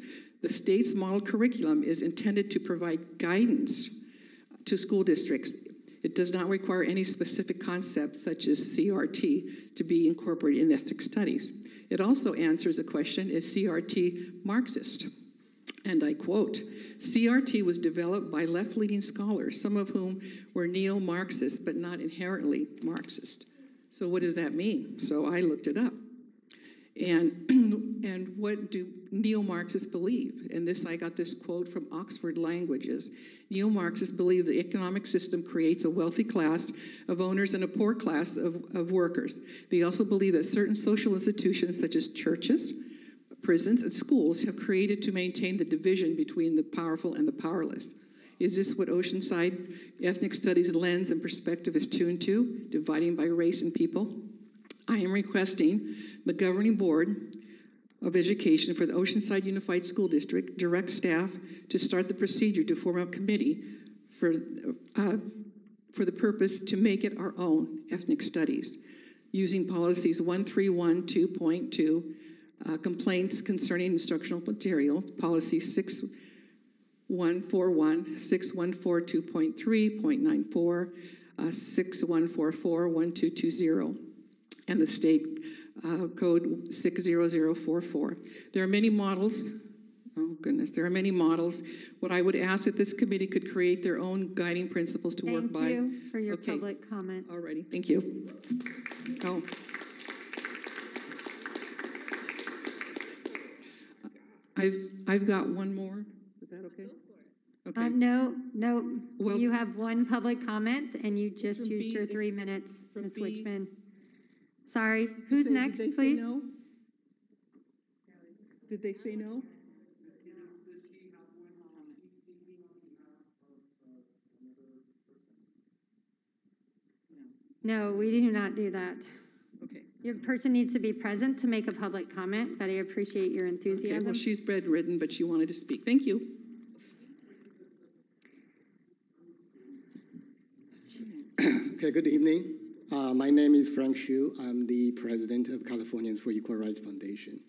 the state's model curriculum is intended to provide guidance to school districts. It does not require any specific concepts such as CRT to be incorporated in ethnic studies. It also answers a question, is CRT Marxist? And I quote, CRT was developed by left-leaning scholars, some of whom were neo-Marxists, but not inherently Marxist. So what does that mean? So I looked it up. And what do neo-Marxists believe? And I got this quote from Oxford Languages. Neo-Marxists believe the economic system creates a wealthy class of owners and a poor class of workers. They also believe that certain social institutions, such as churches, prisons, and schools, have created to maintain the division between the powerful and the powerless. Is this what Oceanside Ethnic Studies lens and perspective is tuned to, dividing by race and people? I am requesting the Governing Board of Education for the Oceanside Unified School District direct staff to start the procedure to form a committee for the purpose to make it our own ethnic studies, using policies 1312.2, complaints concerning instructional material, policy 6141, 6142.3.94, 6144.1220, and the state code 60044. There are many models. Oh goodness, there are many models. What I would ask that this committee could create their own guiding principles to work by. Thank you for your public comment. Alrighty, thank you. Oh. I've got one more. You have one public comment, and you just From used B- your 3 minutes, from Ms. B- Witchman. Sorry, who's Did next, they say please? no? Did they say no? No, we do not do that. Okay. Your person needs to be present to make a public comment, but I appreciate your Okay, enthusiasm. well, she's bedridden, but she wanted to speak. Thank you. Okay, good evening. My name is Frank Xu. I'm the president of Californians for Equal Rights Foundation,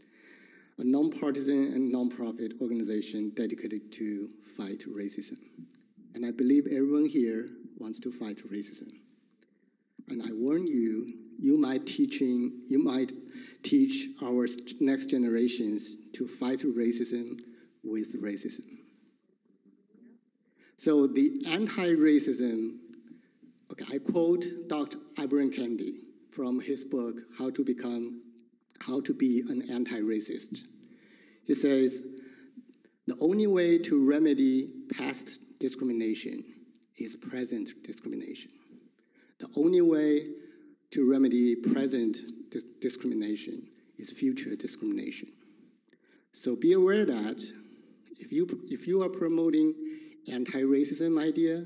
a nonpartisan and nonprofit organization dedicated to fight racism. And I believe everyone here wants to fight racism. And I warn you, you might teach our next generations to fight racism with racism. So the anti-racism, okay, I quote Dr. Ibram Kendi from his book, How to Be an Anti-Racist. He says, the only way to remedy past discrimination is present discrimination. The only way to remedy present discrimination is future discrimination. So be aware that if you are promoting anti-racism idea,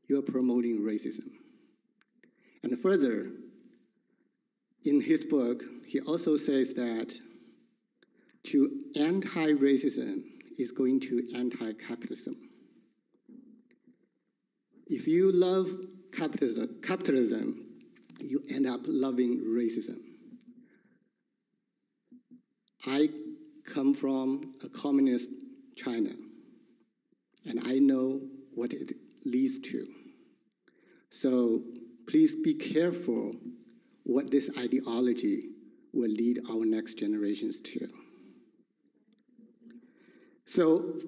you are promoting racism. And further, in his book, he also says that to anti-racism is going to anti-capitalism. If you love capitalism, you end up loving racism. I come from a communist China, and I know what it leads to. So please be careful what this ideology will lead our next generations to. So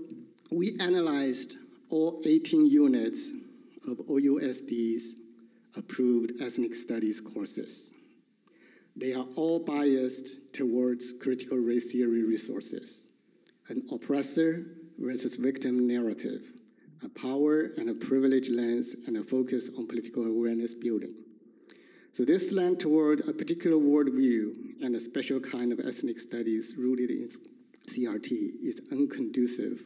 we analyzed all 18 units of OUSD's approved ethnic studies courses. They are all biased towards critical race theory resources, an oppressor versus victim narrative, a power and a privilege lens, and a focus on political awareness building. So this slant toward a particular worldview and a special kind of ethnic studies rooted in CRT is unconducive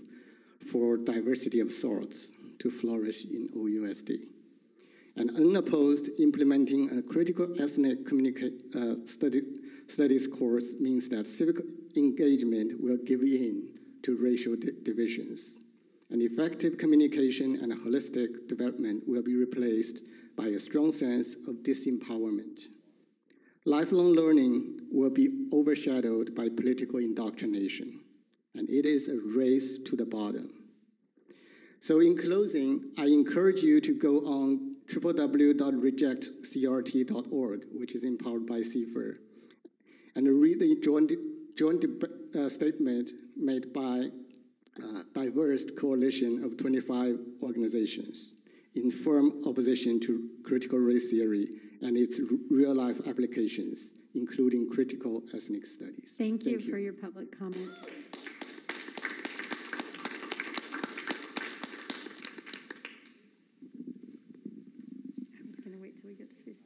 for diversity of sorts to flourish in OUSD. And unopposed implementing a critical ethnic studies course means that civic engagement will give in to racial divisions. And effective communication and holistic development will be replaced by a strong sense of disempowerment. Lifelong learning will be overshadowed by political indoctrination, and it is a race to the bottom. So in closing, I encourage you to go on www.rejectcrt.org, which is empowered by CIFER, and read the joint statement made by a diverse coalition of 25 organizations in firm opposition to critical race theory and its real-life applications, including critical ethnic studies. Thank you for your public comment.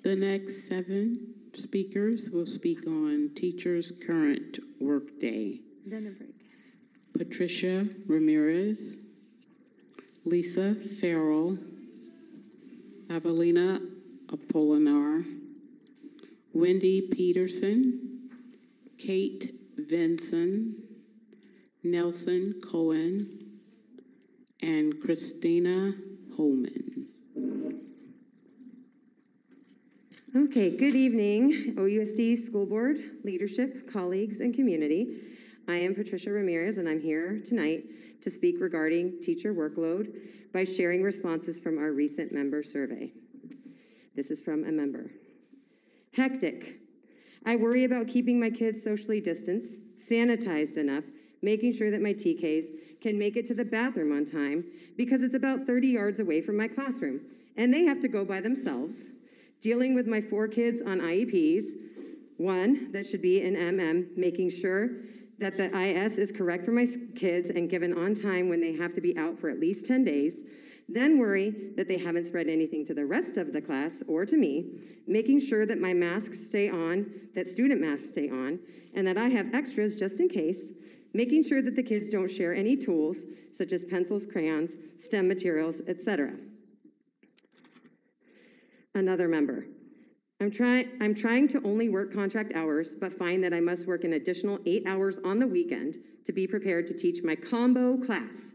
The next 7 speakers will speak on teachers' current workday. Then a break. Patricia Ramirez, Lisa Farrell, Evelina Apolinar, Wendy Peterson, Kate Vinson, Nelson Cohen, and Christina Holman. Okay, good evening, OUSD School Board, leadership, colleagues, and community. I am Patricia Ramirez, and I'm here tonight to speak regarding teacher workload by sharing responses from our recent member survey. This is from a member. Hectic. I worry about keeping my kids socially distanced, sanitized enough, making sure that my TKs can make it to the bathroom on time because it's about 30 yards away from my classroom, and they have to go by themselves. Dealing with my 4 kids on IEPs, 1 that should be an MM, making sure that the IS is correct for my kids and given on time when they have to be out for at least 10 days. then worry that they haven't spread anything to the rest of the class or to me, making sure that my masks stay on, that student masks stay on, and that I have extras just in case, making sure that the kids don't share any tools, such as pencils, crayons, STEM materials, etc. Another member. I'm trying to only work contract hours, but find that I must work an additional 8 hours on the weekend to be prepared to teach my combo class.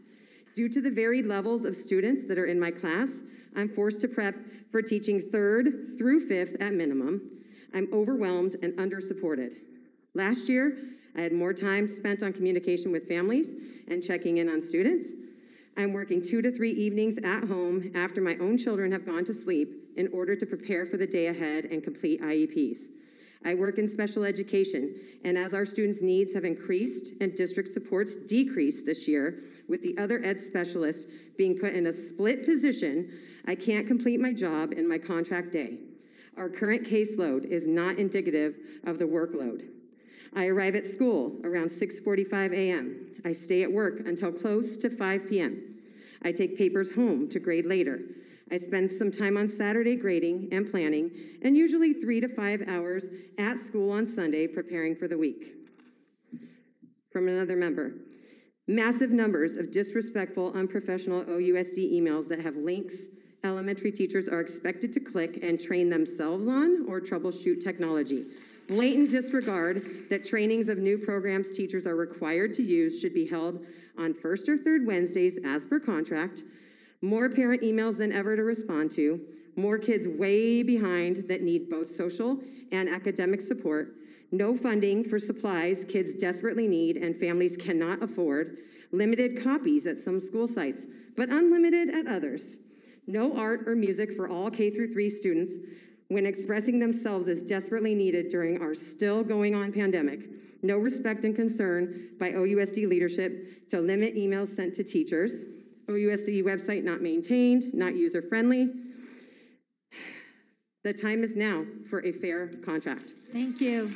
Due to the varied levels of students that are in my class, I'm forced to prep for teaching 3rd through 5th at minimum. I'm overwhelmed and under-supported. Last year, I had more time spent on communication with families and checking in on students. I'm working 2 to 3 evenings at home after my own children have gone to sleep in order to prepare for the day ahead and complete IEPs. I work in special education, and as our students' needs have increased and district supports decreased this year, with the other ed specialists being put in a split position, I can't complete my job in my contract day. Our current caseload is not indicative of the workload. I arrive at school around 6:45 a.m. I stay at work until close to 5 p.m. I take papers home to grade later. I spend some time on Saturday grading and planning, and usually 3 to 5 hours at school on Sunday preparing for the week. From another member, massive numbers of disrespectful, unprofessional OUSD emails that have links elementary teachers are expected to click and train themselves on or troubleshoot technology. Blatant disregard that trainings of new programs teachers are required to use should be held on 1st or 3rd Wednesdays as per contract. More parent emails than ever to respond to, more kids way behind that need both social and academic support, no funding for supplies kids desperately need and families cannot afford, limited copies at some school sites, but unlimited at others. No art or music for all K-3 students when expressing themselves is desperately needed during our still going on pandemic. No respect and concern by OUSD leadership to limit emails sent to teachers. OUSD website not maintained, not user-friendly. The time is now for a fair contract. Thank you.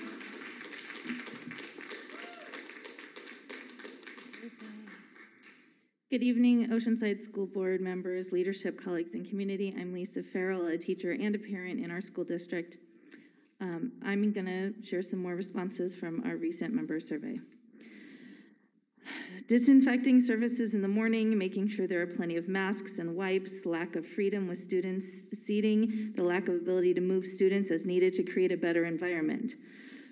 Good evening, Oceanside School Board members, leadership, colleagues, and community. I'm Lisa Farrell, a teacher and a parent in our school district. I'm going to share some more responses from our recent member survey. Disinfecting services in the morning, making sure there are plenty of masks and wipes, lack of freedom with students seating, the lack of ability to move students as needed to create a better environment.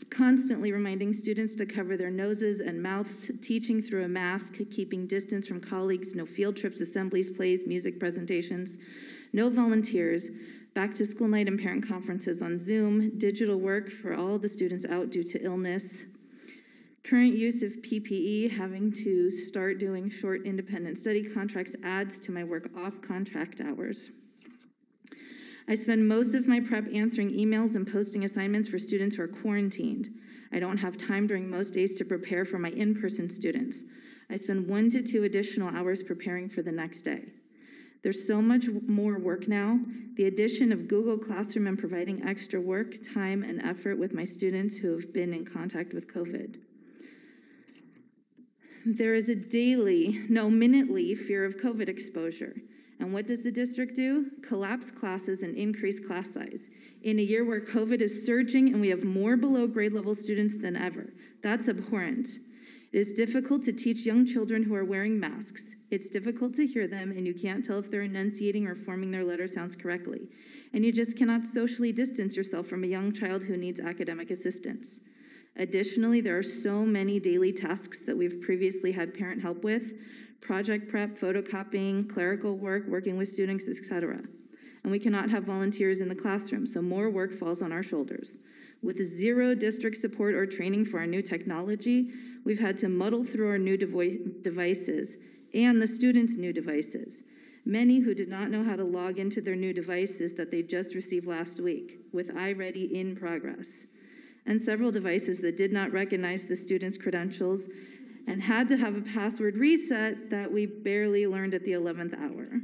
Constantly reminding students to cover their noses and mouths, teaching through a mask, keeping distance from colleagues, no field trips, assemblies, plays, music presentations, no volunteers, back to school night and parent conferences on Zoom, digital work for all the students out due to illness, current use of PPE, having to start doing short independent study contracts adds to my work off contract hours. I spend most of my prep answering emails and posting assignments for students who are quarantined. I don't have time during most days to prepare for my in-person students. I spend 1 to 2 additional hours preparing for the next day. There's so much more work now. The addition of Google Classroom and providing extra work, time, and effort with my students who have been in contact with COVID. There is a daily, no, minutely fear of COVID exposure. And what does the district do? Collapse classes and increase class size. In a year where COVID is surging and we have more below grade level students than ever. That's abhorrent. It is difficult to teach young children who are wearing masks. It's difficult to hear them and you can't tell if they're enunciating or forming their letter sounds correctly. And you just cannot socially distance yourself from a young child who needs academic assistance. Additionally, there are so many daily tasks that we've previously had parent help with, project prep, photocopying, clerical work, working with students, etc. And we cannot have volunteers in the classroom, so more work falls on our shoulders. With 0 district support or training for our new technology, we've had to muddle through our new devices and the students' new devices. Many who did not know how to log into their new devices that they just received last week, with iReady in progress. And several devices that did not recognize the students' credentials and had to have a password reset that we barely learned at the 11th hour.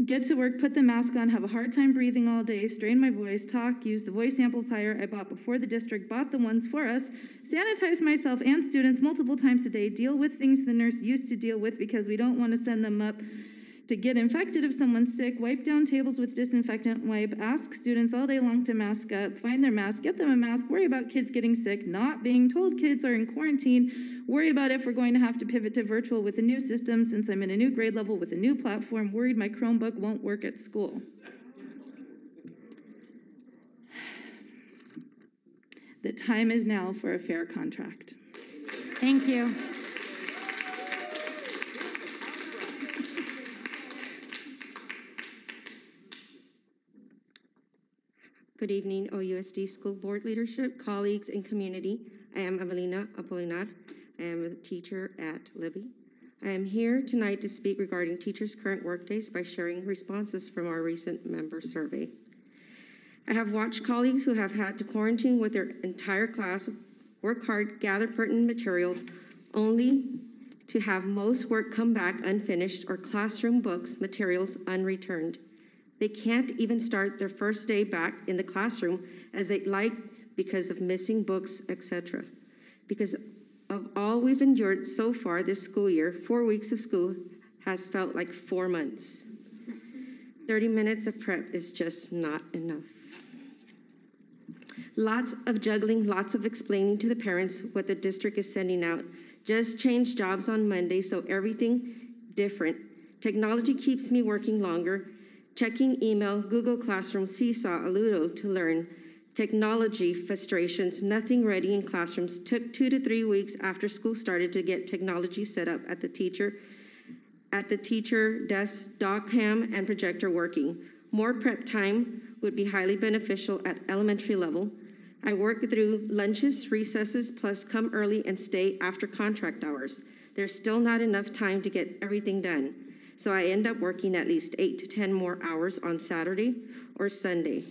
get to work, put the mask on, have a hard time breathing all day, strain my voice, talk, use the voice amplifier I bought before the district bought the ones for us, sanitize myself and students multiple times a day, deal with things the nurse used to deal with because we don't want to send them up to get infected if someone's sick, wipe down tables with disinfectant wipe, ask students all day long to mask up, find their mask, get them a mask, worry about kids getting sick, not being told kids are in quarantine, worry about if we're going to have to pivot to virtual with a new system since I'm in a new grade level with a new platform, worried my Chromebook won't work at school. The time is now for a fair contract. Thank you. Good evening, OUSD School Board leadership, colleagues, and community. I am Evelina Apolinar. I am a teacher at Libby. I am here tonight to speak regarding teachers' current workdays by sharing responses from our recent member survey. I have watched colleagues who have had to quarantine with their entire class, work hard, gather pertinent materials, only to have most work come back unfinished or classroom books materials unreturned. They can't even start their first day back in the classroom as they'd like because of missing books, etc. Because of all we've endured so far this school year, 4 weeks of school has felt like 4 months. 30 minutes of prep is just not enough. Lots of juggling, lots of explaining to the parents what the district is sending out. Just changed jobs on Monday, so everything different. Technology keeps me working longer. Checking email, Google Classroom, Seesaw, Aludo to learn. Technology frustrations, nothing ready in classrooms. Took 2 to 3 weeks after school started to get technology set up at the teacher desk, doc cam, and projector working. More prep time would be highly beneficial at elementary level. I work through lunches, recesses, plus come early and stay after contract hours. There's still not enough time to get everything done. So I end up working at least 8 to 10 more hours on Saturday or Sunday.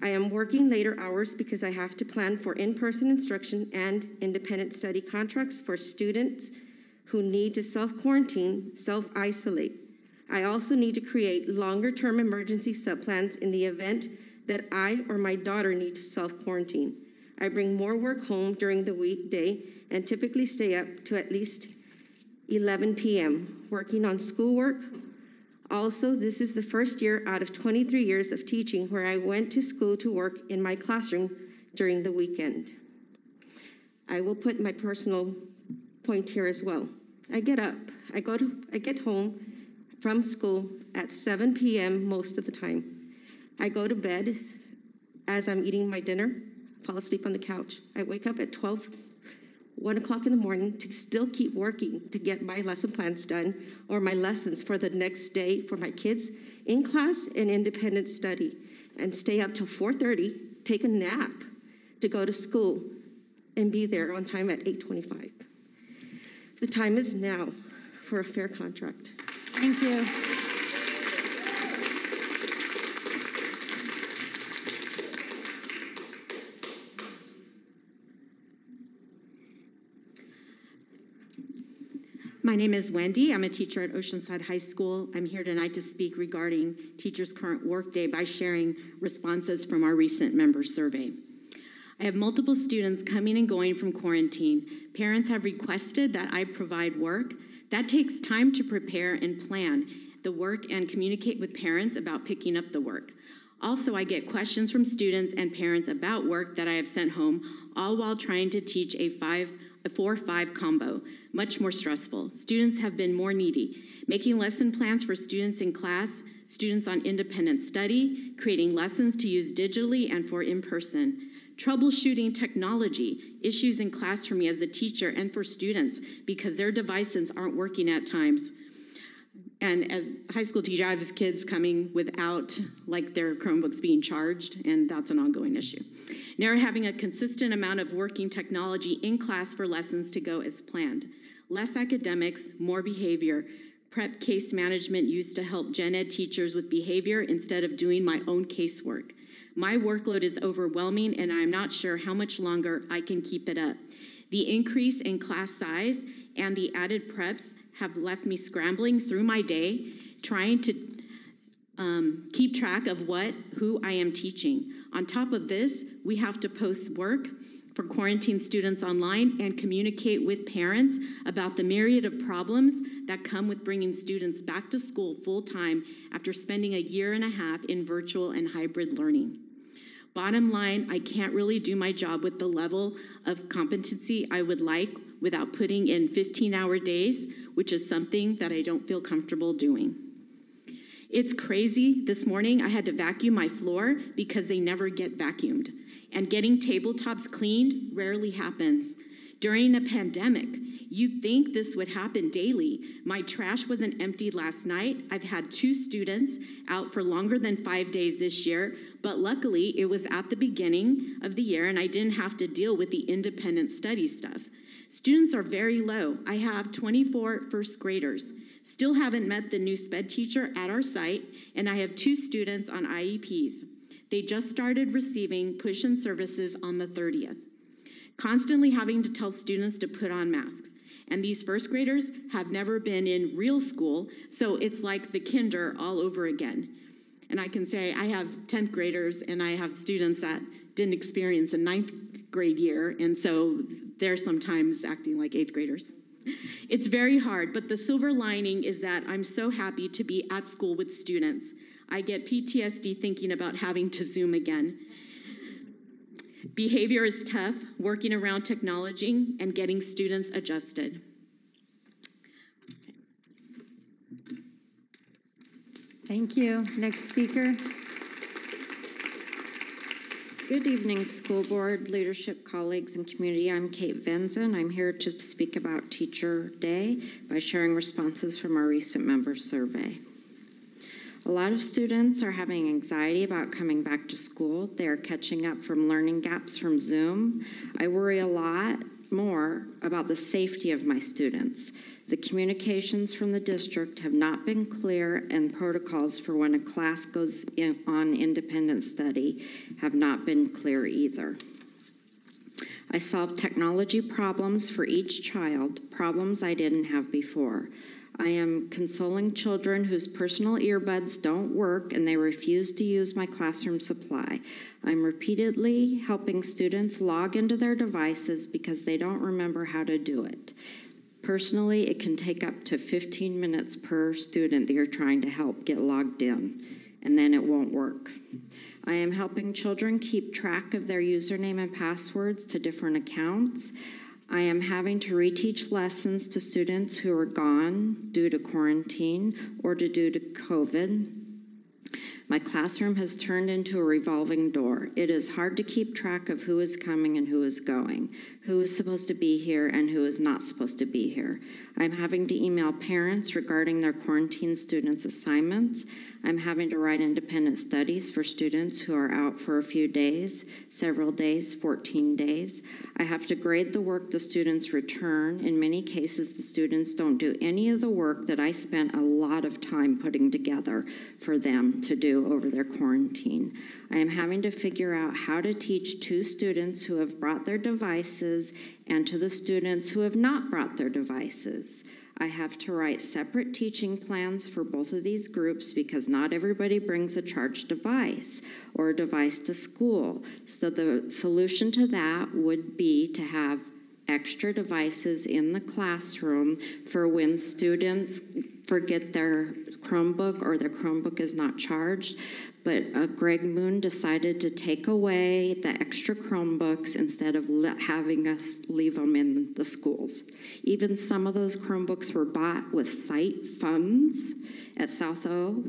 I am working later hours because I have to plan for in-person instruction and independent study contracts for students who need to self-quarantine, self-isolate. I also need to create longer-term emergency subplans in the event that I or my daughter need to self-quarantine. I bring more work home during the weekday and typically stay up to at least 11 p.m. working on schoolwork. Also, this is the first year out of 23 years of teaching where I went to school to work in my classroom during the weekend. I will put my personal point here as well. I get up, I get home from school at 7 p.m. most of the time. I go to bed as I'm eating my dinner, fall asleep on the couch. I wake up at 1 o'clock in the morning to still keep working to get my lesson plans done or my lessons for the next day for my kids in class and independent study, and stay up till 4:30, take a nap to go to school and be there on time at 8:25. The time is now for a fair contract. Thank you. My name is Wendy. I'm a teacher at Oceanside High School. I'm here tonight to speak regarding teachers' current workday by sharing responses from our recent member survey. I have multiple students coming and going from quarantine. Parents have requested that I provide work. That takes time to prepare and plan the work and communicate with parents about picking up the work. Also, I get questions from students and parents about work that I have sent home, all while trying to teach a 4-5 combo, much more stressful. Students have been more needy, making lesson plans for students in class, students on independent study, creating lessons to use digitally and for in-person, troubleshooting technology, issues in class for me as the teacher and for students because their devices aren't working at times. And as a high school teacher, I have kids coming without like their Chromebooks being charged, and that's an ongoing issue. Never having a consistent amount of working technology in class for lessons to go as planned. Less academics, more behavior. Prep case management used to help gen ed teachers with behavior instead of doing my own casework. My workload is overwhelming, and I'm not sure how much longer I can keep it up. The increase in class size and the added preps have left me scrambling through my day, trying to keep track of who I am teaching. On top of this, we have to post work for quarantine students online and communicate with parents about the myriad of problems that come with bringing students back to school full-time after spending a year and a half in virtual and hybrid learning. Bottom line, I can't really do my job with the level of competency I would like without putting in 15-hour days, which is something that I don't feel comfortable doing. It's crazy. This morning I had to vacuum my floor because they never get vacuumed. And getting tabletops cleaned rarely happens. During a pandemic, you'd think this would happen daily. My trash wasn't emptied last night. I've had 2 students out for longer than 5 days this year, but luckily it was at the beginning of the year and I didn't have to deal with the independent study stuff. Students are very low. I have 24 first graders. Still haven't met the new SPED teacher at our site, and I have 2 students on IEPs. They just started receiving push-in services on the 30th. Constantly having to tell students to put on masks. And these first graders have never been in real school, so it's like the kinder all over again. And I can say I have 10th graders and I have students that didn't experience a 9th grade year, and so they're sometimes acting like 8th graders. It's very hard, but the silver lining is that I'm so happy to be at school with students. I get PTSD thinking about having to Zoom again. Behavior is tough, working around technology and getting students adjusted. Thank you. Next speaker. Good evening, school board, leadership, colleagues, and community. I'm Kate Venzen. I'm here to speak about Teacher Day by sharing responses from our recent member survey. A lot of students are having anxiety about coming back to school. They are catching up from learning gaps from Zoom. I worry a lot more about the safety of my students. The communications from the district have not been clear, and protocols for when a class goes on independent study have not been clear either. I solved technology problems for each child, problems I didn't have before. I am consoling children whose personal earbuds don't work and they refuse to use my classroom supply. I'm repeatedly helping students log into their devices because they don't remember how to do it. Personally, it can take up to 15 minutes per student that you're trying to help get logged in, and then it won't work. I am helping children keep track of their username and passwords to different accounts. I am having to reteach lessons to students who are gone due to quarantine or due to COVID. My classroom has turned into a revolving door. It is hard to keep track of who is coming and who is going, who is supposed to be here and who is not supposed to be here. I'm having to email parents regarding their quarantine students' assignments. I'm having to write independent studies for students who are out for a few days, several days, 14 days. I have to grade the work the students return. In many cases, the students don't do any of the work that I spent a lot of time putting together for them to do over their quarantine. I am having to figure out how to teach 2 students who have brought their devices and to the students who have not brought their devices. I have to write separate teaching plans for both of these groups because not everybody brings a charged device or a device to school. So the solution to that would be to have extra devices in the classroom for when students forget their Chromebook or their Chromebook is not charged. But Greg Moon decided to take away the extra Chromebooks instead of having us leave them in the schools. Even some of those Chromebooks were bought with site funds at South O,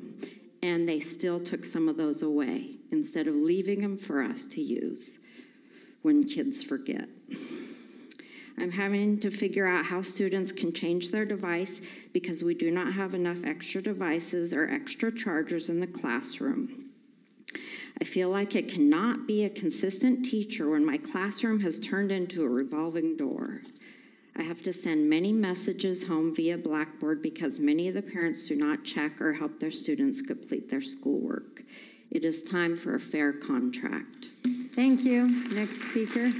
and they still took some of those away instead of leaving them for us to use when kids forget. I'm having to figure out how students can change their device because we do not have enough extra devices or extra chargers in the classroom. I feel like it cannot be a consistent teacher when my classroom has turned into a revolving door. I have to send many messages home via Blackboard because many of the parents do not check or help their students complete their schoolwork. It is time for a fair contract. Thank you. Next speaker.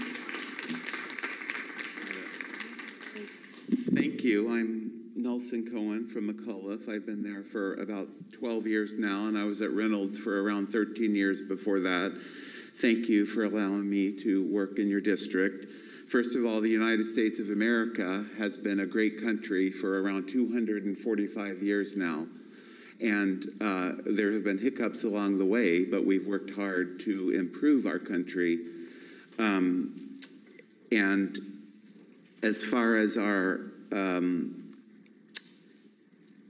Thank you. I'm Nelson Cohen from McAuliffe. I've been there for about 12 years now, and I was at Reynolds for around 13 years before that. Thank you for allowing me to work in your district. First of all, the United States of America has been a great country for around 245 years now. And there have been hiccups along the way, but we've worked hard to improve our country. And as far as our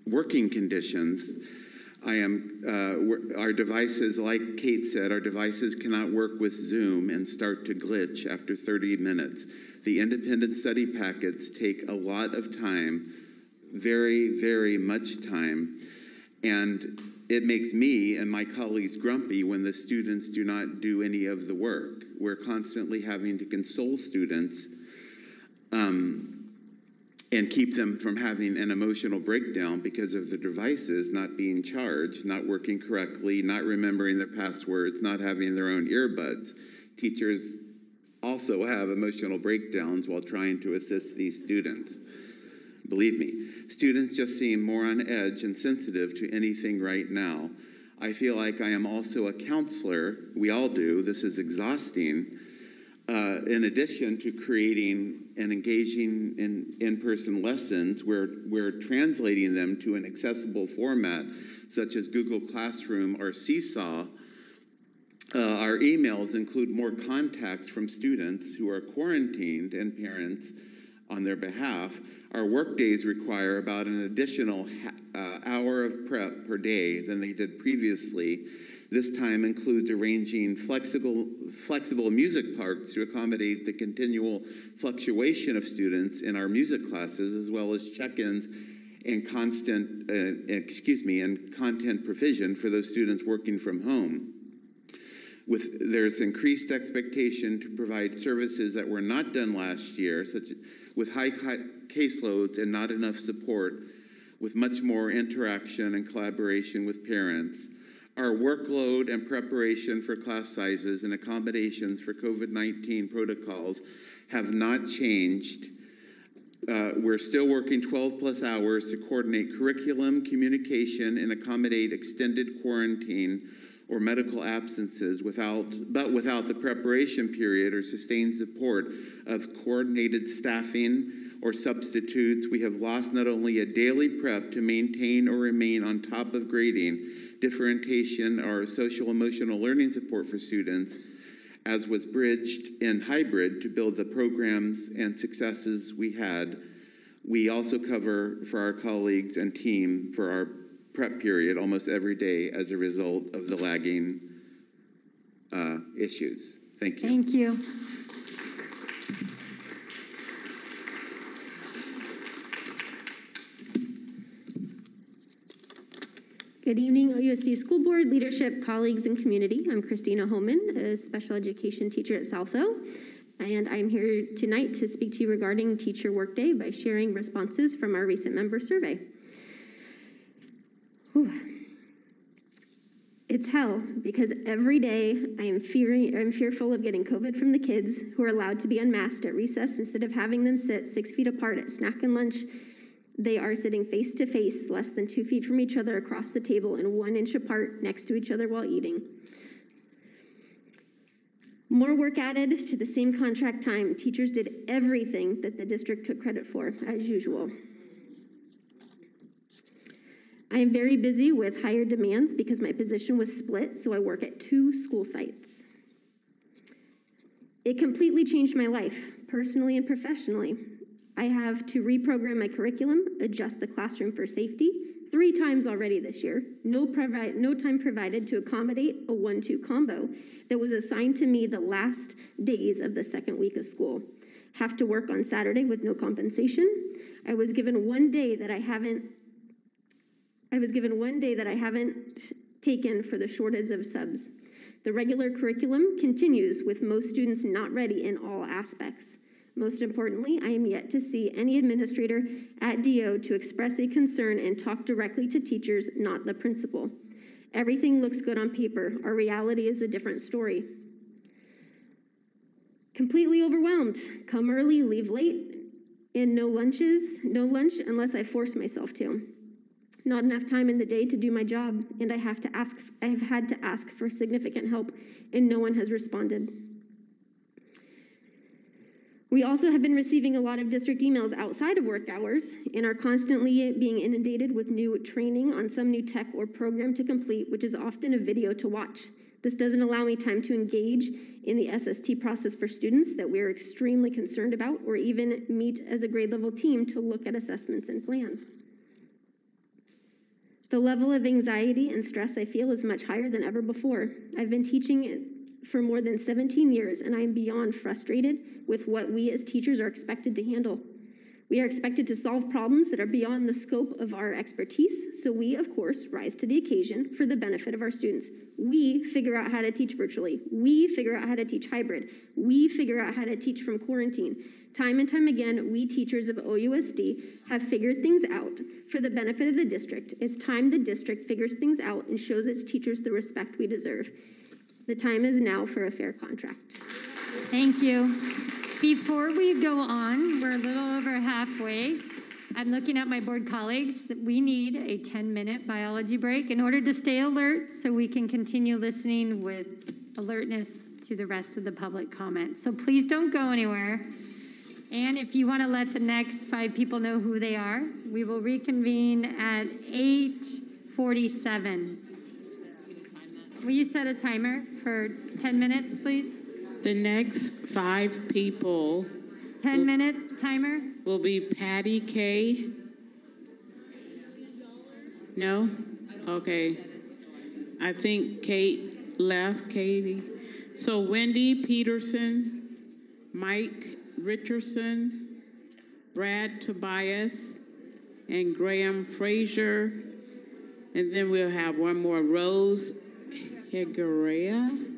working conditions, our devices, like Kate said, our devices cannot work with Zoom and start to glitch after 30 minutes. The independent study packets take a lot of time, very, very much time, and it makes me and my colleagues grumpy when the students do not do any of the work. We're constantly having to console students and keep them from having an emotional breakdown because of the devices not being charged, not working correctly, not remembering their passwords, not having their own earbuds. Teachers also have emotional breakdowns while trying to assist these students. Believe me, students just seem more on edge and sensitive to anything right now. I feel like I am also a counselor. We all do. This is exhausting. In addition to creating and engaging in-person lessons, we're translating them to an accessible format, such as Google Classroom or Seesaw. Our emails include more contacts from students who are quarantined and parents on their behalf. Our work days require about an additional hour of prep per day than they did previously. This time includes arranging flexible music parks to accommodate the continual fluctuation of students in our music classes, as well as check-ins and content provision for those students working from home. There's increased expectation to provide services that were not done last year, such with high caseloads and not enough support, with much more interaction and collaboration with parents. Our workload and preparation for class sizes and accommodations for COVID-19 protocols have not changed. We're still working 12+ hours to coordinate curriculum, communication, and accommodate extended quarantine or medical absences without the preparation period or sustained support of coordinated staffing or substitutes. We have lost not only a daily prep to maintain or remain on top of grading, differentiation, or social emotional learning support for students, as was bridged in hybrid to build the programs and successes we had. We also cover for our colleagues and team for our prep period almost every day as a result of the lagging issues. Thank you. Thank you. Good evening, OUSD School Board, leadership, colleagues, and community. I'm Christina Homan, a special education teacher at Southo, and I'm here tonight to speak to you regarding Teacher Workday by sharing responses from our recent member survey. Whew. It's hell, because every day I'm fearful of getting COVID from the kids who are allowed to be unmasked at recess instead of having them sit 6 feet apart at snack and lunch. They are sitting face to face, less than 2 feet from each other across the table and 1 inch apart next to each other while eating. More work added to the same contract time. Teachers did everything that the district took credit for, as usual. I am very busy with higher demands because my position was split, so I work at 2 school sites. It completely changed my life, personally and professionally. I have to reprogram my curriculum, adjust the classroom for safety 3 times already this year. No time provided to accommodate a 1-2 combo that was assigned to me the last days of the second week of school. Have to work on Saturday with no compensation. I was given one day that I haven't taken for the shortage of subs. The regular curriculum continues with most students not ready in all aspects. Most importantly, I am yet to see any administrator at DO to express a concern and talk directly to teachers, not the principal. Everything looks good on paper. Our reality is a different story. Completely overwhelmed. Come early, leave late, and no lunch unless I force myself to. Not enough time in the day to do my job, and I have had to ask for significant help, and no one has responded. We also have been receiving a lot of district emails outside of work hours and are constantly being inundated with new training on some new tech or program to complete, which is often a video to watch. This doesn't allow me time to engage in the SST process for students that we're extremely concerned about, or even meet as a grade level team to look at assessments and plan. The level of anxiety and stress I feel is much higher than ever before. I've been teaching for more than 17 years, and I am beyond frustrated with what we as teachers are expected to handle. We are expected to solve problems that are beyond the scope of our expertise, so we, of course, rise to the occasion for the benefit of our students. We figure out how to teach virtually. We figure out how to teach hybrid. We figure out how to teach from quarantine. Time and time again, we teachers of OUSD have figured things out for the benefit of the district. It's time the district figures things out and shows its teachers the respect we deserve. The time is now for a fair contract. Thank you. Before we go on, we're a little over halfway. I'm looking at my board colleagues. We need a 10-minute biology break in order to stay alert so we can continue listening with alertness to the rest of the public comment. So please don't go anywhere. And if you want to let the next 5 people know who they are, we will reconvene at 8:47. Will you set a timer for 10 minutes, please? The next 5 people. 10-minute timer. Will be Patty K. No? Okay. I think Kate left, Katie. So Wendy Peterson, Mike Richardson, Brad Tobias, and Graham Frazier. And then we'll have one more, Rose Higuera.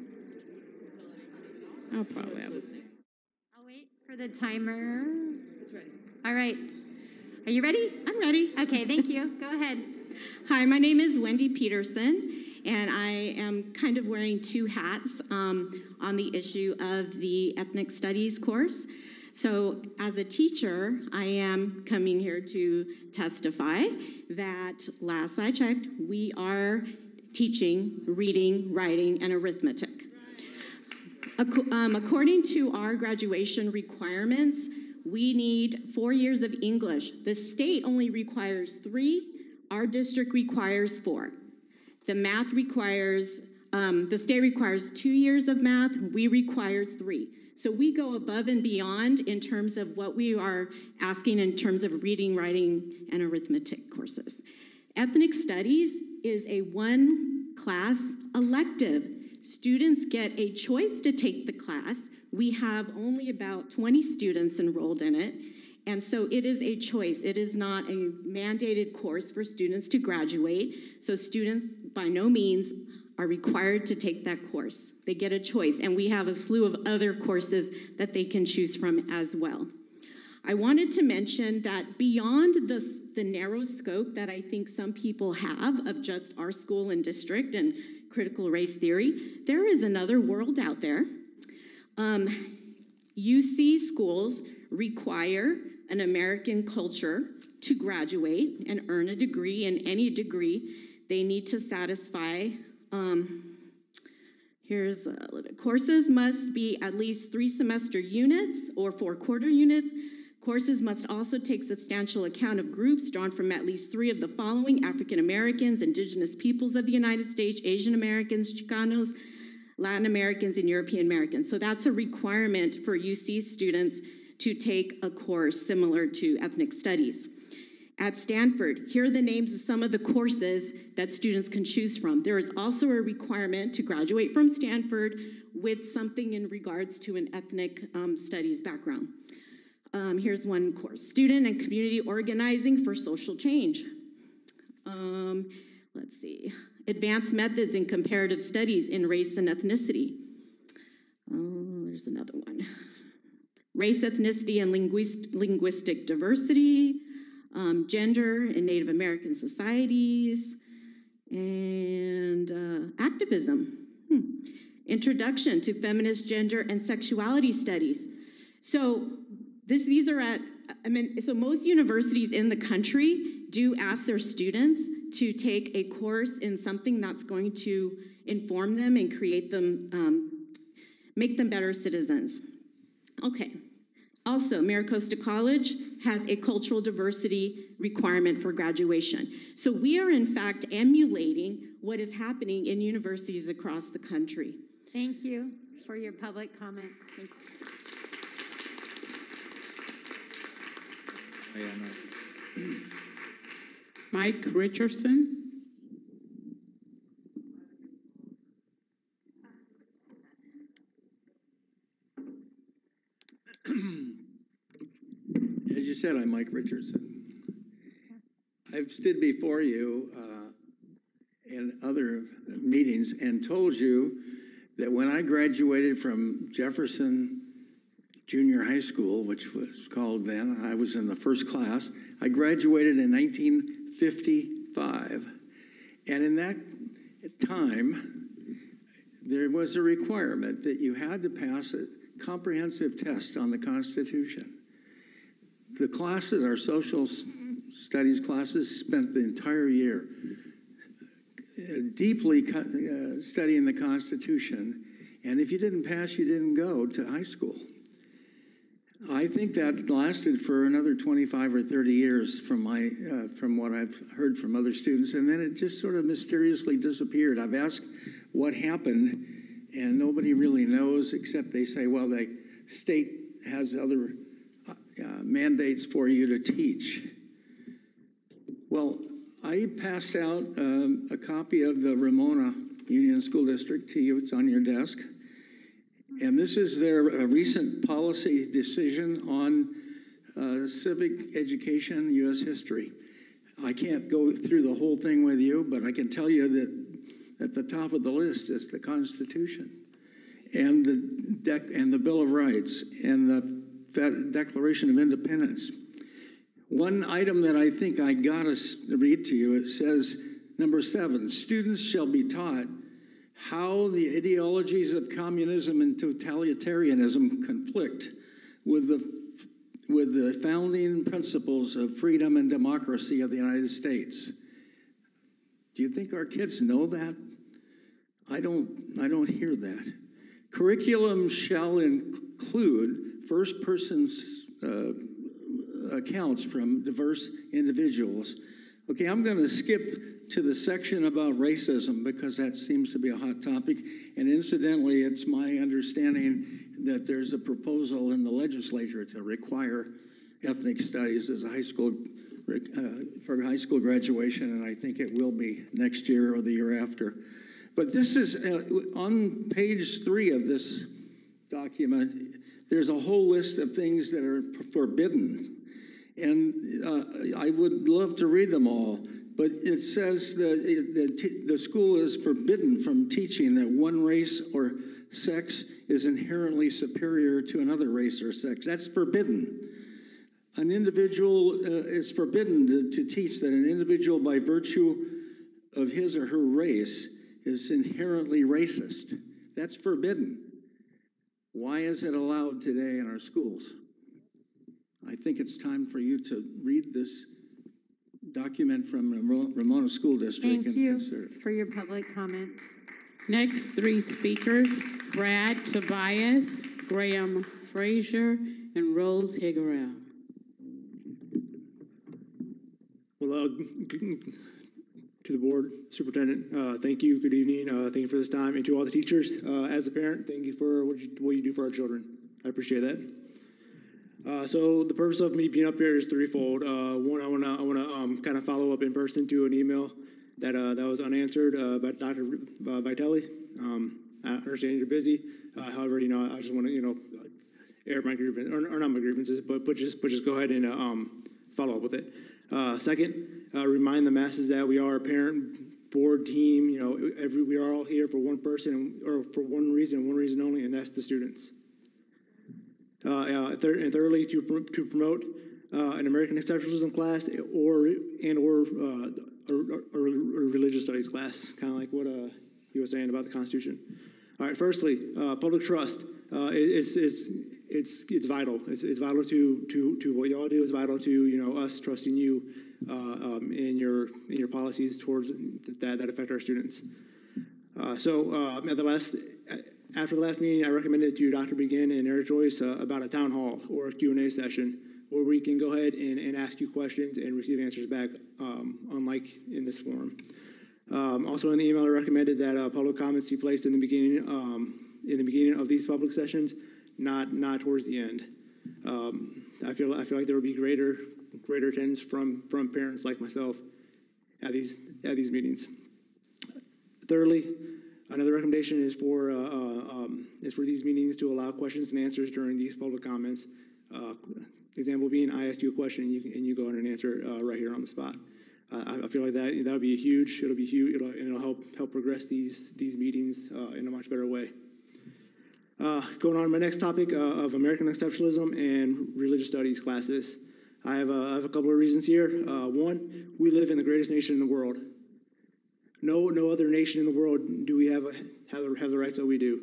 I'll probably have I'll wait for the timer. It's ready. All right. Are you ready? I'm ready. Okay, thank you. Go ahead. Hi, my name is Wendy Peterson, and I am kind of wearing 2 hats on the issue of the ethnic studies course. So as a teacher, I am coming here to testify that last I checked, we are teaching reading, writing, and arithmetic. According to our graduation requirements, we need 4 years of English. The state only requires 3. Our district requires 4. The math requires, the state requires 2 years of math. We require 3. So we go above and beyond in terms of what we are asking in terms of reading, writing, and arithmetic courses. Ethnic studies is a 1-class elective. Students get a choice to take the class. We have only about 20 students enrolled in it, and so it is a choice. It is not a mandated course for students to graduate, so students by no means are required to take that course. They get a choice, and we have a slew of other courses that they can choose from as well. I wanted to mention that beyond the narrow scope that I think some people have of just our school and district and critical race theory, there is another world out there. UC schools require an American culture to graduate and earn a degree, and any degree they need to satisfy. Here's a little bit. Courses must be at least 3 semester units or 4 quarter units. Courses must also take substantial account of groups drawn from at least 3 of the following: African Americans, Indigenous peoples of the United States, Asian Americans, Chicanos, Latin Americans, and European Americans. So that's a requirement for UC students to take a course similar to ethnic studies. At Stanford, here are the names of some of the courses that students can choose from. There is also a requirement to graduate from Stanford with something in regards to an ethnic studies background. Here's one course: Student and Community Organizing for Social Change. Let's see. Advanced Methods in Comparative Studies in Race and Ethnicity. There's another one. Race, Ethnicity, and Linguistic Diversity. Gender in Native American Societies. And Activism. Introduction to Feminist Gender and Sexuality Studies. So these are at so most universities in the country do ask their students to take a course in something that's going to inform them and create them, make them better citizens. Okay. Also, MiraCosta College has a cultural diversity requirement for graduation. So we are in fact emulating what is happening in universities across the country. Thank you for your public comment. Mike Richardson. As you said, I'm Mike Richardson. I've stood before you in other meetings and told you that when I graduated from Jefferson Junior High School, which was called then, I was in the first class. I graduated in 1955. And in that time, there was a requirement that you had to pass a comprehensive test on the Constitution. The classes, our social studies classes, spent the entire year deeply studying the Constitution. And if you didn't pass, you didn't go to high school. I think that lasted for another 25 or 30 years from what I've heard from other students, and then it just sort of mysteriously disappeared. I've asked what happened, and nobody really knows, except they say, well, the state has other mandates for you to teach. Well, I passed out a copy of the Ramona Union School District to you. It's on your desk. And this is their recent policy decision on civic education, U.S. history. I can't go through the whole thing with you, but I can tell you that at the top of the list is the Constitution and the Bill of Rights and the Declaration of Independence. One item that I think I gotta read to you, it says, number 7, students shall be taught how the ideologies of communism and totalitarianism conflict with the founding principles of freedom and democracy of the United States. Do you think our kids know that? I don't hear that. Curriculum shall include first person's accounts from diverse individuals. Okay, I'm going to skip to the section about racism because that seems to be a hot topic. And incidentally, it's my understanding that there's a proposal in the legislature to require ethnic studies as a high school for high school graduation, and I think it will be next year or the year after. But this is on page 3 of this document. There's a whole list of things that are forbidden. And I would love to read them all, but it says that the school is forbidden from teaching that one race or sex is inherently superior to another race or sex. That's forbidden. An individual is forbidden to teach that an individual by virtue of his or her race is inherently racist. That's forbidden. Why is it allowed today in our schools? I think it's time for you to read this document from Ramona School District. Thank you for your public comment. Next 3 speakers, Brad Tobias, Graham Frazier, and Rose Higuera. Well, to the board, superintendent, thank you, good evening, thank you for this time, and to all the teachers, as a parent, thank you for what you do for our children. I appreciate that. So the purpose of me being up here is threefold. One, I wanna kind of follow up in person to an email that was unanswered by Dr. Vitale. I understand you're busy. However, I just want to air my grievance, or not my grievances, but just go ahead and follow up with it. Second, remind the masses that we are a parent board team. We are all here for one person or for one reason only, and that's the students. And thirdly, to promote an American exceptionalism class or a religious studies class, kind of like what he was saying about the Constitution. All right. Firstly, public trust. it's vital. It's vital to what y'all do. It's vital to us trusting you in your policies towards that affect our students. After the last meeting, I recommended to Dr. Begin and Eric Joyce about a town hall or a Q&A session where we can go ahead and ask you questions and receive answers back, unlike in this forum. Also in the email, I recommended that public comments be placed in the beginning of these public sessions, not towards the end. I feel like there would be greater attendance from parents like myself at these meetings. Thirdly, another recommendation is for these meetings to allow questions and answers during these public comments. Example being, I ask you a question and you go in and answer it right here on the spot. I feel like that would be huge. It'll be huge. It'll help progress these meetings in a much better way. Going on to my next topic of American exceptionalism and religious studies classes. I have a couple of reasons here. One, we live in the greatest nation in the world. No other nation in the world do we have the rights that we do.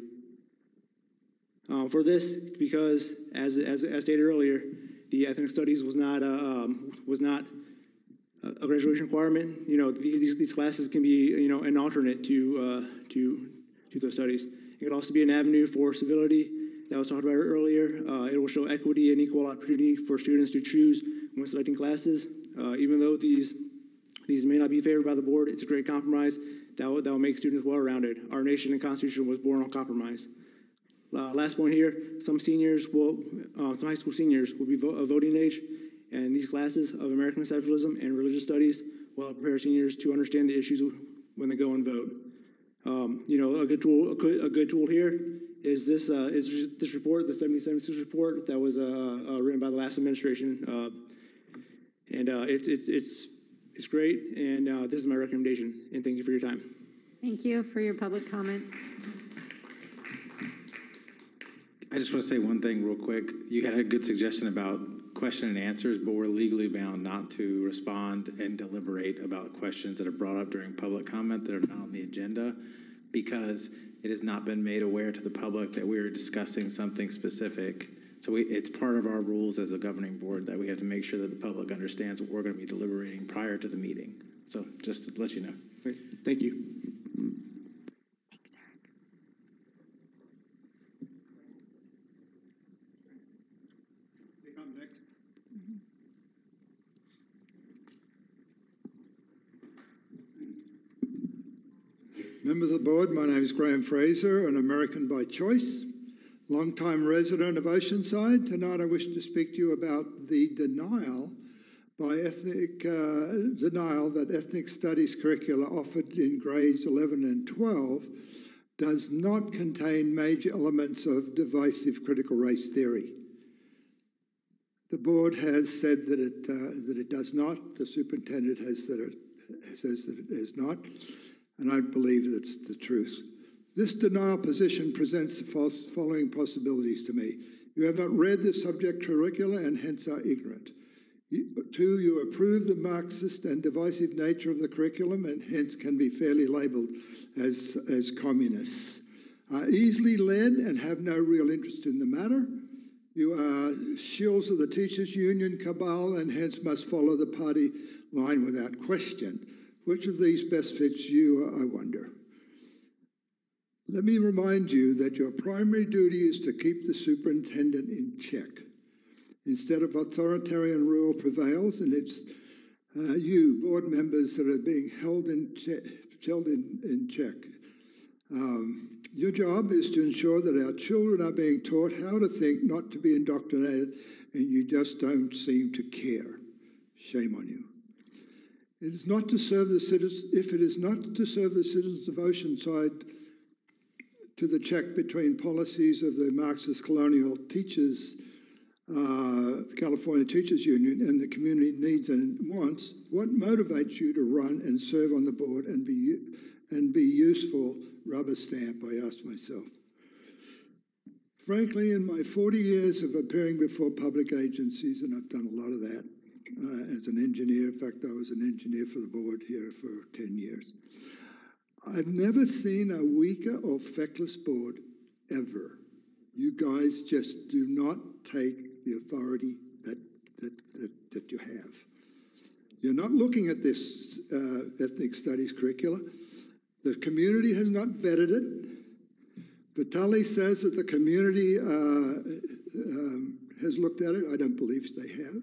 For this, because as stated earlier, the ethnic studies was not a graduation requirement. These classes can be an alternate to those studies. It could also be an avenue for civility that was talked about earlier. It will show equity and equal opportunity for students to choose when selecting classes. Even though these may not be favored by the board, it's a great compromise that will make students well-rounded. Our nation and Constitution was born on compromise. Last point here, some high school seniors will be of voting age, and these classes of American exceptionalism and religious studies will help prepare seniors to understand the issues when they go and vote. A good tool here is this report, the 7076 report that was written by the last administration, and it's great. And this is my recommendation. And thank you for your time. Thank you for your public comment. I just want to say one thing real quick. You had a good suggestion about question and answers, but we're legally bound not to respond and deliberate about questions that are brought up during public comment that are not on the agenda, because it has not been made aware to the public that we are discussing something specific. So it's part of our rules as a governing board that we have to make sure that the public understands what we're going to be deliberating prior to the meeting. So just to let you know. Thank you. Members of the board, my name is Graham Fraser, an American by choice, long-time resident of Oceanside. Tonight I wish to speak to you about the denial that ethnic studies curricula offered in grades 11 and 12 does not contain major elements of divisive critical race theory. The board has said that it does not. The superintendent says that it is not. And I believe that's the truth. This denial position presents the following possibilities to me. You have not read the subject curricula and hence are ignorant. 2, you approve the Marxist and divisive nature of the curriculum and hence can be fairly labelled as communists. Are easily led and have no real interest in the matter. You are shills of the teachers' union cabal and hence must follow the party line without question. Which of these best fits you, I wonder? Let me remind you that your primary duty is to keep the superintendent in check. Instead of authoritarian rule prevails, and it's you, board members, that are being held in check. Your job is to ensure that our children are being taught how to think, not to be indoctrinated, and you just don't seem to care. Shame on you. It is not to serve the citizens, if it is not to serve the citizens of Oceanside to the check between policies of the Marxist colonial teachers, California Teachers Union, and the community needs and wants, what motivates you to run and serve on the board and be useful rubber stamp, I ask myself. Frankly, in my 40 years of appearing before public agencies, and I've done a lot of that, as an engineer. In fact, I was an engineer for the board here for 10 years. I've never seen a weaker or feckless board, ever. You guys just do not take the authority that you have. You're not looking at this ethnic studies curricula. The community has not vetted it. Vitali says that the community has looked at it. I don't believe they have.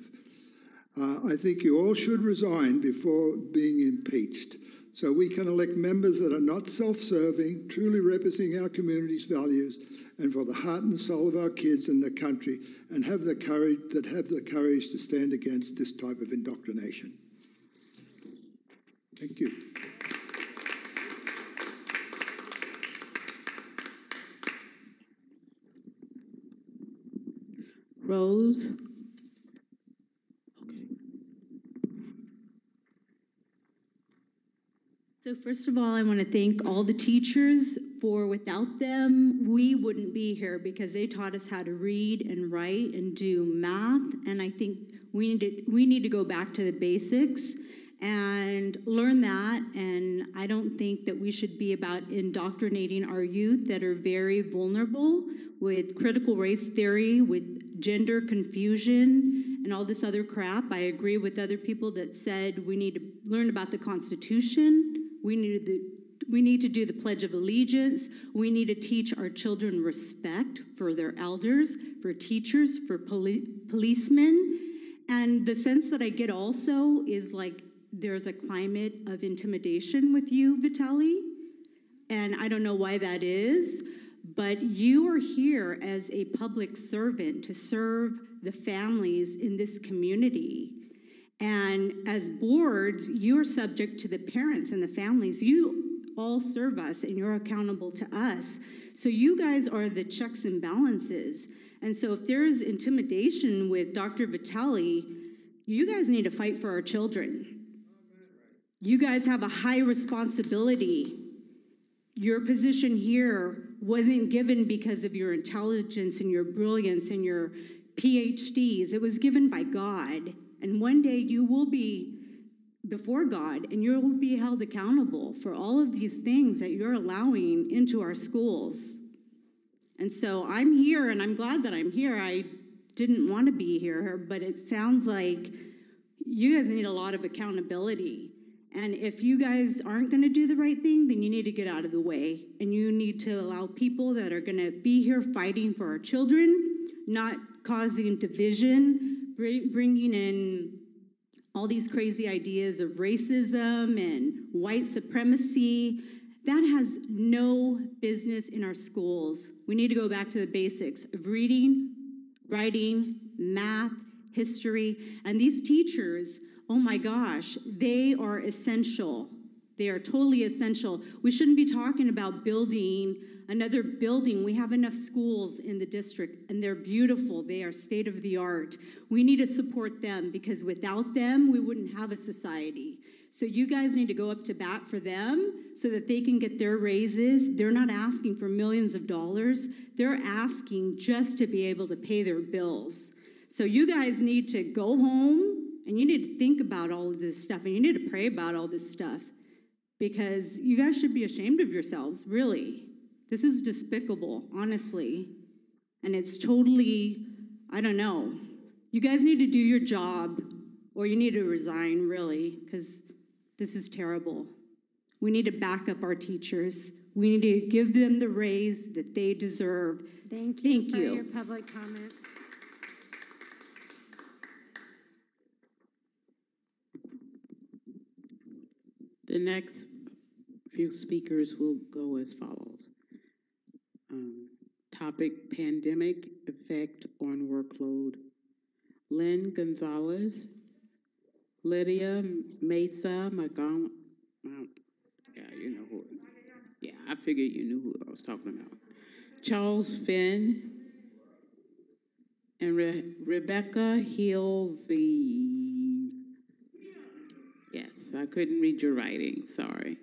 I think you all should resign before being impeached, so we can elect members that are not self-serving, truly representing our community's values, and for the heart and soul of our kids and the country, and have the courage to stand against this type of indoctrination. Thank you. Rose. So first of all, I want to thank all the teachers for without them, we wouldn't be here because they taught us how to read and write and do math. And I think we need to go back to the basics and learn that. And I don't think that we should be about indoctrinating our youth that are very vulnerable with critical race theory, with gender confusion, and all this other crap. I agree with other people that said we need to learn about the Constitution. We need to do the Pledge of Allegiance. We need to teach our children respect for their elders, for teachers, for policemen. And the sense that I get also is like there's a climate of intimidation with you, Vitali. And I don't know why that is, but you are here as a public servant to serve the families in this community. And as boards, you're subject to the parents and the families. You all serve us and you're accountable to us. So you guys are the checks and balances. And so if there's intimidation with Dr. Vitali, you guys need to fight for our children. You guys have a high responsibility. Your position here wasn't given because of your intelligence and your brilliance and your PhDs. It was given by God. And one day you will be before God and you will be held accountable for all of these things that you're allowing into our schools. And so I'm here and I'm glad that I'm here. I didn't want to be here, but it sounds like you guys need a lot of accountability. And if you guys aren't going to do the right thing, then you need to get out of the way. And you need to allow people that are going to be here fighting for our children, not causing division, bringing in all these crazy ideas of racism and white supremacy. That has no business in our schools. We need to go back to the basics of reading, writing, math, history. And these teachers, oh my gosh, they are essential. They are totally essential. We shouldn't be talking about building another building. We have enough schools in the district, and they're beautiful. They are state of the art. We need to support them because without them, we wouldn't have a society. So you guys need to go up to bat for them so that they can get their raises. They're not asking for millions of dollars. They're asking just to be able to pay their bills. So you guys need to go home, and you need to think about all of this stuff, and you need to pray about all this stuff because you guys should be ashamed of yourselves, really. This is despicable, honestly. And it's totally, I don't know. You guys need to do your job or you need to resign, really, because this is terrible. We need to back up our teachers. We need to give them the raise that they deserve. Thank you for your public comment. The next few speakers will go as follows. Topic, pandemic effect on workload. Lynn Gonzalez, Lydia Mesa Magam, yeah, you know who, yeah, I figured you knew who I was talking about. Charles Finn, and Rebecca Hilvey. Yes, I couldn't read your writing, sorry.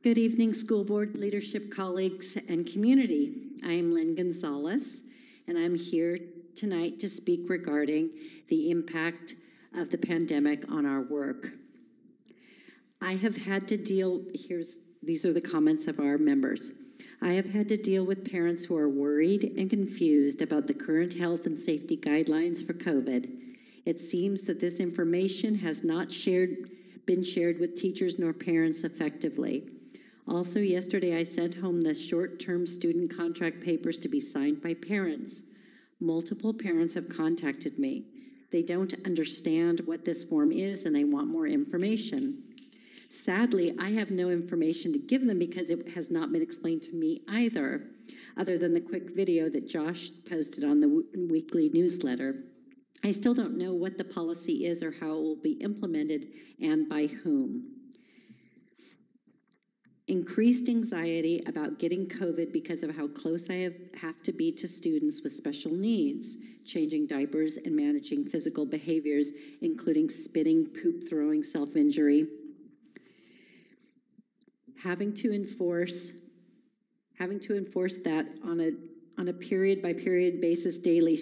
Good evening, school board, leadership, colleagues, and community. I am Lynn Gonzalez, and I'm here tonight to speak regarding the impact of the pandemic on our work. I have had to deal, these are the comments of our members. I have had to deal with parents who are worried and confused about the current health and safety guidelines for COVID. It seems that this information has not been shared with teachers nor parents effectively. Also, yesterday I sent home the short-term student contract papers to be signed by parents. Multiple parents have contacted me. They don't understand what this form is and they want more information. Sadly, I have no information to give them because it has not been explained to me either, other than the quick video that Josh posted on the weekly newsletter. I still don't know what the policy is or how it will be implemented and by whom. Increased anxiety about getting COVID because of how close I have to be to students with special needs, changing diapers and managing physical behaviors, including spitting, poop throwing, self-injury. Having to enforce that on a period by period basis daily.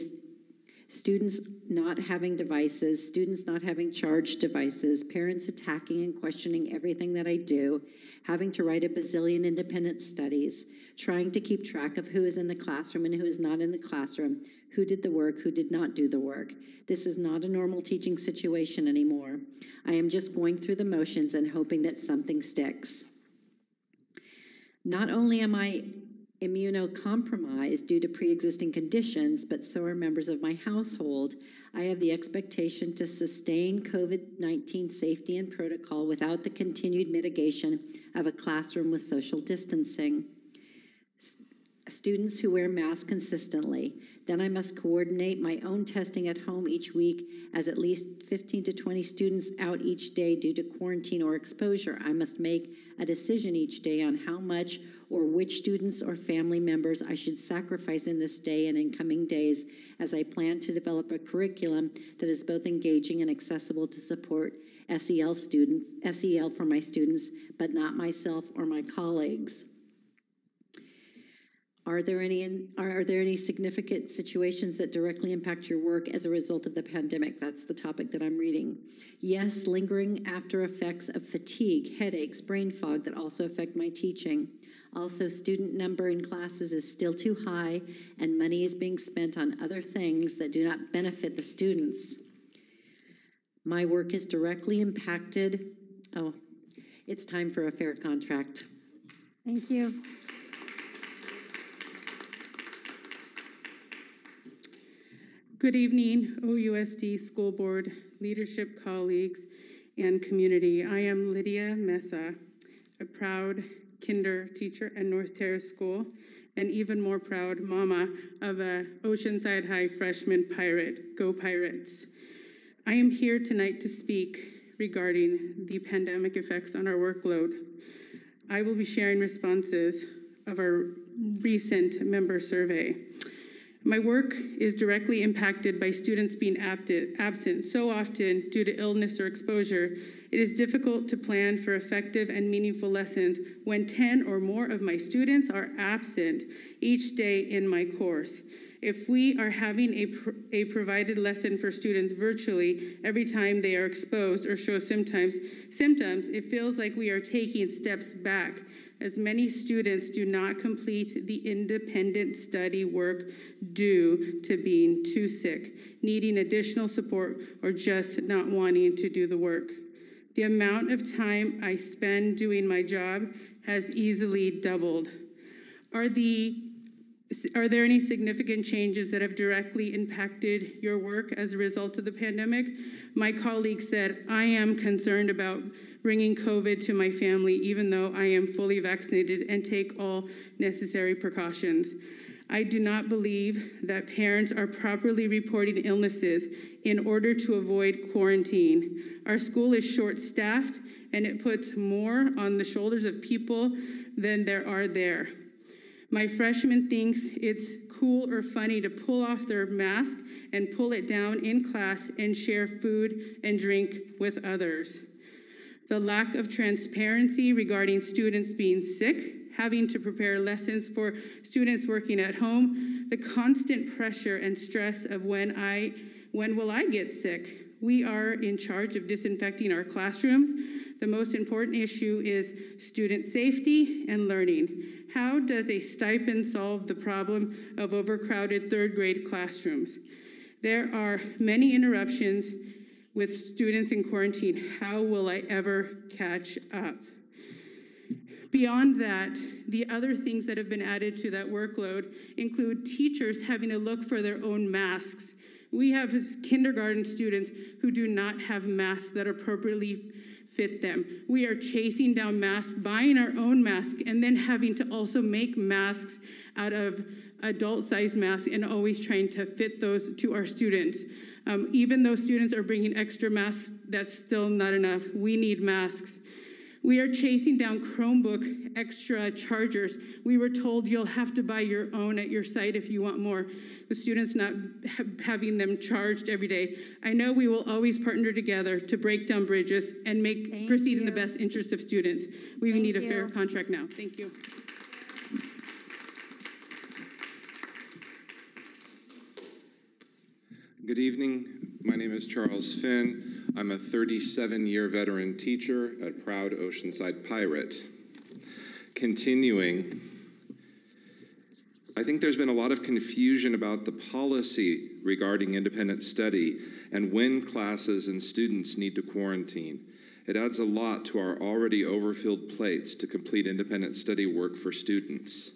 Students not having devices, students not having charged devices, parents attacking and questioning everything that I do, having to write a bazillion independent studies, trying to keep track of who is in the classroom and who is not in the classroom, who did the work, who did not do the work. This is not a normal teaching situation anymore. I am just going through the motions and hoping that something sticks. Not only am I immunocompromised due to pre-existing conditions, but so are members of my household. I have the expectation to sustain COVID-19 safety and protocol without the continued mitigation of a classroom with social distancing. Students who wear masks consistently. Then I must coordinate my own testing at home each week as at least 15 to 20 students out each day due to quarantine or exposure. I must make a decision each day on how much or which students or family members I should sacrifice in this day and in coming days as I plan to develop a curriculum that is both engaging and accessible to support SEL for my students, but not myself or my colleagues. Are there any significant situations that directly impact your work as a result of the pandemic? That's the topic that I'm reading. Yes, lingering after effects of fatigue, headaches, brain fog that also affect my teaching. Also, student number in classes is still too high and money is being spent on other things that do not benefit the students. My work is directly impacted. Oh, it's time for a fair contract. Thank you. Good evening, OUSD School Board, leadership colleagues, and community. I am Lydia Mesa, a proud kinder teacher at North Terrace School, and even more proud mama of a Oceanside High freshman pirate. Go Pirates. I am here tonight to speak regarding the pandemic effects on our workload. I will be sharing responses of our recent member survey. My work is directly impacted by students being absent so often due to illness or exposure. It is difficult to plan for effective and meaningful lessons when 10 or more of my students are absent each day in my course. If we are having a provided lesson for students virtually every time they are exposed or show symptoms, it feels like we are taking steps back, as many students do not complete the independent study work due to being too sick, needing additional support, or just not wanting to do the work. The amount of time I spend doing my job has easily doubled. Are there any significant changes that have directly impacted your work as a result of the pandemic? My colleague said, I am concerned about bringing COVID to my family, even though I am fully vaccinated and take all necessary precautions. I do not believe that parents are properly reporting illnesses in order to avoid quarantine. Our school is short-staffed, and it puts more on the shoulders of people than there are there. My freshman thinks it's cool or funny to pull off their mask and pull it down in class and share food and drink with others. The lack of transparency regarding students being sick, having to prepare lessons for students working at home, the constant pressure and stress of when will I get sick? We are in charge of disinfecting our classrooms. The most important issue is student safety and learning. How does a stipend solve the problem of overcrowded third grade classrooms? There are many interruptions with students in quarantine. How will I ever catch up? Beyond that, the other things that have been added to that workload include teachers having to look for their own masks. We have kindergarten students who do not have masks that appropriately fit them. We are chasing down masks, buying our own masks, and then having to also make masks out of adult-sized masks and always trying to fit those to our students. Even though students are bringing extra masks, that's still not enough. We need masks. We are chasing down Chromebook extra chargers. We were told you'll have to buy your own at your site if you want more. The students not having them charged every day. I know we will always partner together to break down bridges and proceed in the best interest of students. We need a fair contract now. Thank you. Good evening. My name is Charles Finn. I'm a 37-year veteran teacher at Proud Oceanside Pirate. Continuing, I think there's been a lot of confusion about the policy regarding independent study and when classes and students need to quarantine. It adds a lot to our already overfilled plates to complete independent study work for students.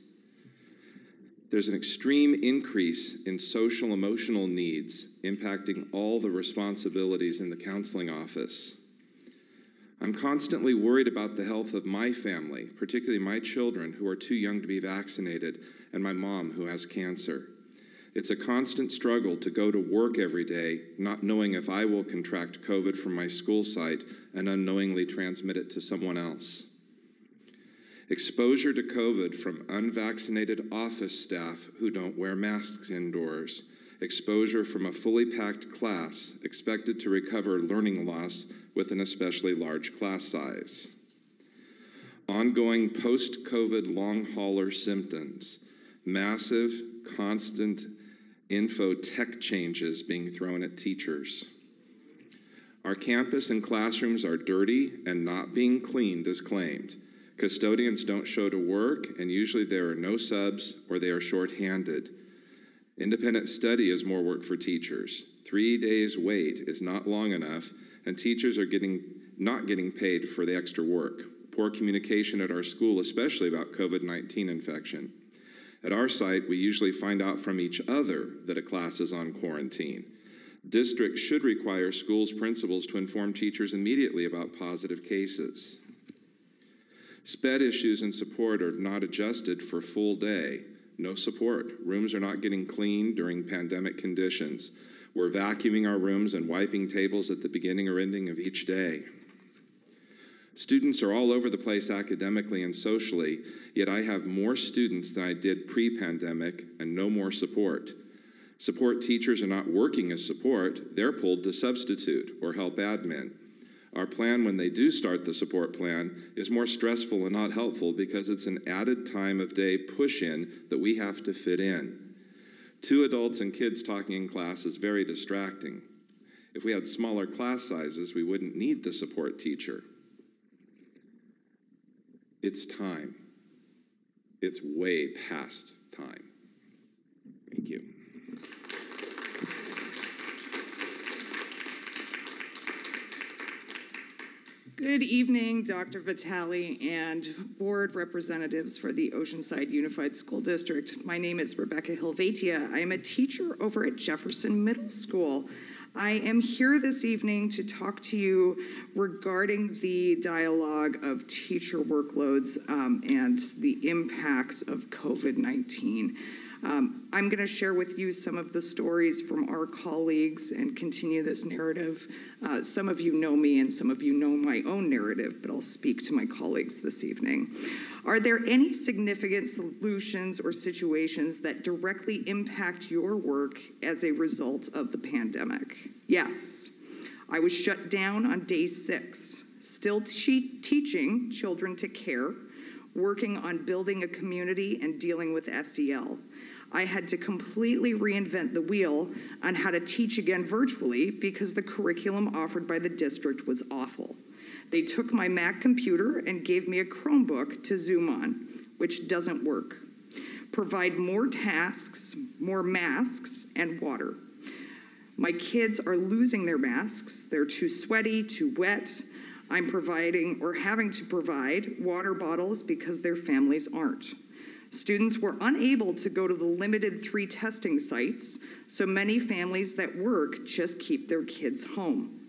There's an extreme increase in social emotional needs impacting all the responsibilities in the counseling office. I'm constantly worried about the health of my family, particularly my children who are too young to be vaccinated, and my mom who has cancer. It's a constant struggle to go to work every day, not knowing if I will contract COVID from my school site and unknowingly transmit it to someone else. Exposure to COVID from unvaccinated office staff who don't wear masks indoors. Exposure from a fully packed class expected to recover learning loss with an especially large class size. Ongoing post-COVID long hauler symptoms. Massive, constant info tech changes being thrown at teachers. Our campus and classrooms are dirty and not being cleaned as claimed. Custodians don't show to work, and usually there are no subs or they are shorthanded. Independent study is more work for teachers. 3 days wait is not long enough, and teachers are not getting paid for the extra work. Poor communication at our school, especially about COVID-19 infection. At our site, we usually find out from each other that a class is on quarantine. Districts should require schools' principals to inform teachers immediately about positive cases. SPED issues and support are not adjusted for full day. No support. Rooms are not getting cleaned during pandemic conditions. We're vacuuming our rooms and wiping tables at the beginning or ending of each day. Students are all over the place academically and socially, yet I have more students than I did pre-pandemic and no more support. Support teachers are not working as support, they're pulled to substitute or help admin. Our plan when they do start the support plan is more stressful and not helpful because it's an added time of day push-in that we have to fit in. 2 adults and kids talking in class is very distracting. If we had smaller class sizes, we wouldn't need the support teacher. It's time. It's way past time. Thank you. Good evening, Dr. Vitale and board representatives for the Oceanside Unified School District. My name is Rebecca Hilvatia. I am a teacher over at Jefferson Middle School. I am here this evening to talk to you regarding the dialogue of teacher workloads and the impacts of COVID-19. I'm going to share with you some of the stories from our colleagues and continue this narrative. Some of you know me and some of you know my own narrative, but I'll speak to my colleagues this evening. Are there any significant solutions or situations that directly impact your work as a result of the pandemic? Yes. I was shut down on day 6, still teaching children to care, working on building a community and dealing with SEL. I had to completely reinvent the wheel on how to teach again virtually because the curriculum offered by the district was awful. They took my Mac computer and gave me a Chromebook to Zoom on, which doesn't work. Provide more tasks, more masks, and water. My kids are losing their masks. They're too sweaty, too wet. I'm providing or having to provide water bottles because their families aren't. Students were unable to go to the limited 3 testing sites, so many families that work just keep their kids home.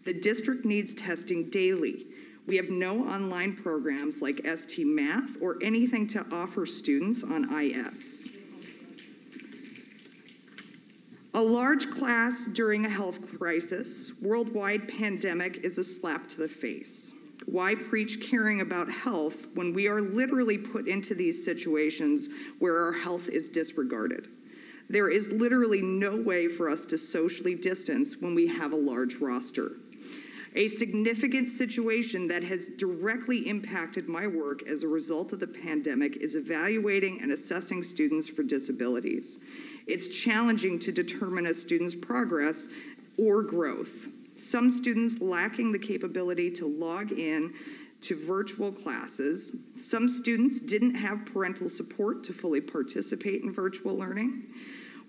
The district needs testing daily. We have no online programs like ST Math or anything to offer students on IS. A large class during a health crisis, worldwide pandemic is a slap to the face. Why preach caring about health when we are literally put into these situations where our health is disregarded? There is literally no way for us to socially distance when we have a large roster. A significant situation that has directly impacted my work as a result of the pandemic is evaluating and assessing students for disabilities. It's challenging to determine a student's progress or growth. Some students lacking the capability to log in to virtual classes. Some students didn't have parental support to fully participate in virtual learning.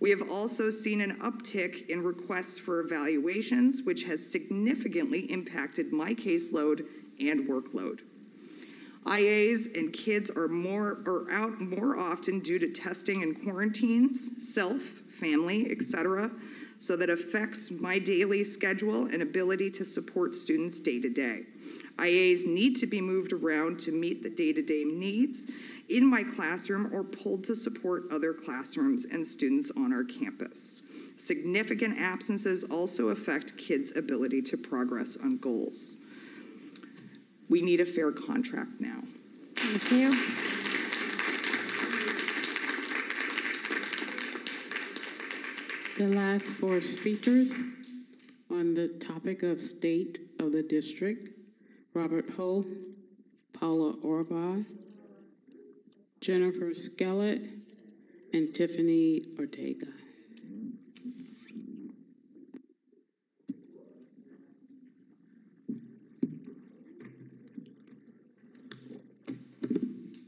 We have also seen an uptick in requests for evaluations, which has significantly impacted my caseload and workload. IAs and kids are out more often due to testing and quarantines, self, family, etc., so that affects my daily schedule and ability to support students day to day. IAs need to be moved around to meet the day-to-day needs in my classroom or pulled to support other classrooms and students on our campus. Significant absences also affect kids' ability to progress on goals. We need a fair contract now. Thank you. The last 4 speakers on the topic of state of the district: Robert Ho, Paula Orba, Jennifer Skellett, and Tiffany Ortega.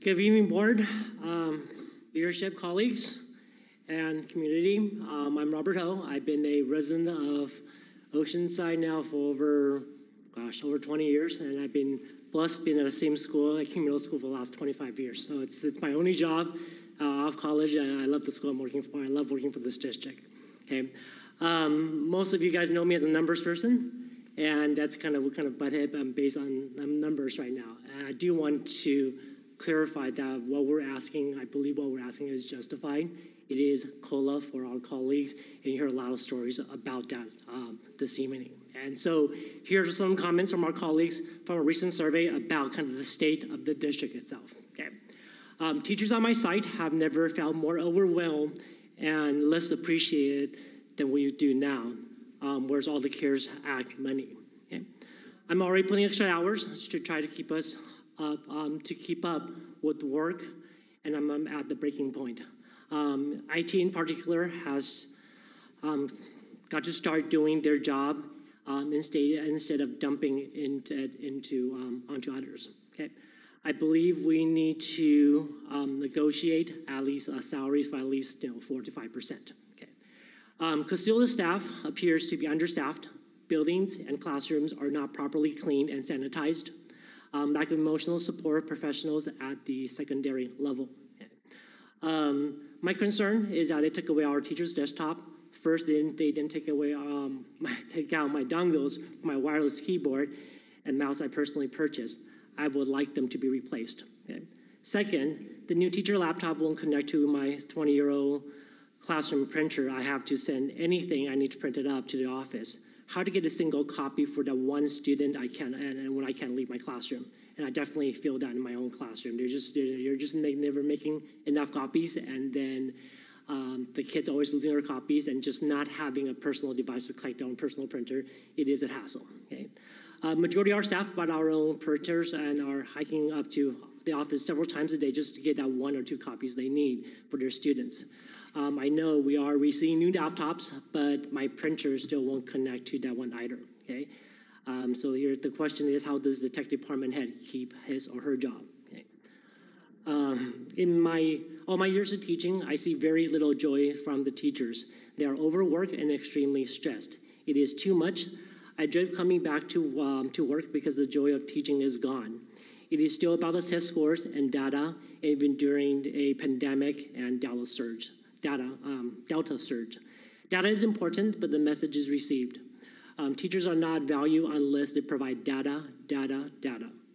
Good evening, board, leadership, colleagues, and community. I'm Robert Ho. I've been a resident of Oceanside now for over 20 years, and I've been blessed being at the same school, at King Middle School, for the last 25 years. So it's my only job off college, and I love the school I'm working for. I love working for this district. Okay, most of you guys know me as a numbers person, and that's kind of what kind of butthead based on numbers right now. And I do want to clarify that what we're asking, I believe what we're asking is justified. It is COLA for our colleagues, and you hear a lot of stories about that this evening. And so here are some comments from our colleagues from a recent survey about kind of the state of the district itself. Okay. Teachers on my site have never felt more overwhelmed and less appreciated than we do now. Where's all the CARES Act money? Okay. I'm already putting extra hours to try to keep us up, to keep up with work, and I'm at the breaking point. IT in particular has got to start doing their job instead of dumping onto others. Okay, I believe we need to negotiate at least salaries for at least 4 to 5%. Okay, custodial staff appears to be understaffed. Buildings and classrooms are not properly cleaned and sanitized. Lack of emotional support professionals at the secondary level. My concern is that they took away our teacher's desktop. First, they didn't take out my dongles, my wireless keyboard, and mouse I personally purchased. I would like them to be replaced. Okay. Second, the new teacher laptop won't connect to my 20-year-old classroom printer. I have to send anything I need to print it up to the office. How to get a single copy for that one student I can, and when I can't leave my classroom. And I definitely feel that in my own classroom. You're just never making enough copies, and then the kids always losing their copies, and just not having a personal device to collect their own personal printer, it is a hassle. Okay, majority of our staff bought our own printers and are hiking up to the office several times a day just to get that 1 or 2 copies they need for their students. I know we are receiving new laptops, but my printer still won't connect to that one either, okay? So here the question is, how does the tech department head keep his or her job? Okay. In all my years of teaching, I see very little joy from the teachers. They are overworked and extremely stressed. It is too much. I dread coming back to work because the joy of teaching is gone. It is still about the test scores and data, even during a pandemic and Delta surge. Data is important, but the message is received. Teachers are not valued unless they provide data,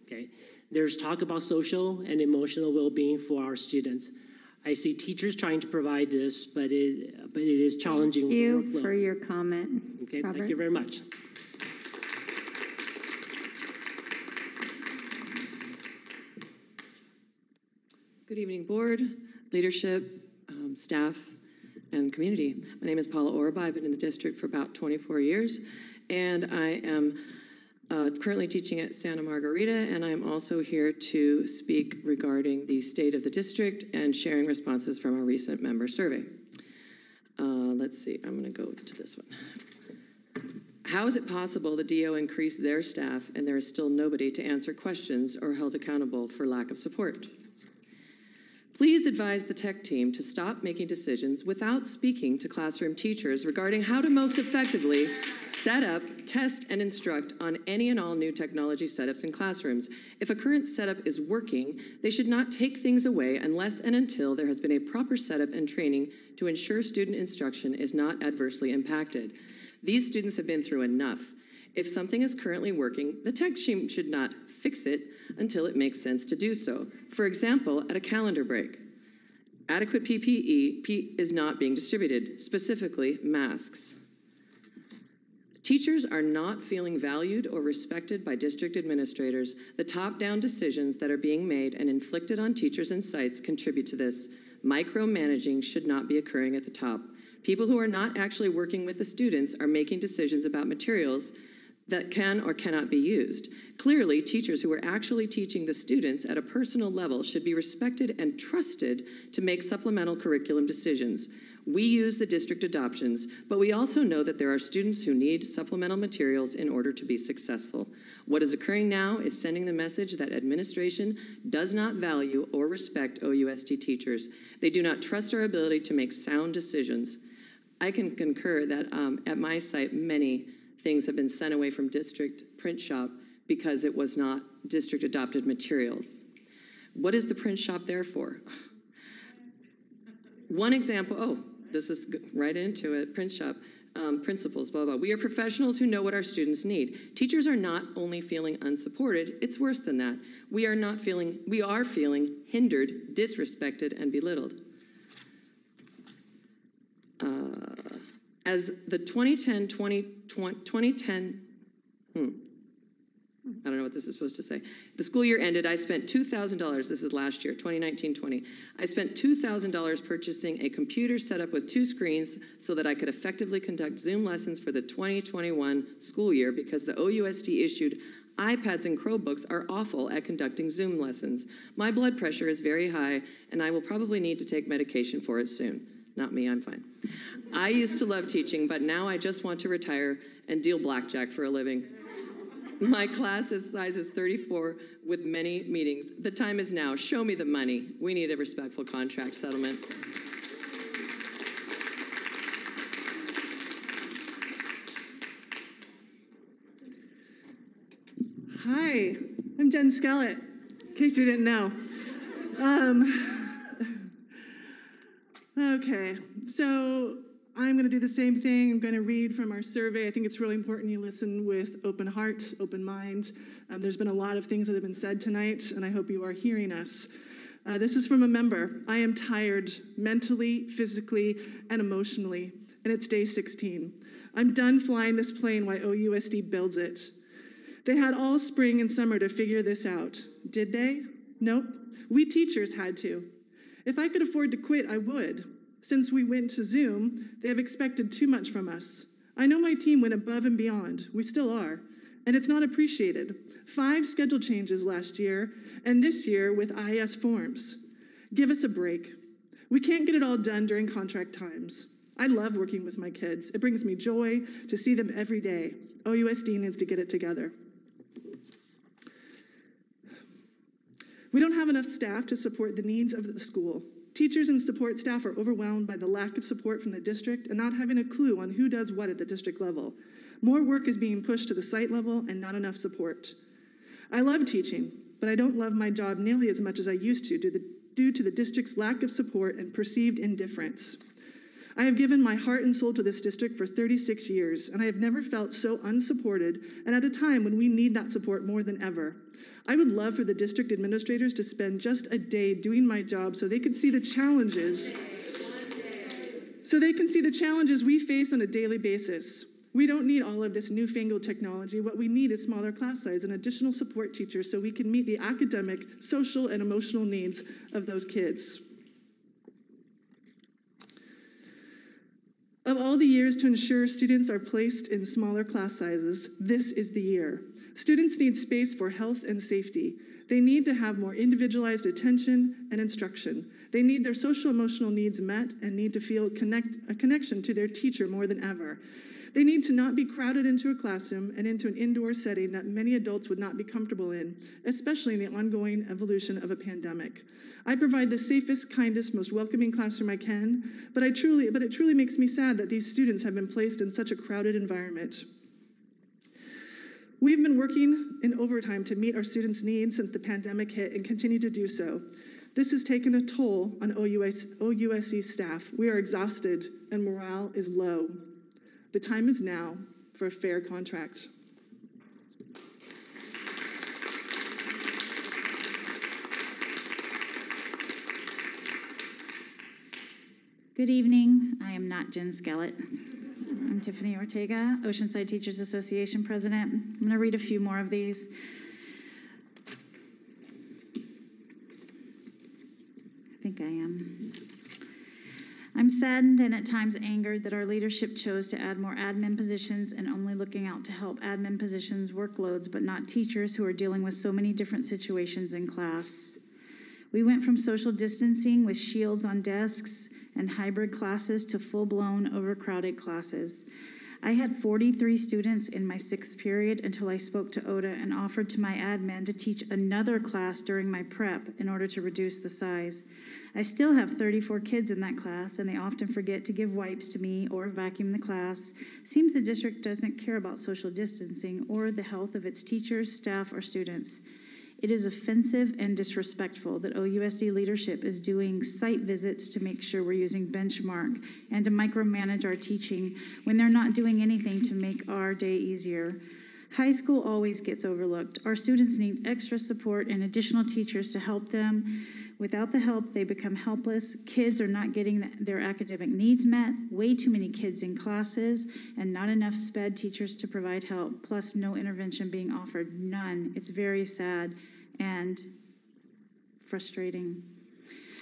okay? There's talk about social and emotional well-being for our students. I see teachers trying to provide this, but it is challenging. Thank you for your comment. Okay, Robert. thank you very much. Good evening, board, leadership, staff, and community. My name is Paula Orba. I've been in the district for about 24 years, and I am currently teaching at Santa Margarita, and I'm also here to speak regarding the state of the district and sharing responses from a recent member survey. Let's see, I'm going to go to this one. How is it possible the DO increased their staff and there is still nobody to answer questions or held accountable for lack of support? Please advise the tech team to stop making decisions without speaking to classroom teachers regarding how to most effectively set up, test, and instruct on any and all new technology setups in classrooms. If a current setup is working, they should not take things away unless and until there has been a proper setup and training to ensure student instruction is not adversely impacted. These students have been through enough. If something is currently working, the tech team should not fix it until it makes sense to do so. For example, at a calendar break. Adequate PPE is not being distributed, specifically masks. Teachers are not feeling valued or respected by district administrators. The top-down decisions that are being made and inflicted on teachers and sites contribute to this. Micromanaging should not be occurring at the top. People who are not actually working with the students are making decisions about materials that can or cannot be used. Clearly, teachers who are actually teaching the students at a personal level should be respected and trusted to make supplemental curriculum decisions. We use the district adoptions, but we also know that there are students who need supplemental materials in order to be successful. What is occurring now is sending the message that administration does not value or respect OUSD teachers. They do not trust our ability to make sound decisions. I can concur that at my site, many things have been sent away from district print shop because it was not district adopted materials. What is the print shop there for? One example, this is right into it, print shop, principals, blah, blah. We are professionals who know what our students need. Teachers are not only feeling unsupported, it's worse than that. We are feeling hindered, disrespected, and belittled. As the 2010, I don't know what this is supposed to say. The school year ended, I spent $2,000, this is last year, 2019-20. I spent $2,000 purchasing a computer set up with 2 screens so that I could effectively conduct Zoom lessons for the 2021 school year because the OUSD issued iPads and Chromebooks are awful at conducting Zoom lessons. My blood pressure is very high, and I will probably need to take medication for it soon. Not me, I'm fine. I used to love teaching, but now I just want to retire and deal blackjack for a living. My class size is 34 with many meetings. The time is now. Show me the money. We need a respectful contract settlement. Hi, I'm Jen Skellett, in case you didn't know. Okay, so I'm going to do the same thing. I'm going to read from our survey. I think it's really important you listen with open heart, open mind. There's been a lot of things that have been said tonight, and I hope you are hearing us. This is from a member. I am tired mentally, physically, and emotionally, and it's day 16. I'm done flying this plane while OUSD builds it. They had all spring and summer to figure this out. Did they? Nope. We teachers had to. If I could afford to quit, I would. Since we went to Zoom, they have expected too much from us. I know my team went above and beyond. We still are. And it's not appreciated. 5 schedule changes last year, and this year with IS forms. Give us a break. We can't get it all done during contract times. I love working with my kids. It brings me joy to see them every day. OUSD needs to get it together. We don't have enough staff to support the needs of the school. Teachers and support staff are overwhelmed by the lack of support from the district and not having a clue on who does what at the district level. More work is being pushed to the site level and not enough support. I love teaching, but I don't love my job nearly as much as I used to due to the district's lack of support and perceived indifference. I have given my heart and soul to this district for 36 years, and I have never felt so unsupported and at a time when we need that support more than ever. I would love for the district administrators to spend just a day doing my job so they could see the challenges. We face on a daily basis. We don't need all of this newfangled technology. What we need is smaller class size and additional support teachers so we can meet the academic, social, and emotional needs of those kids. Of all the years to ensure students are placed in smaller class sizes, this is the year. Students need space for health and safety. They need to have more individualized attention and instruction. They need their social emotional needs met and need to feel a connection to their teacher more than ever. They need to not be crowded into a classroom and into an indoor setting that many adults would not be comfortable in, especially in the ongoing evolution of a pandemic. I provide the safest, kindest, most welcoming classroom I can, but it truly makes me sad that these students have been placed in such a crowded environment. We've been working in overtime to meet our students' needs since the pandemic hit and continue to do so. This has taken a toll on OUSC staff. We are exhausted and morale is low. The time is now for a fair contract. Good evening. I am not Jen Skellett. I'm Tiffany Ortega, Oceanside Teachers Association President. I'm going to read a few more of these. I think I am. I'm saddened and at times angered that our leadership chose to add more admin positions and only looking out to help admin positions workloads, but not teachers who are dealing with so many different situations in class. We went from social distancing with shields on desks and hybrid classes to full-blown overcrowded classes. I had 43 students in my 6th period until I spoke to ODA and offered to my admin to teach another class during my prep in order to reduce the size. I still have 34 kids in that class, and they often forget to give wipes to me or vacuum the class. Seems the district doesn't care about social distancing or the health of its teachers, staff, or students. It is offensive and disrespectful that OUSD leadership is doing site visits to make sure we're using benchmark and to micromanage our teaching when they're not doing anything to make our day easier. High school always gets overlooked. Our students need extra support and additional teachers to help them. Without the help, they become helpless. Kids are not getting their academic needs met, way too many kids in classes, and not enough SPED teachers to provide help, plus no intervention being offered, none. It's very sad and frustrating.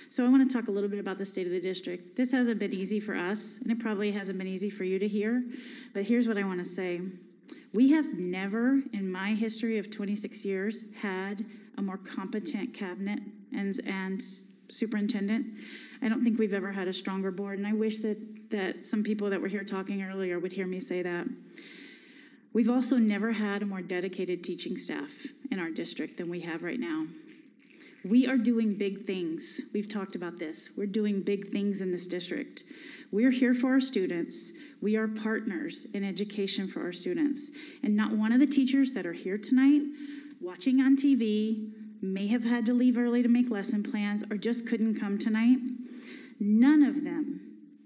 So I want to talk a little bit about the state of the district. This hasn't been easy for us, and it probably hasn't been easy for you to hear, but here's what I want to say. We have never, in my history of 26 years, had a more competent cabinet and superintendent. I don't think we've ever had a stronger board, and I wish that some people that were here talking earlier would hear me say that. We've also never had a more dedicated teaching staff in our district than we have right now. We are doing big things. We've talked about this. We're doing big things in this district. We're here for our students. We are partners in education for our students. And not one of the teachers that are here tonight, watching on TV, may have had to leave early to make lesson plans or just couldn't come tonight. None of them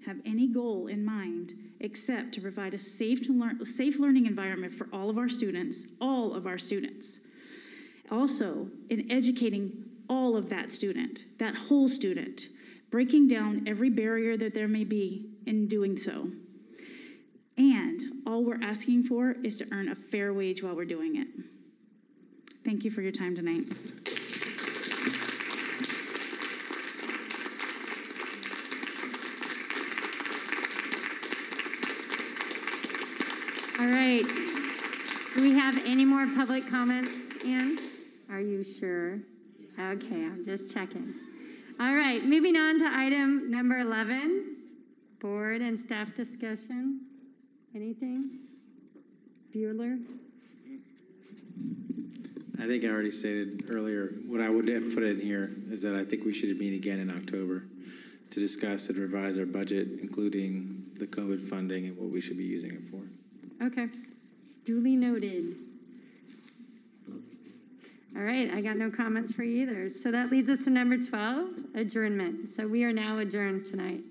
have any goal in mind except to provide a safe learning environment for all of our students, Also, in educating all of that student, that whole student, breaking down every barrier that there may be in doing so. And all we're asking for is to earn a fair wage while we're doing it. Thank you for your time tonight. All right. Do we have any more public comments, Ann? Are you sure? Okay, I'm just checking. All right, moving on to item number 11, board and staff discussion. Anything? Bueller? I think I already stated earlier, what I would have put in here is that I think we should meet again in October to discuss and revise our budget, including the COVID funding and what we should be using it for. Okay, duly noted. All right, I got no comments for you either. So that leads us to number 12, adjournment. So we are now adjourned tonight.